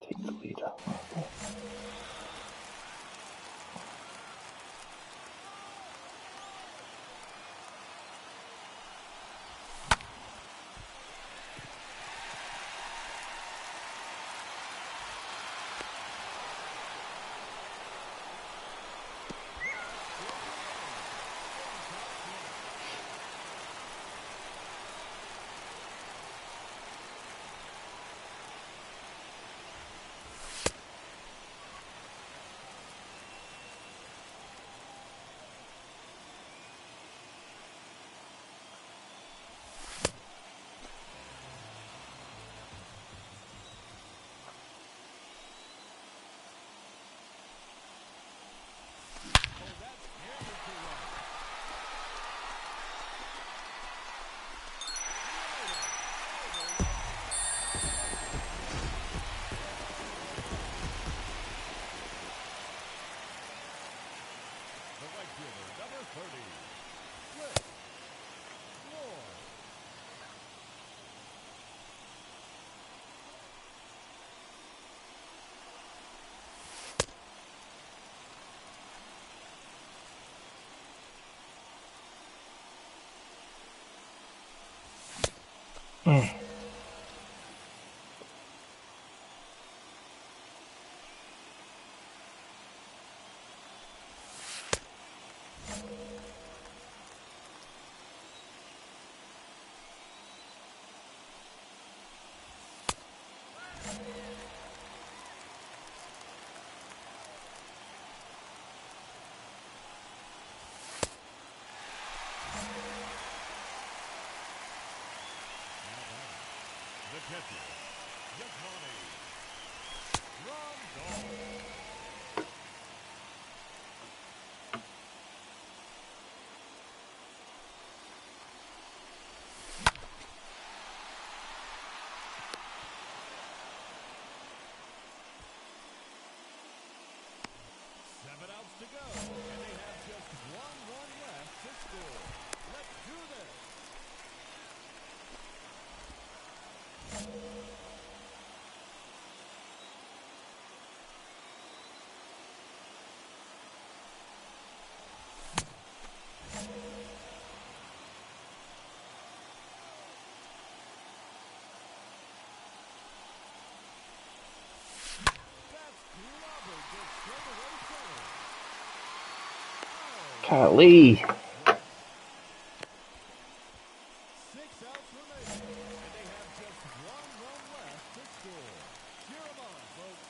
Take the lead. The catcher, Yasmani Rondon. Seven outs to go, and they have just one run left to score. Let's do this. That's clobbered to straightaway center. Golly. 6 outs remaining, and they have just one run left to score. Cheer 'em on, folks.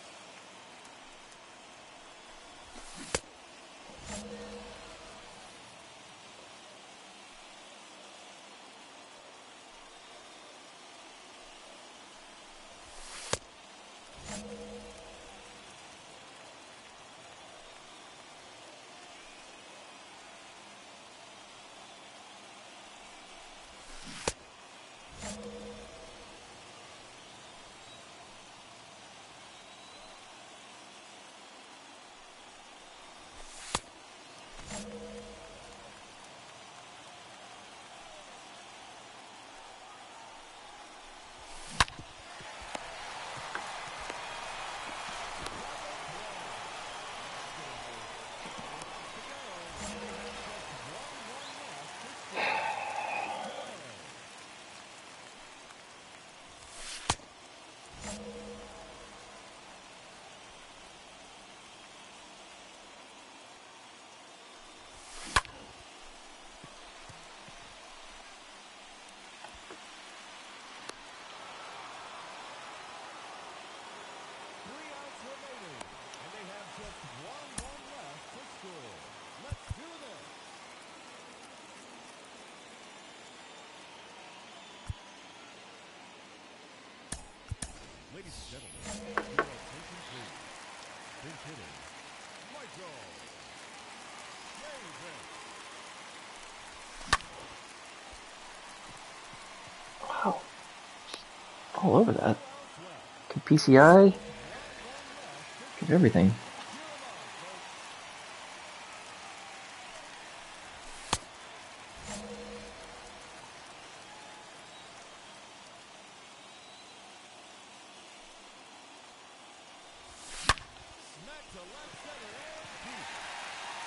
Ladies and gentlemen, your attention please. Pinch hitting, Michael Davis. Wow. All over that. Good PCI. Good everything.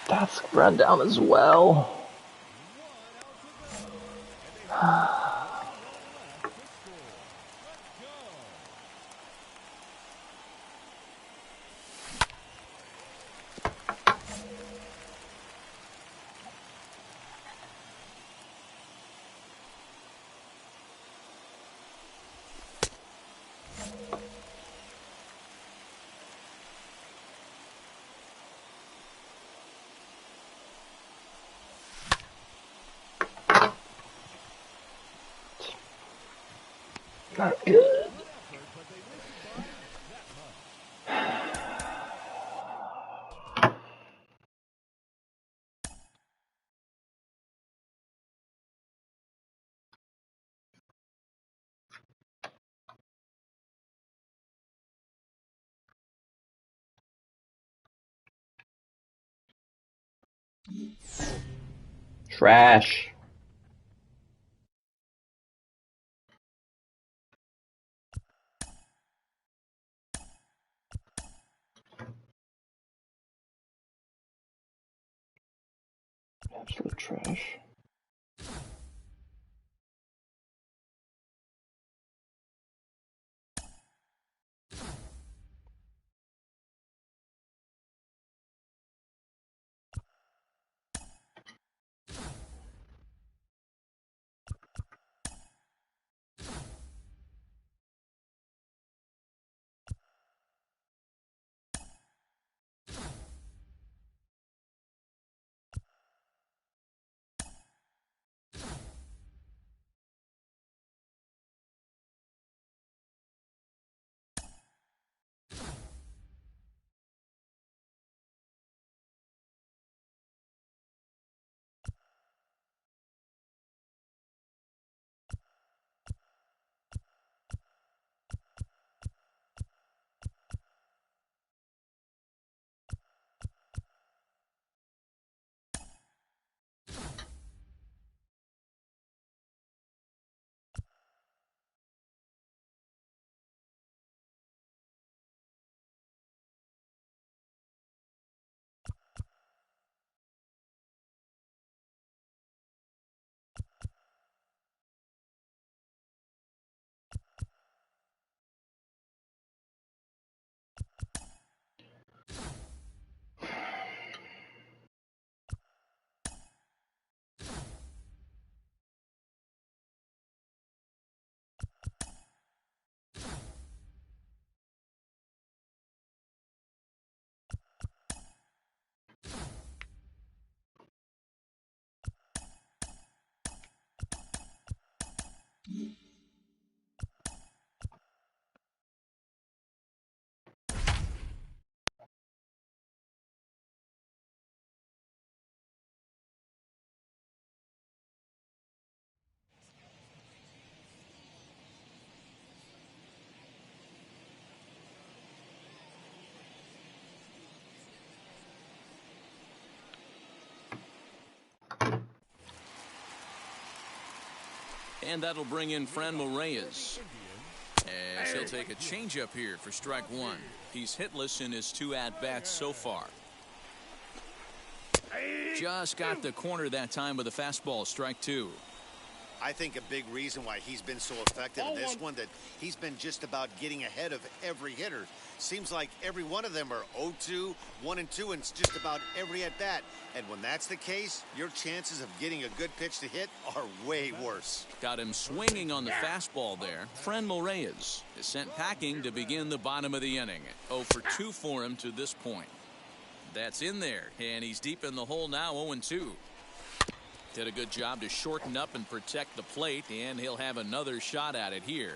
That's run down as well. Not good. Trash. Absolute trash. And that'll bring in Franmil Reyes. As he'll take a changeup here for strike one. He's hitless in his 2 at-bats so far. Just got the corner that time with a fastball, strike 2. I think a big reason why he's been so effective in this one, that he's been just about getting ahead of every hitter. Seems like every one of them are 0-2, 1-2, and it's just about every at-bat. And when that's the case, your chances of getting a good pitch to hit are way worse. Got him swinging on the fastball there. Franmil Reyes is sent packing to begin the bottom of the inning. 0 for 2 for him to this point. That's in there, and he's deep in the hole now, 0-2. Did a good job to shorten up and protect the plate, and he'll have another shot at it here.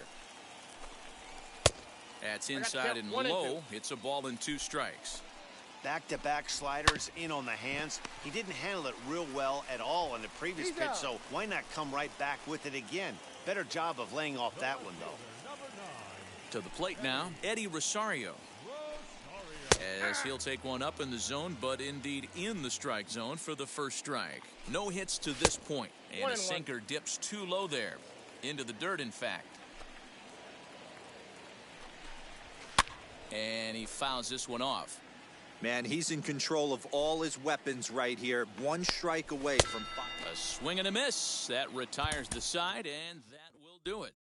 That's inside and low. It's a ball and 2 strikes. Back-to-back sliders in on the hands. He didn't handle it real well at all in the previous pitch, so why not come right back with it again? Better job of laying off that one, though. To the plate now, Eddie Rosario. As he'll take one up in the zone, but indeed in the strike zone for the first strike. No hits to this point, and a sinker dips too low there. Into the dirt, in fact. And he fouls this one off. Man, he's in control of all his weapons right here. 1 strike away from 5. A swing and a miss. That retires the side, and that will do it.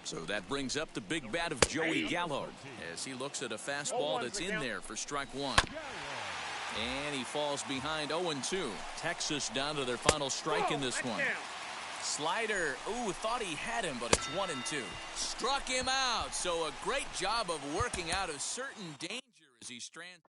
So that brings up the big bat of Joey Gallo as he looks at a fastball that's in there for strike 1. And he falls behind 0-2. Texas down to their final strike in this one. Slider, ooh, thought he had him, but it's 1-2. Struck him out. So a great job of working out a certain danger as he strands.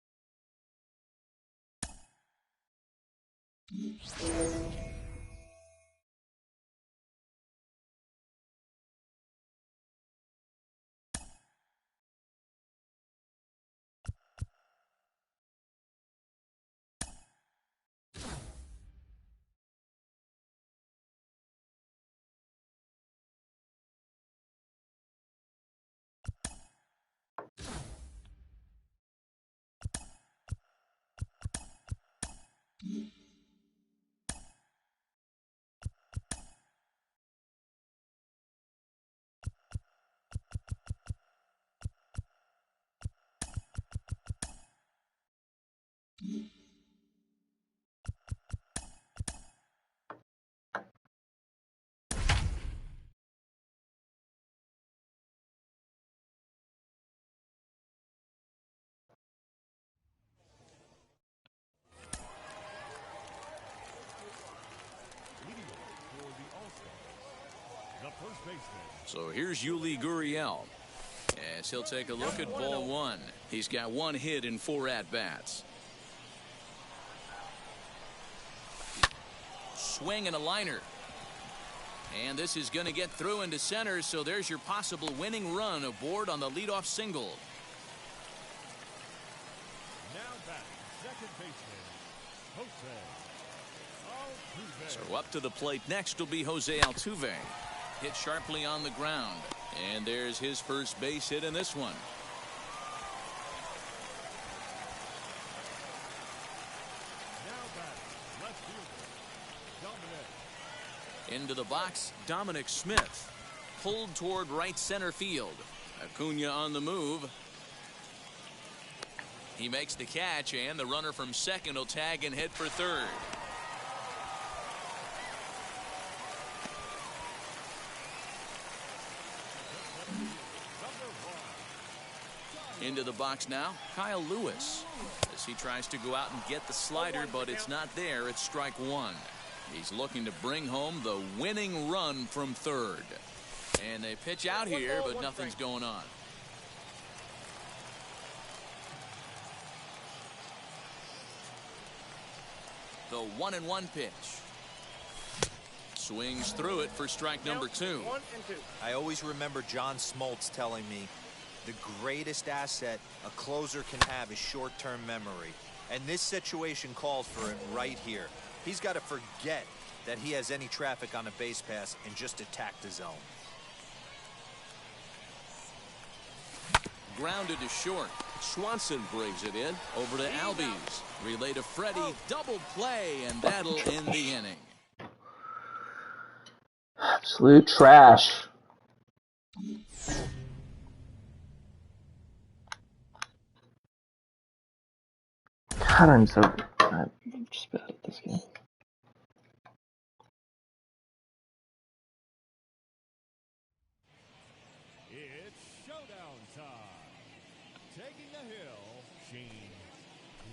So here's Yuli Gurriel as he'll take a look at ball 1. He's got 1 hit in 4 at-bats. Swing and a liner. And this is going to get through into center, so there's your possible winning run aboard on the leadoff single. Now batting, second baseman, Jose. So up to the plate next will be Jose Altuve. Hit sharply on the ground. And there's his first base hit in this one. Into the box, Dominic Smith. Pulled toward right center field. Acuna on the move. He makes the catch, and the runner from second will tag and head for third. Into the box now, Kyle Lewis. As he tries to go out and get the slider, but it's not there. It's strike one. He's looking to bring home the winning run from third. And they pitch out here, but nothing's going on. The 1-1 pitch. Swings through it for strike number two. I always remember John Smoltz telling me the greatest asset a closer can have is short-term memory. And this situation calls for it right here. He's got to forget that he has any traffic on a base pass and just attack the zone. Grounded to short. Swanson brings it in. Over to Albies. Relay to Freddie. Double play, and that'll end the inning. Absolute trash. God, I'm just bad at this game. It's showdown time. Taking the hill, Shane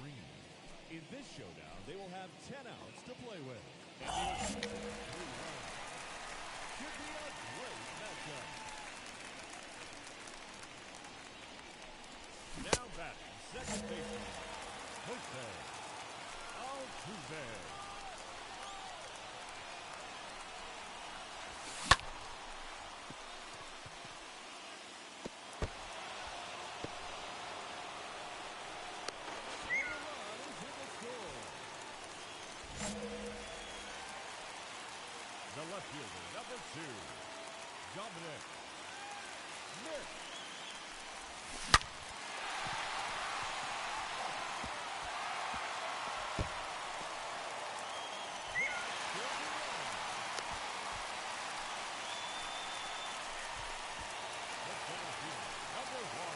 Green. In this showdown, they will have 10 outs to play with. And should be a great matchup. Now batting, second baseman, Jose Altuve. The left fielder, number 2, Dominic Smith. Number 1,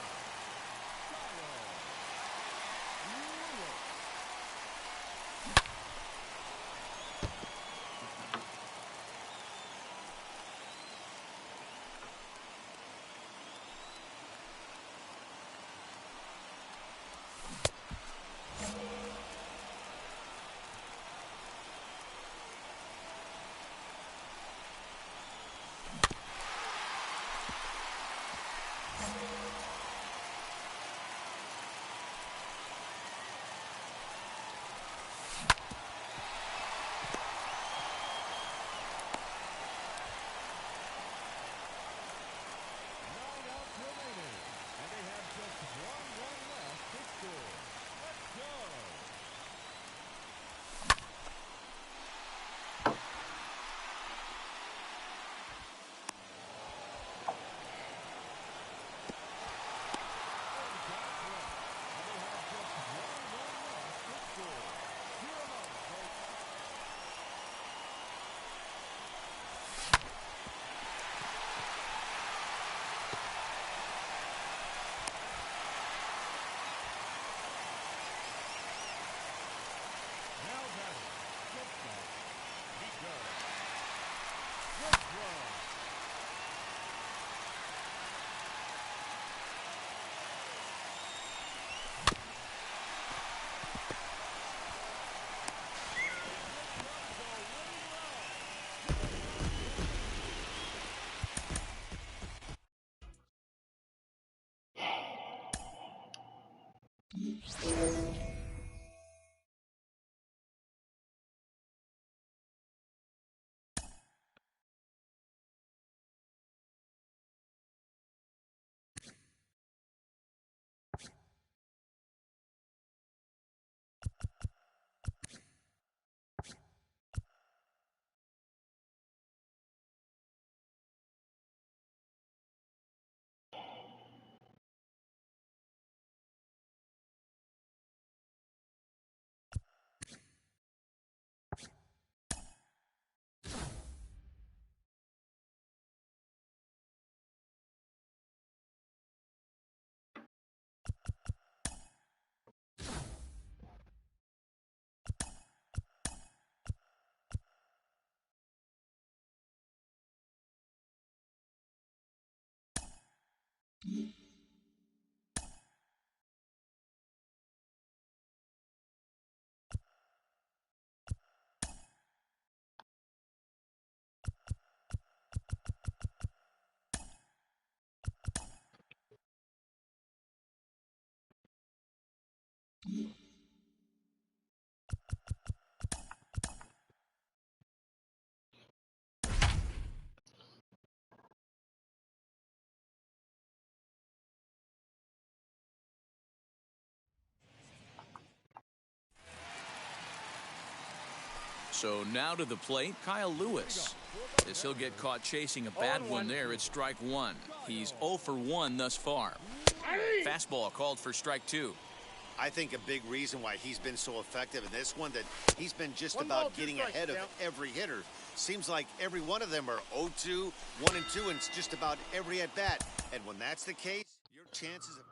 So now to the plate, Kyle Lewis. As he'll get caught chasing a bad one there at strike one. He's 0 for 1 thus far. Fastball called for strike 2. I think a big reason why he's been so effective in this one that he's been just about getting ahead of every hitter. Seems like every one of them are 0-2, 1-2, and it's just about every at bat. And when that's the case, your chances of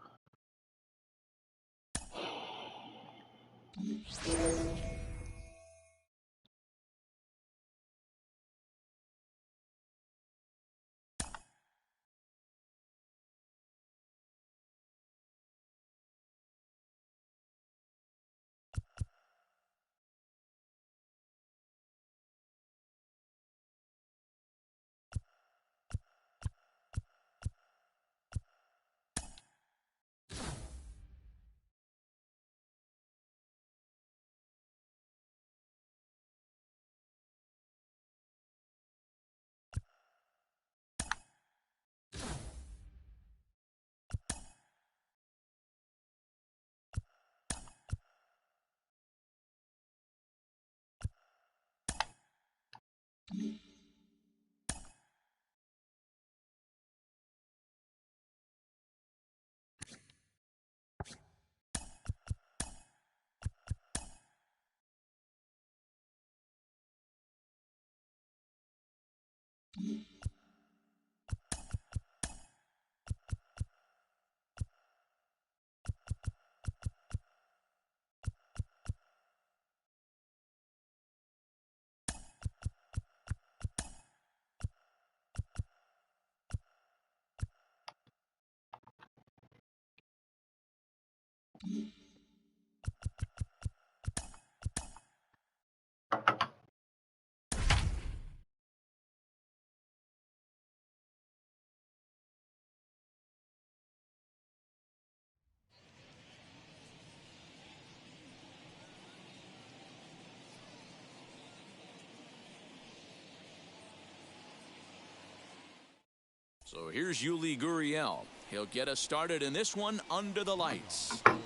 So here's Yuli Gurriel. He'll get us started in this one under the lights. For Tampa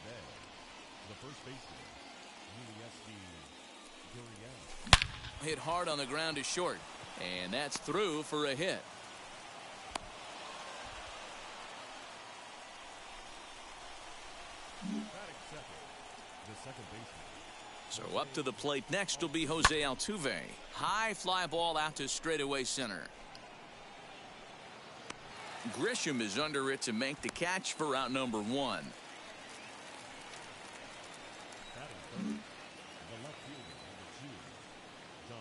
Bay, the first baseman, Gurriel. Hit hard on the ground to short. And that's through for a hit. Batting second, the second baseman. So up to the plate next will be Jose Altuve. High fly ball out to straightaway center. Grisham is under it to make the catch for out number 1. Batting third, the left fielder, number 2,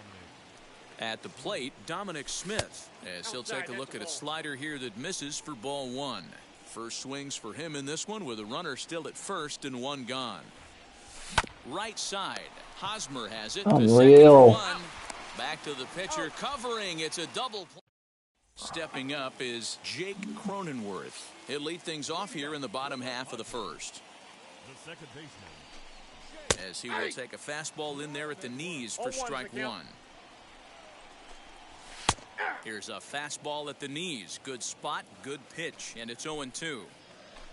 Dominic. At the plate, Dominic Smith, as he'll take a look at a slider here that misses for ball 1. First swings for him in this one with a runner still at first and 1 gone. Right side, Hosmer has it to second Unreal. 1. Back to the pitcher, covering. It's a double play. Stepping up is Jake Cronenworth. He'll lead things off here in the bottom half of the first. The second baseman. As he will take a fastball in there at the knees for strike 1. Here's a fastball at the knees. Good spot, good pitch, and it's 0-2.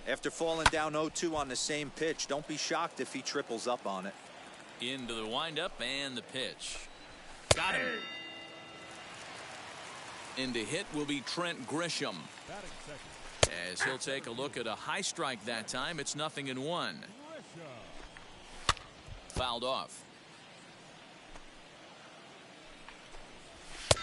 After falling down 0-2 on the same pitch, don't be shocked if he triples up on it. Into the windup and the pitch. Got him. In to hit will be Trent Grisham. Batting second, As he'll take a look at a high strike that time, it's 0-1. Grisham. Fouled off.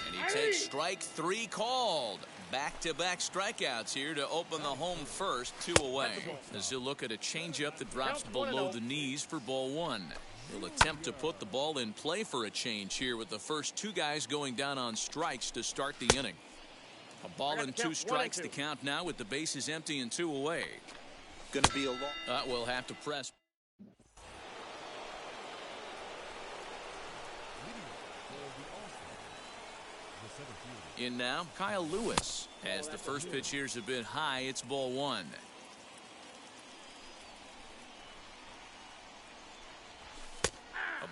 And he takes strike 3 called. Back-to-back strikeouts here to open the home first, 2 away. As he'll look at a changeup that drops below the knees for ball 1. He'll attempt to put the ball in play for a change here with the first 2 guys going down on strikes to start the inning. A ball and 2 strikes the count now with the bases empty and 2 away. Gonna be a long. We'll have to press. In now, Kyle Lewis. As the first pitch here's a bit high, it's ball 1.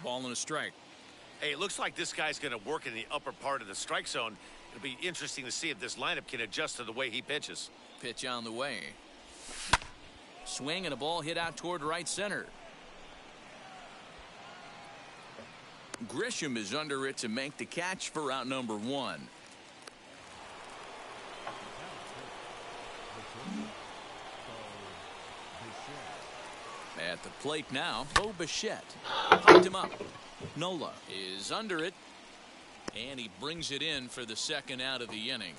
ball and a strike. Hey, it looks like this guy's going to work in the upper part of the strike zone. It'll be interesting to see if this lineup can adjust to the way he pitches. Pitch on the way. Swing and a ball hit out toward right center. Grisham is under it to make the catch for out number 1. At the plate now, Bo Bichette popped him up. Nola is under it, and he brings it in for the second out of the inning.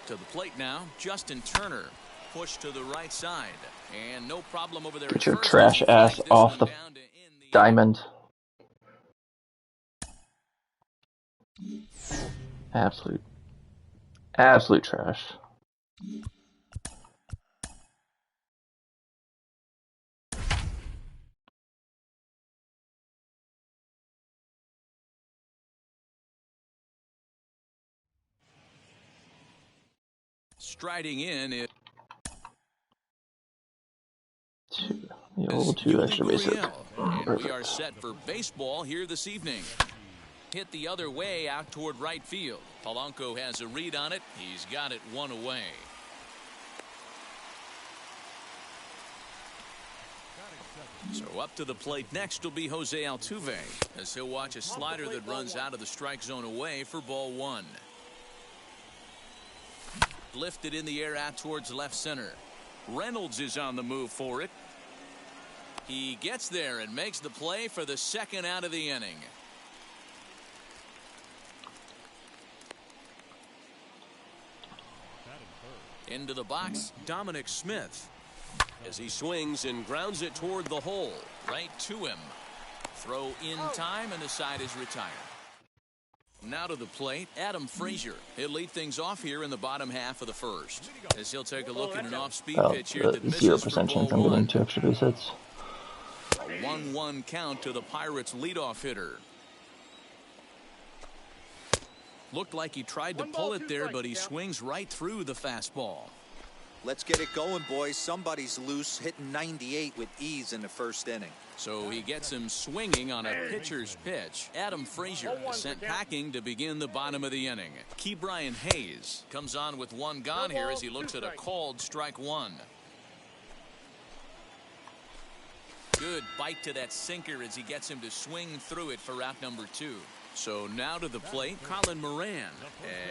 To the plate now, Justin Turner. Push to the right side, and no problem over there. Get your trash ass off the diamond. Absolute trash. Striding in it. The old 2 extra base hit. And we are set for baseball here this evening. Hit the other way out toward right field. Polanco has a read on it. He's got it 1 away. So up to the plate next will be Jose Altuve, as he'll watch a slider that runs out of the strike zone away for ball 1. Lifted in the air out towards left center. Reynolds is on the move for it. He gets there and makes the play for the second out of the inning. Into the box, Dominic Smith. As he swings and grounds it toward the hole. Right to him. Throw in time, and the side is retired. Now to the plate, Adam Frazier. He'll lead things off here in the bottom half of the first, as he'll take a look at an off-speed pitch here that misses for 0% ball chance I'm getting 1. 2 extra base hits. A 1-1 count to the Pirates' leadoff hitter. Looked like he tried to pull it there, but he swings right through the fastball. Let's get it going, boys. Somebody's loose, hitting 98 with ease in the first inning. So he gets him swinging on a pitcher's pitch. Adam Frazier sent packing to begin the bottom of the inning. Ke'Bryan Hayes comes on with 1 gone here as he looks at a called strike 1. Good bite to that sinker as he gets him to swing through it for out number 2. So now to the plate, Colin Moran,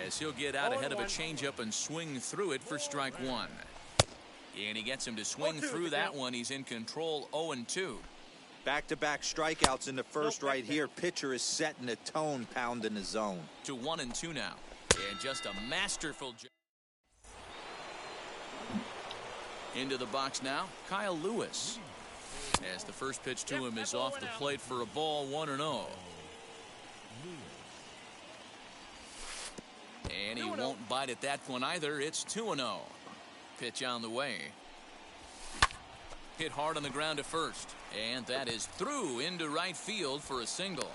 as he'll get out ahead of a changeup and swing through it for strike 1. And he gets him to swing through that one. He's in control, 0-2. Back-to-back strikeouts in the first right here. Pitcher is setting the tone, pounding the zone. To 1-2 now. And just a masterful job. Into the box now, Kyle Lewis. As the first pitch to him is off the plate for a ball, 1-0. And he won't bite at that one either. It's 2-0. Pitch on the way. Hit hard on the ground to first. And that is through into right field for a single.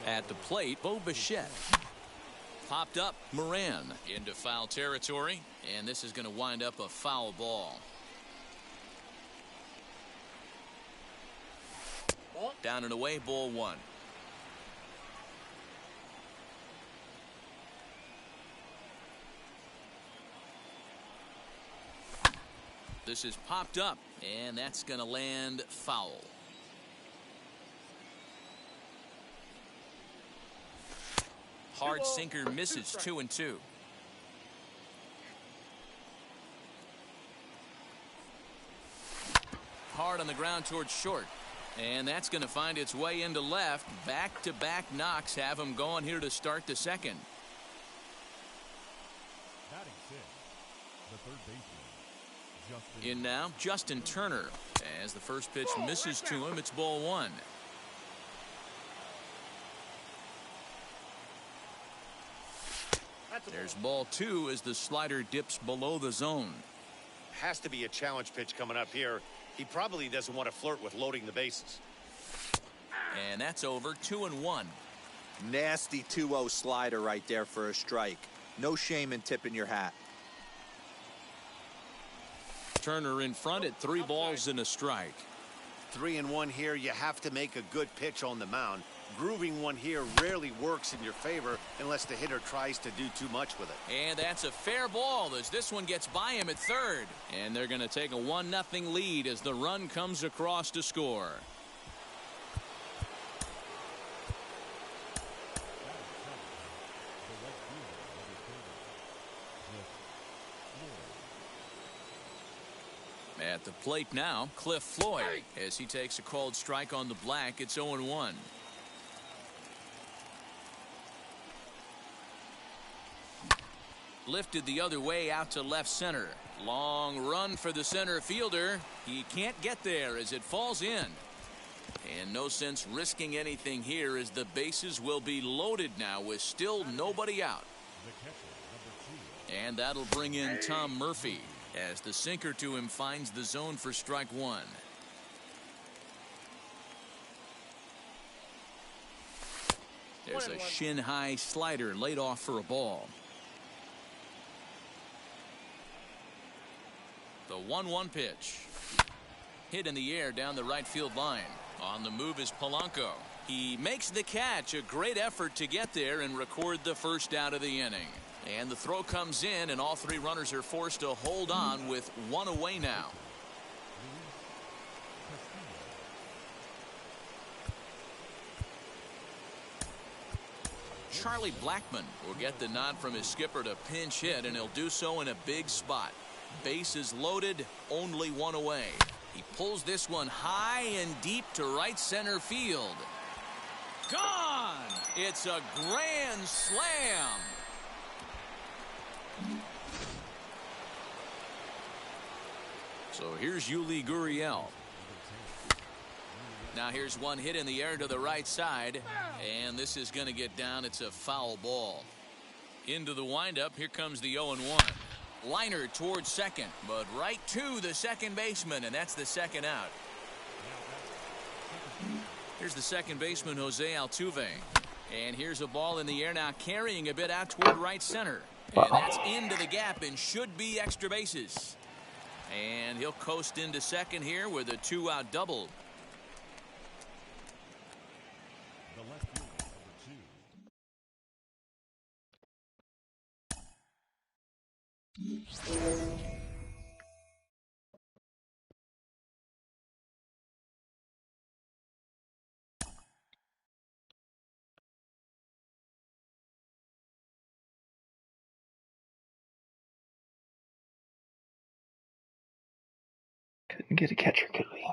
At the plate, Bo Bichette. Popped up, Moran into foul territory. And this is going to wind up a foul ball. Down and away, ball 1. This is popped up, and that's going to land foul. Hard sinker misses, 2-2. Hard on the ground towards short. And that's going to find its way into left. Back-to-back knocks have him going here to start the second. Batting 6, the third baseman, Justin. In now, Justin Turner. As the first pitch misses to him, it's ball 1. There's ball 2 as the slider dips below the zone. Has to be a challenge pitch coming up here. He probably doesn't want to flirt with loading the bases. And that's over, 2-1. Nasty 2-0 slider right there for a strike. No shame in tipping your hat. Turner in front at 3 balls and a strike. 3-1 here. You have to make a good pitch on the mound. Grooving one here rarely works in your favor unless the hitter tries to do too much with it. And that's a fair ball as this one gets by him at third. And they're going to take a 1-0 lead as the run comes across to score. At the plate now, Cliff Floyd, as he takes a called strike on the black. It's 0-1. Lifted the other way out to left center. Long run for the center fielder. He can't get there as it falls in. And no sense risking anything here as the bases will be loaded now with still nobody out. And that'll bring in Tom Murphy as the sinker to him finds the zone for strike one. There's a shin-high slider laid off for a ball. The 1-1 pitch. Hit in the air down the right field line. On the move is Polanco. He makes the catch. A great effort to get there and record the first out of the inning. And the throw comes in, and all 3 runners are forced to hold on with 1 away now. Charlie Blackmon will get the nod from his skipper to pinch hit, and he'll do so in a big spot. Bases loaded, only 1 away. He pulls this one high and deep to right center field. Gone! It's a grand slam. So here's Yuli Gurriel. Now here's one hit in the air to the right side, and this is going to get down. It's a foul ball. Into the windup, here comes the 0-1. Liner towards second, but right to the second baseman, and that's the second out. Here's the second baseman, Jose Altuve. And here's a ball in the air now, carrying a bit out toward right center. And that's into the gap and should be extra bases. And he'll coast into second here with a 2-out double. Couldn't get a catcher, could we?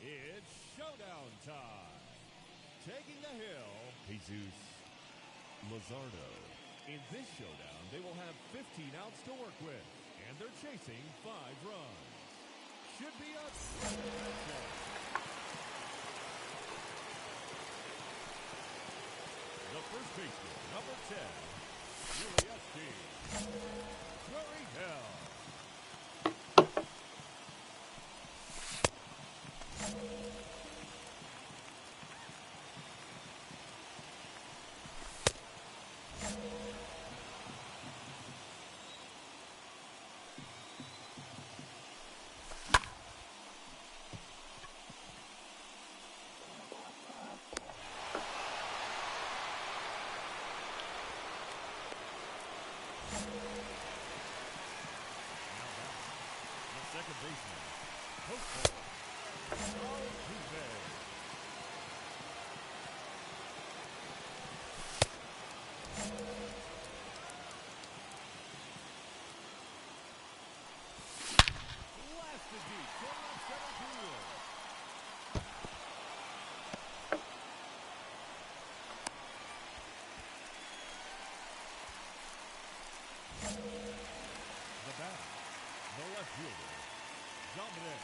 It's showdown time. Taking the hill, Jesus Luzardo. In this showdown, they will have 15 outs to work with, and they're chasing 5 runs. Should be a matchup. The first baseman, number 10, Yuli Gurriel. The second baseman, hopeful. Blasted deep toward left center field. The batter, the left fielder, Dominic.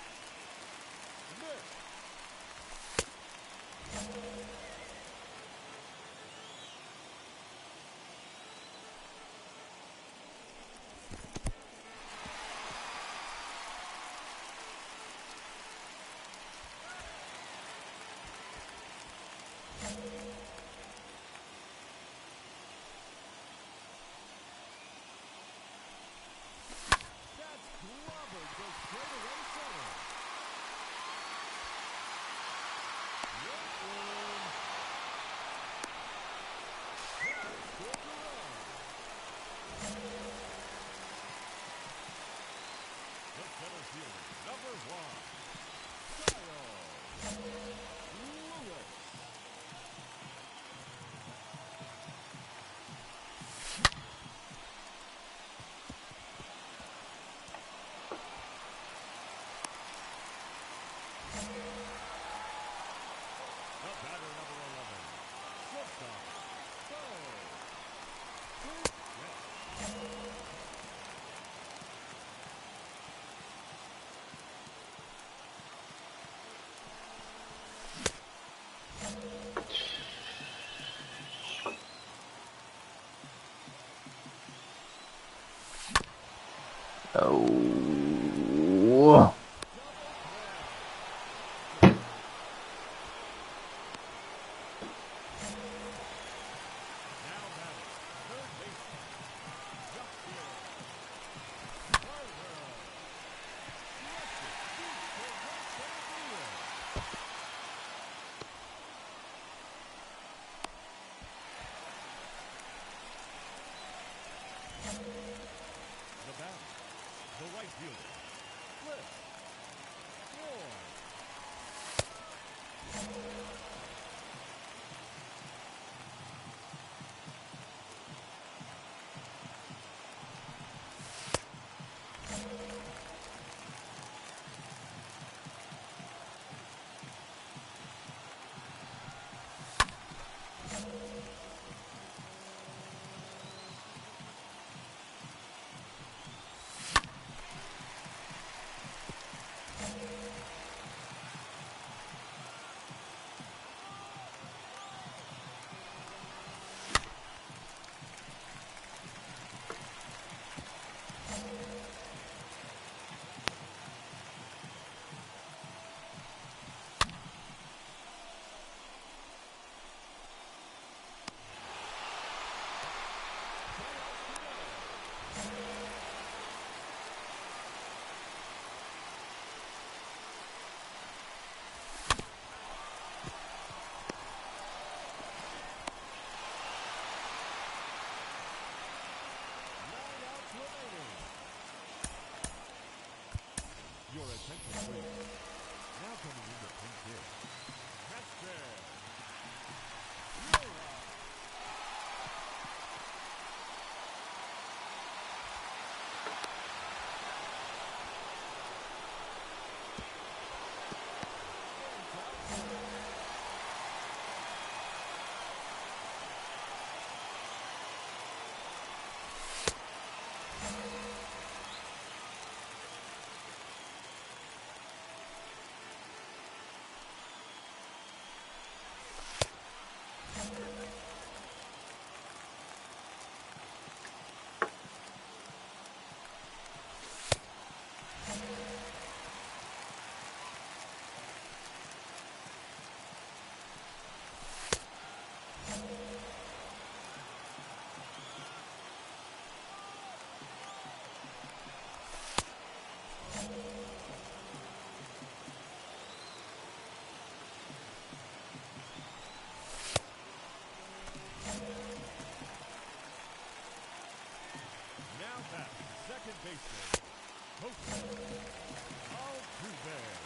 Nick. That's clobbered, goes straight to right center. Wilson. That scores a run. The center fielder, number 1, Kyle Lewis. The batter, number 11, shortstop, Bo. Oh. Now batting, third baseman, Justin Carter. Lefted deep toward right center field. The batter, the right fielder, Chris Moore. Your attention, please. Now coming in the pink hit. Casper. Now batting, second baseman, Jose Altuve.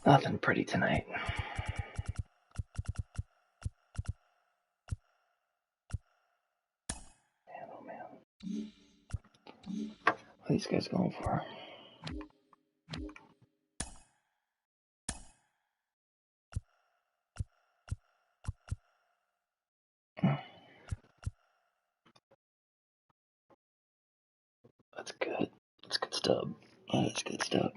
Nothing pretty tonight. Man, oh man. What are these guys going for? That's good. That's good stub. That's good stub.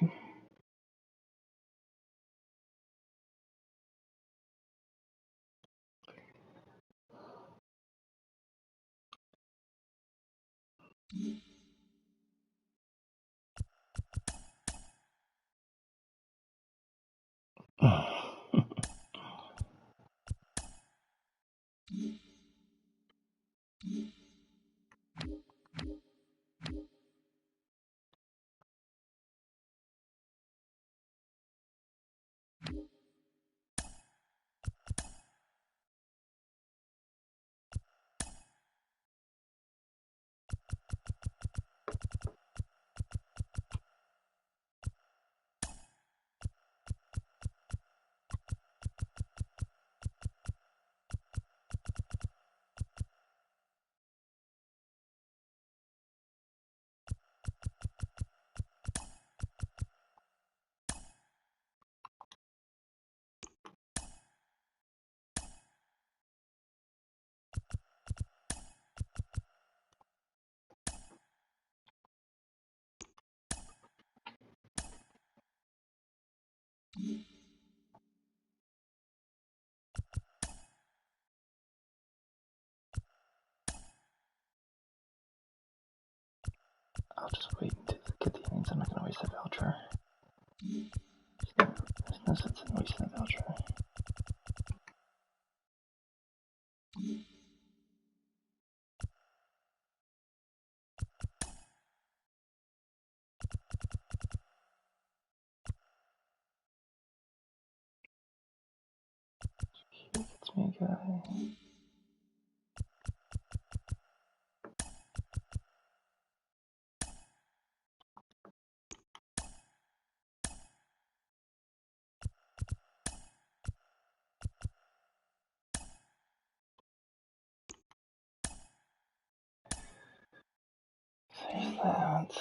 I'll just wait until I get the innings. I'm not going to waste that voucher. There's no sense in wasting that voucher. He gets me a guy. There's that.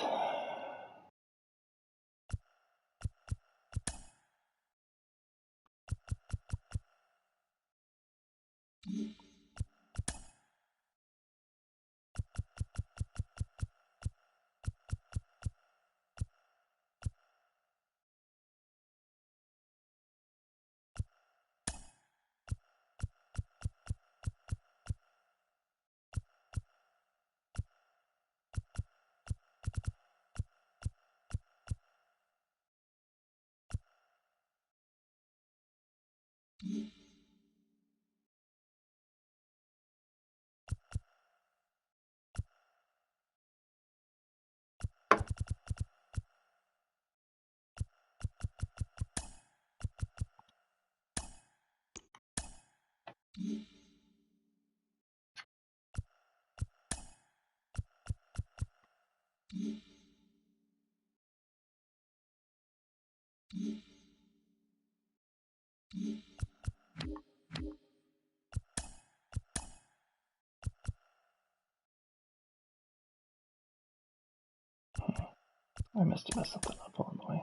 I must have messed something up along the way.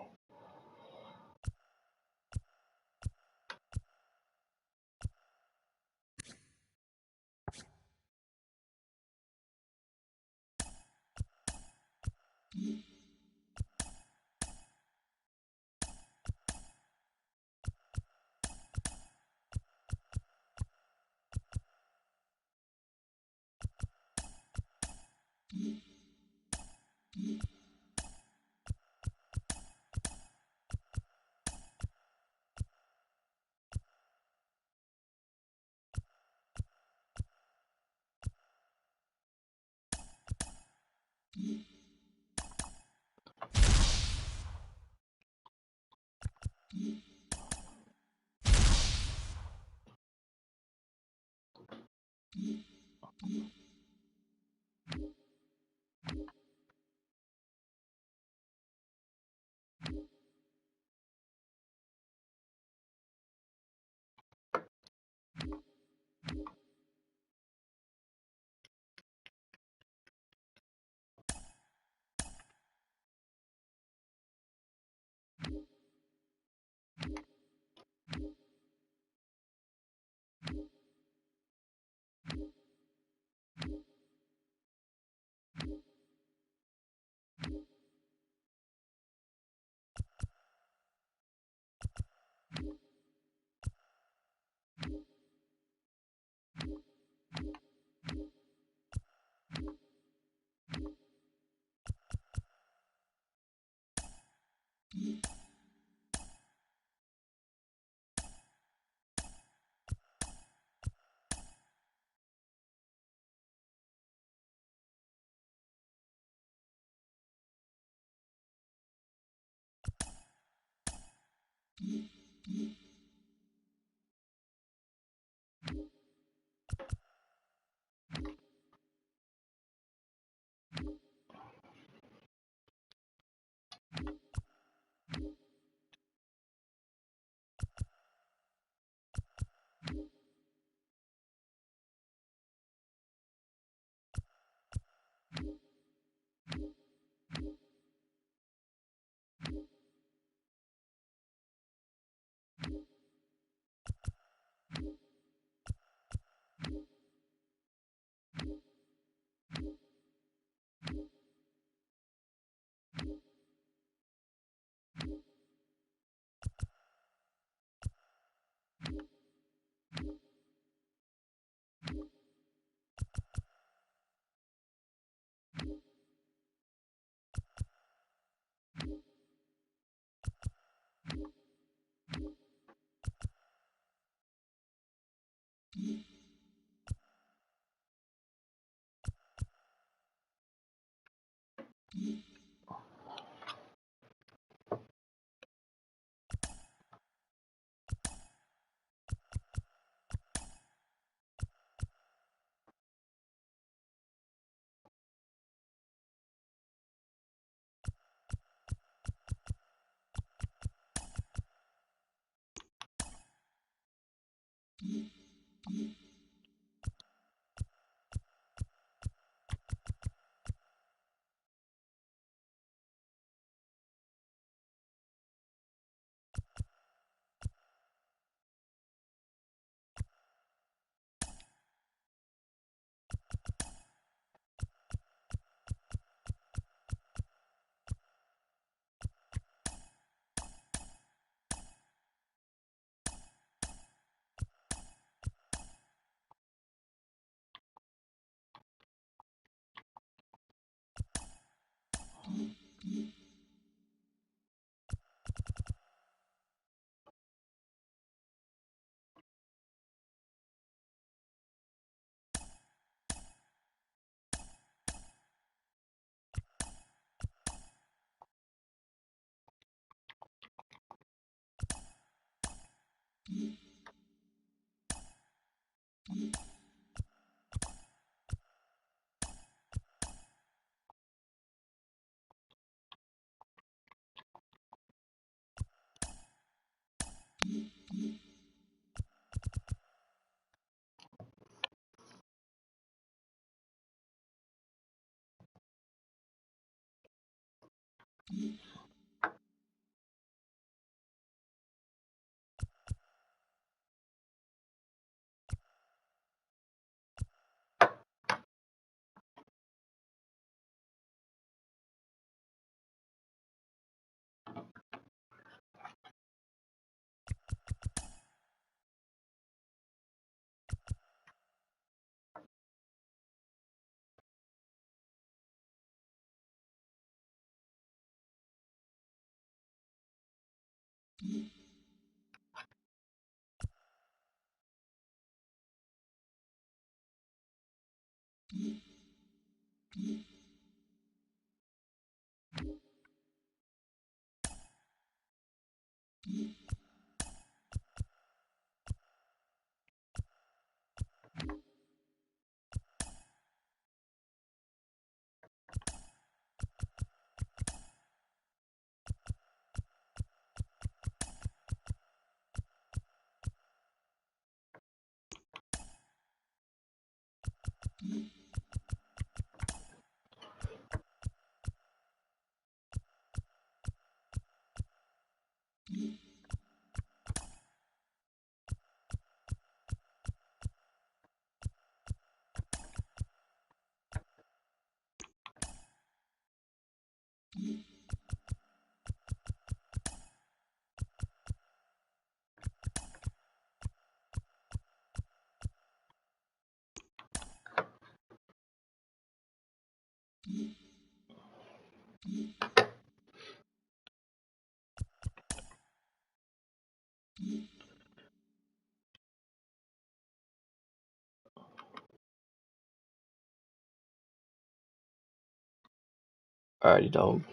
Alrighty, dog.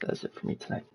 That's it for me tonight.